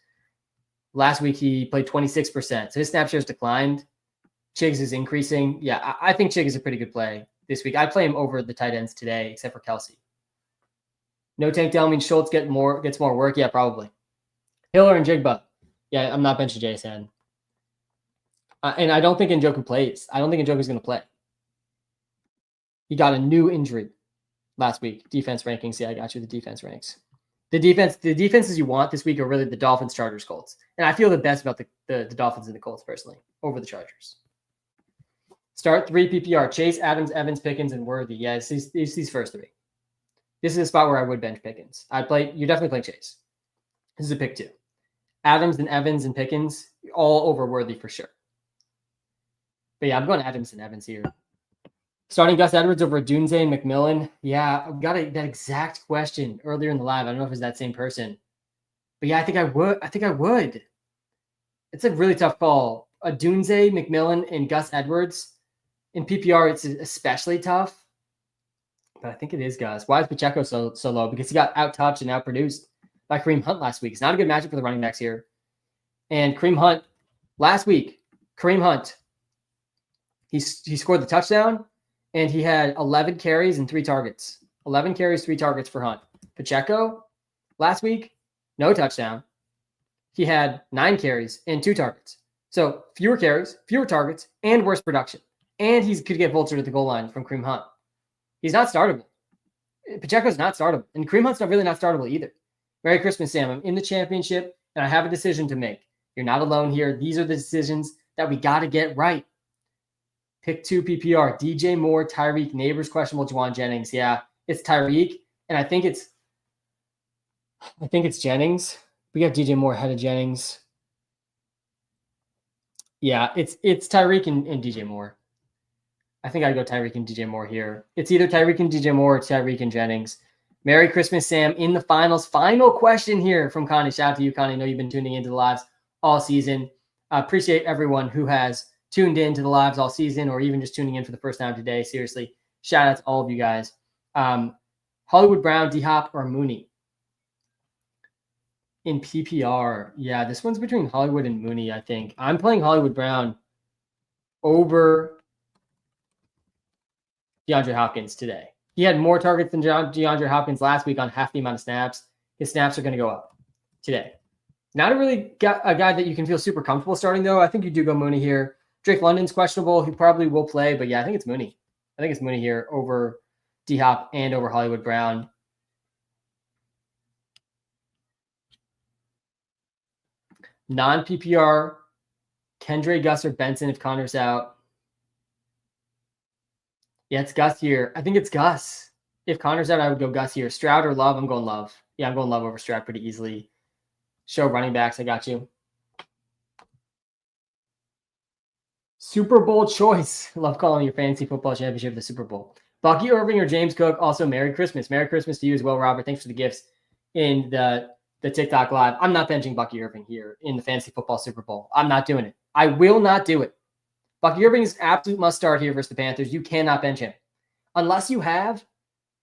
Last week, he played 26%. So his snap shares declined. Chig's is increasing. Yeah, I think Chig is a pretty good play this week. I'd play him over the tight ends today, except for Kelsey. No Tank Dell means Schultz gets more work. Yeah, probably. Hiller and Jigba. Yeah, I'm not benching JSN. And I don't think Njoku plays. I don't think Njoku's going to play. He got a new injury last week. Defense rankings. Yeah, I got you the defense ranks. The defenses you want this week are really the Dolphins, Chargers, Colts. And I feel the best about the Dolphins and the Colts personally over the Chargers. Start 3 PPR. Chase, Adams, Evans, Pickens, and Worthy. Yeah, it's these first 3. This is a spot where I would bench Pickens. You're definitely playing Chase. This is a pick 2. Adams and Evans and Pickens, all over Worthy for sure. But yeah, I'm going Adams and Evans here. Starting Gus Edwards over Dunze and McMillan. Yeah, I got that exact question earlier in the live. I don't know if it's that same person. But yeah, I think I would. It's a really tough call. Dunze, McMillan, and Gus Edwards. In PPR, it's especially tough. But I think it is Gus. Why is Pacheco so low? Because he got out-touched and out-produced by Kareem Hunt last week. It's not a good matchup for the running backs here. And Kareem Hunt, last week, he scored the touchdown, and he had 11 carries and 3 targets. 11 carries, 3 targets for Hunt. Pacheco, last week, no touchdown. He had 9 carries and 2 targets. So fewer carries, fewer targets, and worse production. And he could get vultured at the goal line from Kareem Hunt. He's not startable. Pacheco's not startable. And Kareem Hunt's not startable either. Merry Christmas, Sam. I'm in the championship, and I have a decision to make. You're not alone here. These are the decisions that we got to get right. Pick 2 PPR. DJ Moore, Tyreek, Neighbors, questionable, Juwan Jennings. Yeah, it's Tyreek, and I think it's Jennings. We have DJ Moore ahead of Jennings. Yeah, it's Tyreek and DJ Moore. I think I'd go Tyreek and DJ Moore here. It's either Tyreek and DJ Moore or Tyreek and Jennings. Merry Christmas, Sam. In the finals. Final question here from Connie. Shout out to you, Connie. I know you've been tuning into the lives all season. I appreciate everyone who has tuned in to the lives all season or even just tuning in for the first time today. Seriously, shout out to all of you guys. Hollywood Brown, D-Hop, or Mooney? In PPR, yeah, this one's between Hollywood and Mooney, I think. I'm playing Hollywood Brown over DeAndre Hopkins today. He had more targets than DeAndre Hopkins last week on half the amount of snaps. His snaps are going to go up today. Not a guy that you can feel super comfortable starting, though. I think you do go Mooney here. Drake London's questionable. He probably will play, but yeah, I think it's Mooney. I think it's Mooney here over D-Hop and over Hollywood Brown. Non-PPR, Kendre, Gus, or Benson if Connor's out. Yeah, it's Gus here. I think it's Gus. If Connor's out, I would go Gus here. Stroud or Love? I'm going Love. Yeah, I'm going Love over Stroud pretty easily. Show running backs. I got you. Super Bowl choice. Love calling your fantasy football championship the Super Bowl. Bucky Irving or James Cook? Also, Merry Christmas. Merry Christmas to you as well, Robert. Thanks for the gifts in the TikTok live. I'm not benching Bucky Irving here in the fantasy football Super Bowl. I'm not doing it. I will not do it. Bucky Irving is absolute must start here versus the Panthers. You cannot bench him. Unless you have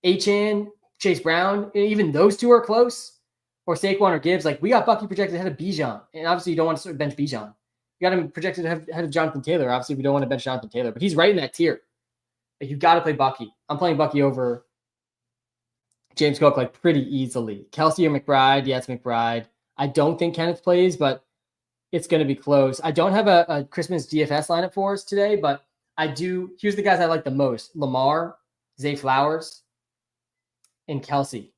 Achane, Chase Brown, even those two are close, or Saquon or Gibbs. Like, we got Bucky projected ahead of Bijan. And obviously you don't want to bench Bijan. You got him projected ahead of Jonathan Taylor. Obviously we don't want to bench Jonathan Taylor, but he's right in that tier. Like, you got to play Bucky. I'm playing Bucky over James Cook like pretty easily. Kelsey or McBride? Yeah, it's McBride. I don't think Kenneth plays, but it's going to be close. I don't have a Christmas DFS lineup for us today, but I do. Here's the guys I like the most: Lamar, Zay Flowers, and Kelsey.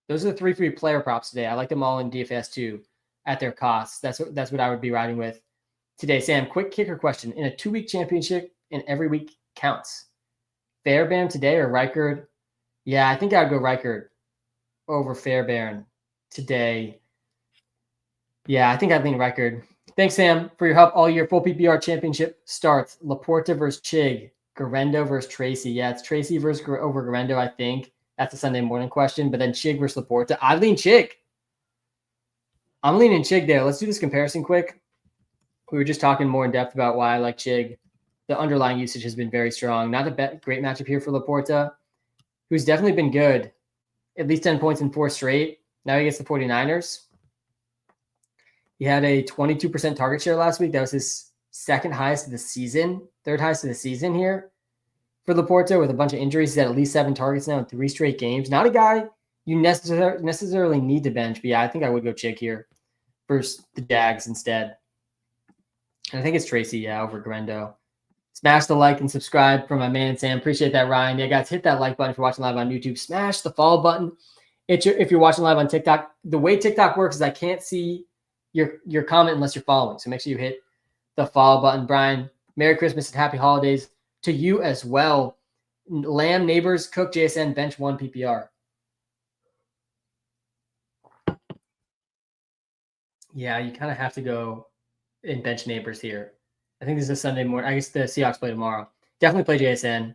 Those are the three free player props today. I like them all in DFS too at their costs. That's what I would be riding with today. Sam, quick kicker question. In a 2-week championship and every week counts, Fairbairn today or Reichard? Yeah, I think I would go Reichard over Fairbairn today. Yeah, I think I'd lean Reichard. Thanks, Sam, for your help all year. Full PPR championship starts. Laporta versus Chig. Garendo versus Tracy. Yeah, it's Tracy versus over Garendo, I think. That's a Sunday morning question. But then Chig versus Laporta. I lean Chig. I'm leaning Chig there. Let's do this comparison quick. We were just talking more in depth about why I like Chig. The underlying usage has been very strong. Not a great matchup here for Laporta, who's definitely been good. At least 10 points in 4 straight. Now he gets the 49ers. He had a 22% target share last week. That was his second highest of the season, third highest of the season here for Laporta with a bunch of injuries. He's had at least 7 targets now in 3 straight games. Not a guy you necessarily need to bench, but yeah, I think I would go Chig here versus the Jags instead. And I think it's Tracy, over Garendo. Smash the like and subscribe for my man, Sam. Appreciate that, Ryan. Yeah, guys, hit that like button if you're watching live on YouTube. Smash the follow button. If you're watching live on TikTok. The way TikTok works is I can't see your comment unless you're following. So make sure you hit the follow button. Brian, Merry Christmas and Happy Holidays to you as well. Lamb, Neighbors, Cook, JSN, bench 1 PPR. Yeah, you kind of have to go in bench Neighbors here. I think this is a Sunday morning. I guess the Seahawks play tomorrow. Definitely play JSN.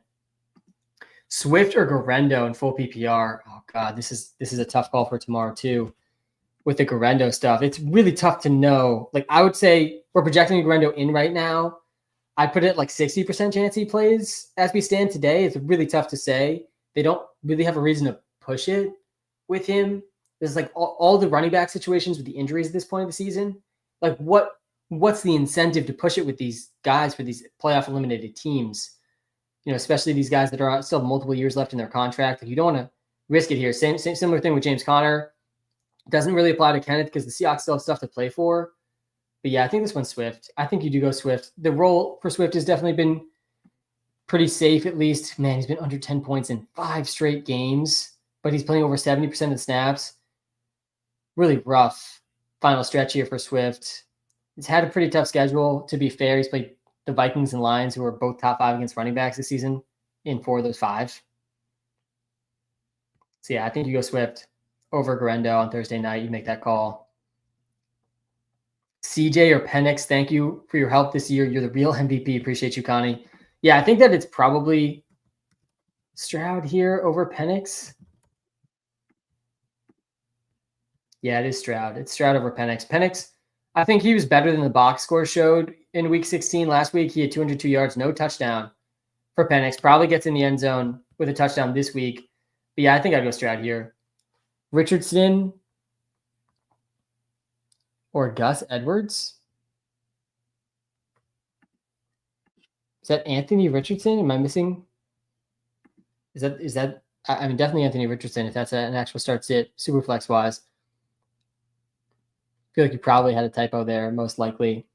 Swift or Garendo in full PPR. Oh God, this is a tough call for tomorrow too. With the Garendo stuff, it's really tough to know. Like I would say we're projecting Garendo in right now. I put it like 60% chance he plays as we stand today. It's really tough to say. They don't really have a reason to push it with him. There's like all the running back situations with the injuries at this point of the season. Like what's the incentive to push it with these guys for these playoff eliminated teams? You know, especially these guys that are still multiple years left in their contract. Like you don't want to risk it here. Similar thing with James Conner. Doesn't really apply to Kenneth because the Seahawks still have stuff to play for. But yeah, I think this one's Swift. I think you do go Swift. The role for Swift has definitely been pretty safe, at least. Man, he's been under 10 points in 5 straight games, but he's playing over 70% of the snaps. Really rough final stretch here for Swift. He's had a pretty tough schedule, to be fair. He's played the Vikings and Lions, who are both top 5 against running backs this season, in 4 of those 5. So yeah, I think you go Swift over Garendo on Thursday night. You make that call. CJ or Penix, thank you for your help this year. You're the real MVP. Appreciate you, Connie. Yeah, I think that it's probably Stroud here over Penix. Yeah, it is Stroud. It's Stroud over Penix. Penix, I think he was better than the box score showed in week 16 last week. He had 202 yards, no touchdown for Penix. Probably gets in the end zone with a touchdown this week. But yeah, I think I'd go Stroud here. Richardson or Gus Edwards? Is that Anthony Richardson? Am I missing? Is that? I mean, definitely Anthony Richardson. If that's an actual start sit, Superflex wise. I feel like you probably had a typo there, most likely.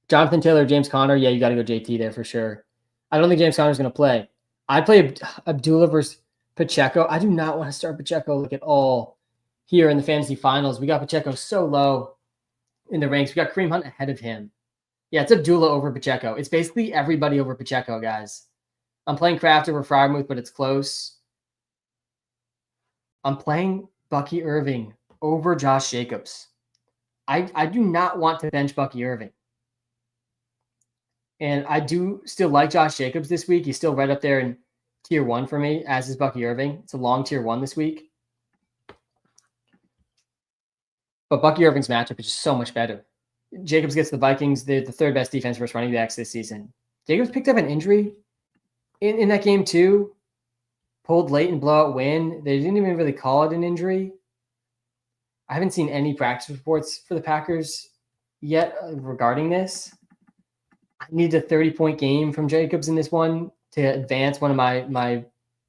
Jonathan Taylor, James Conner. Yeah, you got to go JT there for sure. I don't think James Conner's going to play. I'd play Abdullah versus Pacheco. I do not want to start Pacheco like at all here in the fantasy finals. We got Pacheco so low in the ranks. We got Kareem Hunt ahead of him. Yeah, it's Abdullah over Pacheco. It's basically everybody over Pacheco, guys. I'm playing Kraft over Freiermuth, but it's close. I'm playing Bucky Irving over Josh Jacobs. I do not want to bench Bucky Irving. And I do still like Josh Jacobs this week. He's still right up there in tier 1 for me, as is Bucky Irving. It's a long tier 1 this week. But Bucky Irving's matchup is just so much better. Jacobs gets the Vikings. They're the 3rd best defense versus running backs this season. Jacobs picked up an injury in that game too. Pulled late and blowout win. They didn't even really call it an injury. I haven't seen any practice reports for the Packers yet regarding this. I need a 30-point game from Jacobs in this one to advance one of my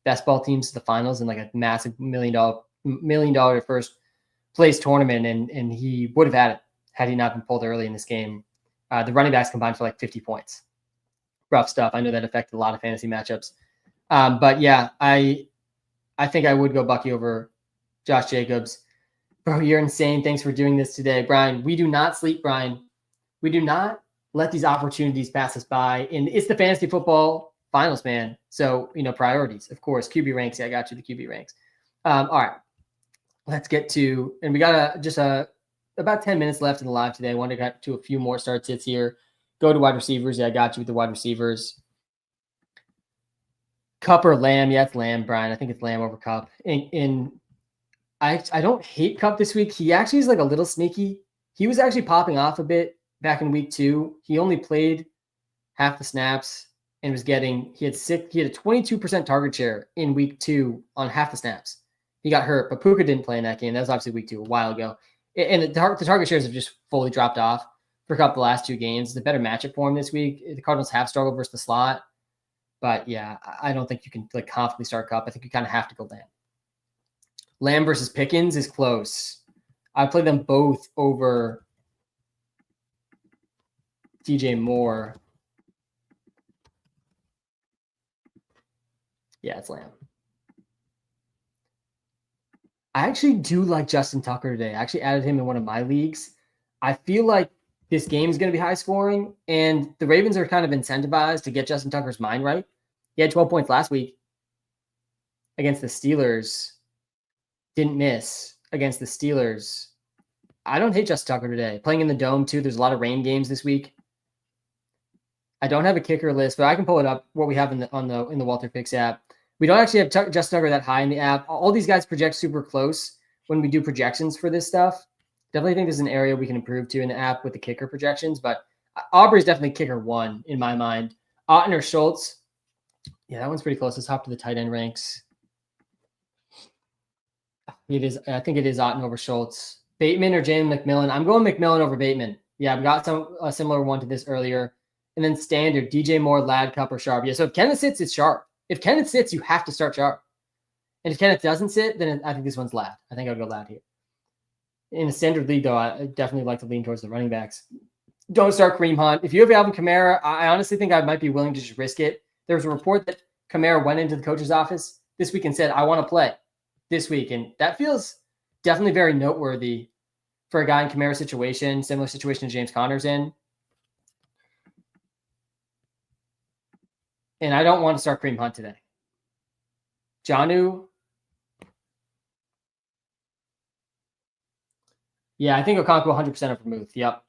best ball teams to the finals in like a massive $1 million first place tournament, and he would have had it had he not been pulled early in this game. The running backs combined for like 50 points. Rough stuff. I know that affected a lot of fantasy matchups. But yeah, I think I would go Bucky over Josh Jacobs. Bro, you're insane. Thanks for doing this today. Brian, we do not sleep, Brian. We do not let these opportunities pass us by. And it's the fantasy football finals, man. So, priorities, of course. QB ranks. Yeah, I got you, the QB ranks. All right. Let's get to, and we got about 10 minutes left in the live today. I want to get to a few more start sits here. Go to wide receivers. Yeah, I got you with the wide receivers. Cup or Lamb? Yeah, it's Lamb, Brian. I think it's Lamb over Cup. I don't hate Cup this week. He actually is like a little sneaky. He was actually popping off a bit back in week 2. He only played half the snaps and was getting, he had a 22% target share in week 2 on half the snaps. He got hurt, but Puka didn't play in that game. That was obviously week 2 a while ago. And the target shares have just fully dropped off for Cup the last 2 games. The better matchup for him this week. The Cardinals have struggled versus the slot. But yeah, I don't think you can like confidently start Cup. I think you kind of have to go Lamb. Lamb versus Pickens is close. I play them both over DJ Moore. Yeah, it's Lamb. I actually do like Justin Tucker today. I actually added him in one of my leagues. I feel like this game is going to be high scoring, and the Ravens are kind of incentivized to get Justin Tucker's mind right. He had 12 points last week against the Steelers. Didn't miss against the Steelers. I don't hate Justin Tucker today. Playing in the Dome, too. There's a lot of rain games this week. I don't have a kicker list, but I can pull it up, what we have in the Walter Picks app. We don't actually have Justin Tucker that high in the app. All these guys project super close when we do projections for this stuff. Definitely think there's an area we can improve to in the app with the kicker projections, but Aubrey's definitely kicker 1 in my mind. Otten or Schultz. Yeah, that one's pretty close. Let's hop to the tight end ranks. It is. I think it is Otten over Schultz. Bateman or Jalen McMillan? I'm going McMillan over Bateman. Yeah, I've got a similar one to this earlier. And then standard, DJ Moore, Ladd, Cup, or Sharp. Yeah, so if Kenneth sits, it's Sharp. If Kenneth sits, you have to start Sharp. And if Kenneth doesn't sit, then I think this one's Ladd. I think I'll go Ladd here. In a standard league, though, I definitely like to lean towards the running backs. Don't start Kareem Hunt. If you have Alvin Kamara, I honestly think I might be willing to just risk it. There was a report that Kamara went into the coach's office this week and said, I want to play this week. And that feels definitely very noteworthy for a guy in Kamara's situation, similar situation to James Conner's in. And I don't want to start Kareem Hunt today. Jonnu. Yeah, I think Okonkwo 100% over Muth. Yep.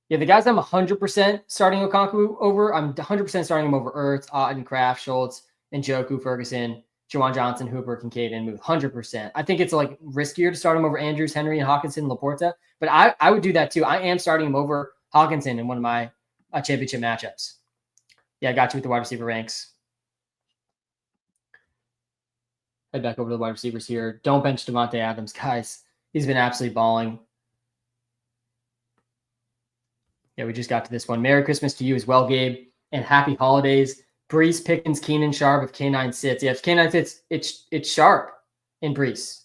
Yeah, the guys I'm 100% starting Okonkwo over, I'm 100% starting him over Ertz, Otten, Kraft, Schultz, and Njoku, Ferguson, Jawan Johnson, Hooper, Kincaid, and Muth. 100%. I think it's like riskier to start him over Andrews, Henry, and Hawkinson, Laporta. But I would do that too. I am starting him over Hawkinson in one of my championship matchups. Yeah, I got you with the wide receiver ranks. Head back over to the wide receivers here. Don't bench Devontae Adams, guys. He's been absolutely balling. Yeah, we just got to this one. Merry Christmas to you as well, Gabe, and happy holidays. Brees, Pickens, Keenan, Sharp. If K9 sits, yeah, if K9 sits, it's Sharp in Brees.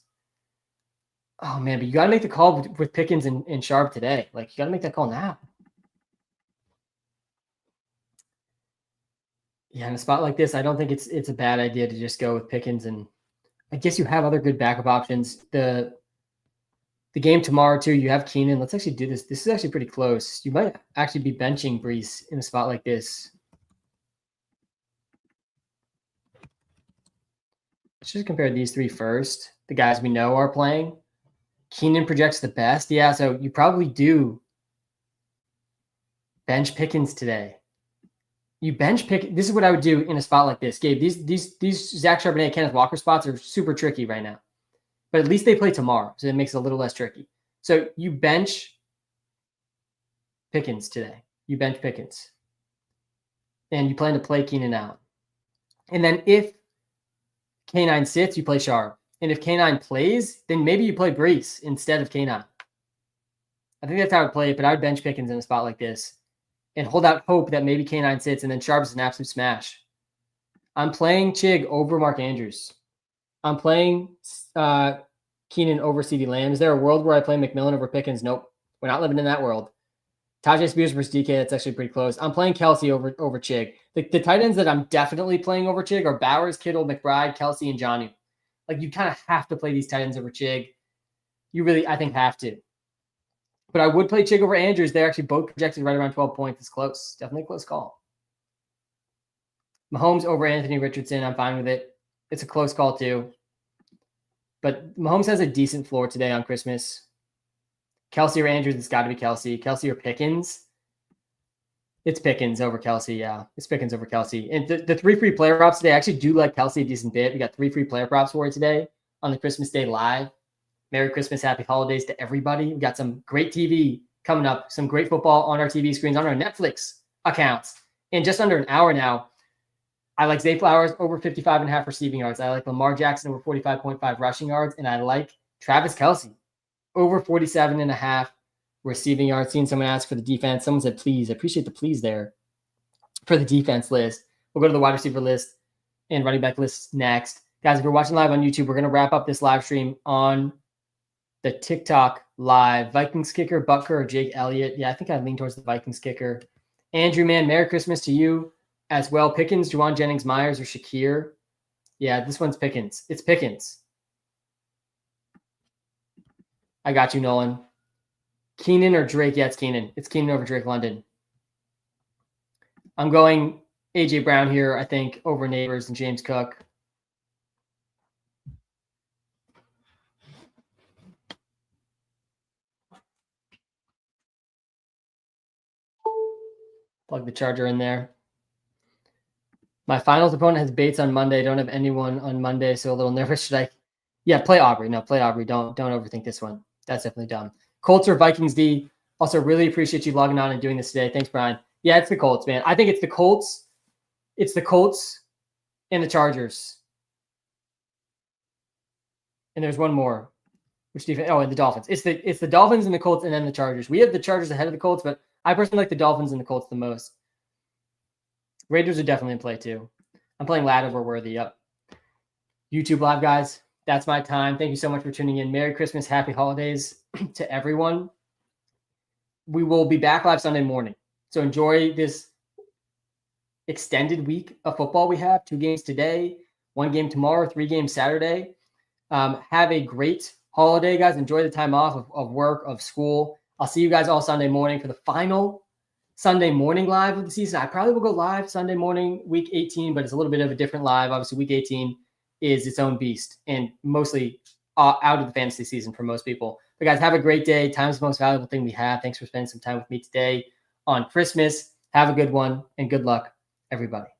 Oh man, but you got to make the call with Pickens and Sharp today. Like you got to make that call now. Yeah, in a spot like this, I don't think it's a bad idea to just go with Pickens, and I guess you have other good backup options. The game tomorrow too, you have Keenan. Let's actually do this. This is actually pretty close. You might actually be benching Brees in a spot like this. Let's just compare these 3 first. The guys we know are playing. Keenan projects the best. Yeah, so you probably do bench Pickens today. You bench pick. This is what I would do in a spot like this. Gabe, these Zach Charbonnet, Kenneth Walker spots are super tricky right now. But at least they play tomorrow, so it makes it a little less tricky. So you bench Pickens today. You bench Pickens. And you plan to play Keenan out. And then if K9 sits, you play Sharp. And if K9 plays, then maybe you play Brees instead of K9. I think that's how I would play it, but I would bench Pickens in a spot like this and hold out hope that maybe K9 sits and then Sharp is an absolute smash. I'm playing Chig over Mark Andrews. I'm playing Keenan over CeeDee Lamb. Is there a world where I play McMillan over Pickens? Nope. We're not living in that world. Tajay Spears versus DK, that's actually pretty close. I'm playing Kelsey over Chig. The tight ends that I'm definitely playing over Chig are Bowers, Kittle, McBride, Kelsey, and Johnny. Like, you kind of have to play these tight ends over Chig. You really, I think, have to. But I would play Chig over Andrews. They're actually both projected right around 12 points. It's close. Definitely a close call. Mahomes over Anthony Richardson. I'm fine with it. It's a close call, too. But Mahomes has a decent floor today on Christmas. Kelsey or Andrews, it's got to be Kelsey. Kelsey or Pickens. It's Pickens over Kelsey, yeah. It's Pickens over Kelsey. And the 3 free player props today, I actually do like Kelsey a decent bit. We got 3 free player props for you today on the Christmas Day Live. Merry Christmas, Happy Holidays to everybody. We got some great TV coming up, some great football on our TV screens, on our Netflix accounts. In just under an hour now, I like Zay Flowers over 55.5 receiving yards. I like Lamar Jackson over 45.5 rushing yards. And I like Travis Kelce over 47.5 receiving yards. Seeing someone ask for the defense. Someone said, please. I appreciate the please there for the defense list. We'll go to the wide receiver list and running back list next. Guys, if you're watching live on YouTube, we're going to wrap up this live stream on the TikTok live. Vikings kicker, Butker or Jake Elliott? Yeah, I think I lean towards the Vikings kicker. Andrew, man, Merry Christmas to you as well. Pickens, Juwan Jennings, Myers, or Shakir? Yeah, this one's Pickens. It's Pickens. I got you, Nolan. Keenan or Drake? Yeah, it's Keenan. It's Keenan over Drake London. I'm going A.J. Brown here, I think, over Neighbors and James Cook. Plug the charger in there. My finals opponent has Bates on Monday. Don't have anyone on Monday, so a little nervous. Should I? Yeah, play Aubrey. No, play Aubrey. Don't overthink this one. That's definitely dumb. Colts or Vikings D. Also, really appreciate you logging on and doing this today. Thanks, Brian. Yeah, it's the Colts, man. I think it's the Colts. It's the Colts and the Chargers. And there's one more. Which defense? Oh, and the Dolphins. It's the Dolphins and the Colts and then the Chargers. We have the Chargers ahead of the Colts, but I personally like the Dolphins and the Colts the most. Raiders are definitely in play too. I'm playing Lad over Worthy. Yep. YouTube Live, guys. That's my time. Thank you so much for tuning in. Merry Christmas. Happy holidays to everyone. We will be back live Sunday morning. So enjoy this extended week of football we have. 2 games today, 1 game tomorrow, 3 games Saturday. Have a great holiday, guys. Enjoy the time off of work, of school. I'll see you guys all Sunday morning for the final Sunday morning live of the season. I probably will go live Sunday morning, week 18, but it's a little bit of a different live. Obviously, week 18 is its own beast and mostly out of the fantasy season for most people. But guys, have a great day. Time's the most valuable thing we have. Thanks for spending some time with me today on Christmas. Have a good one and good luck, everybody.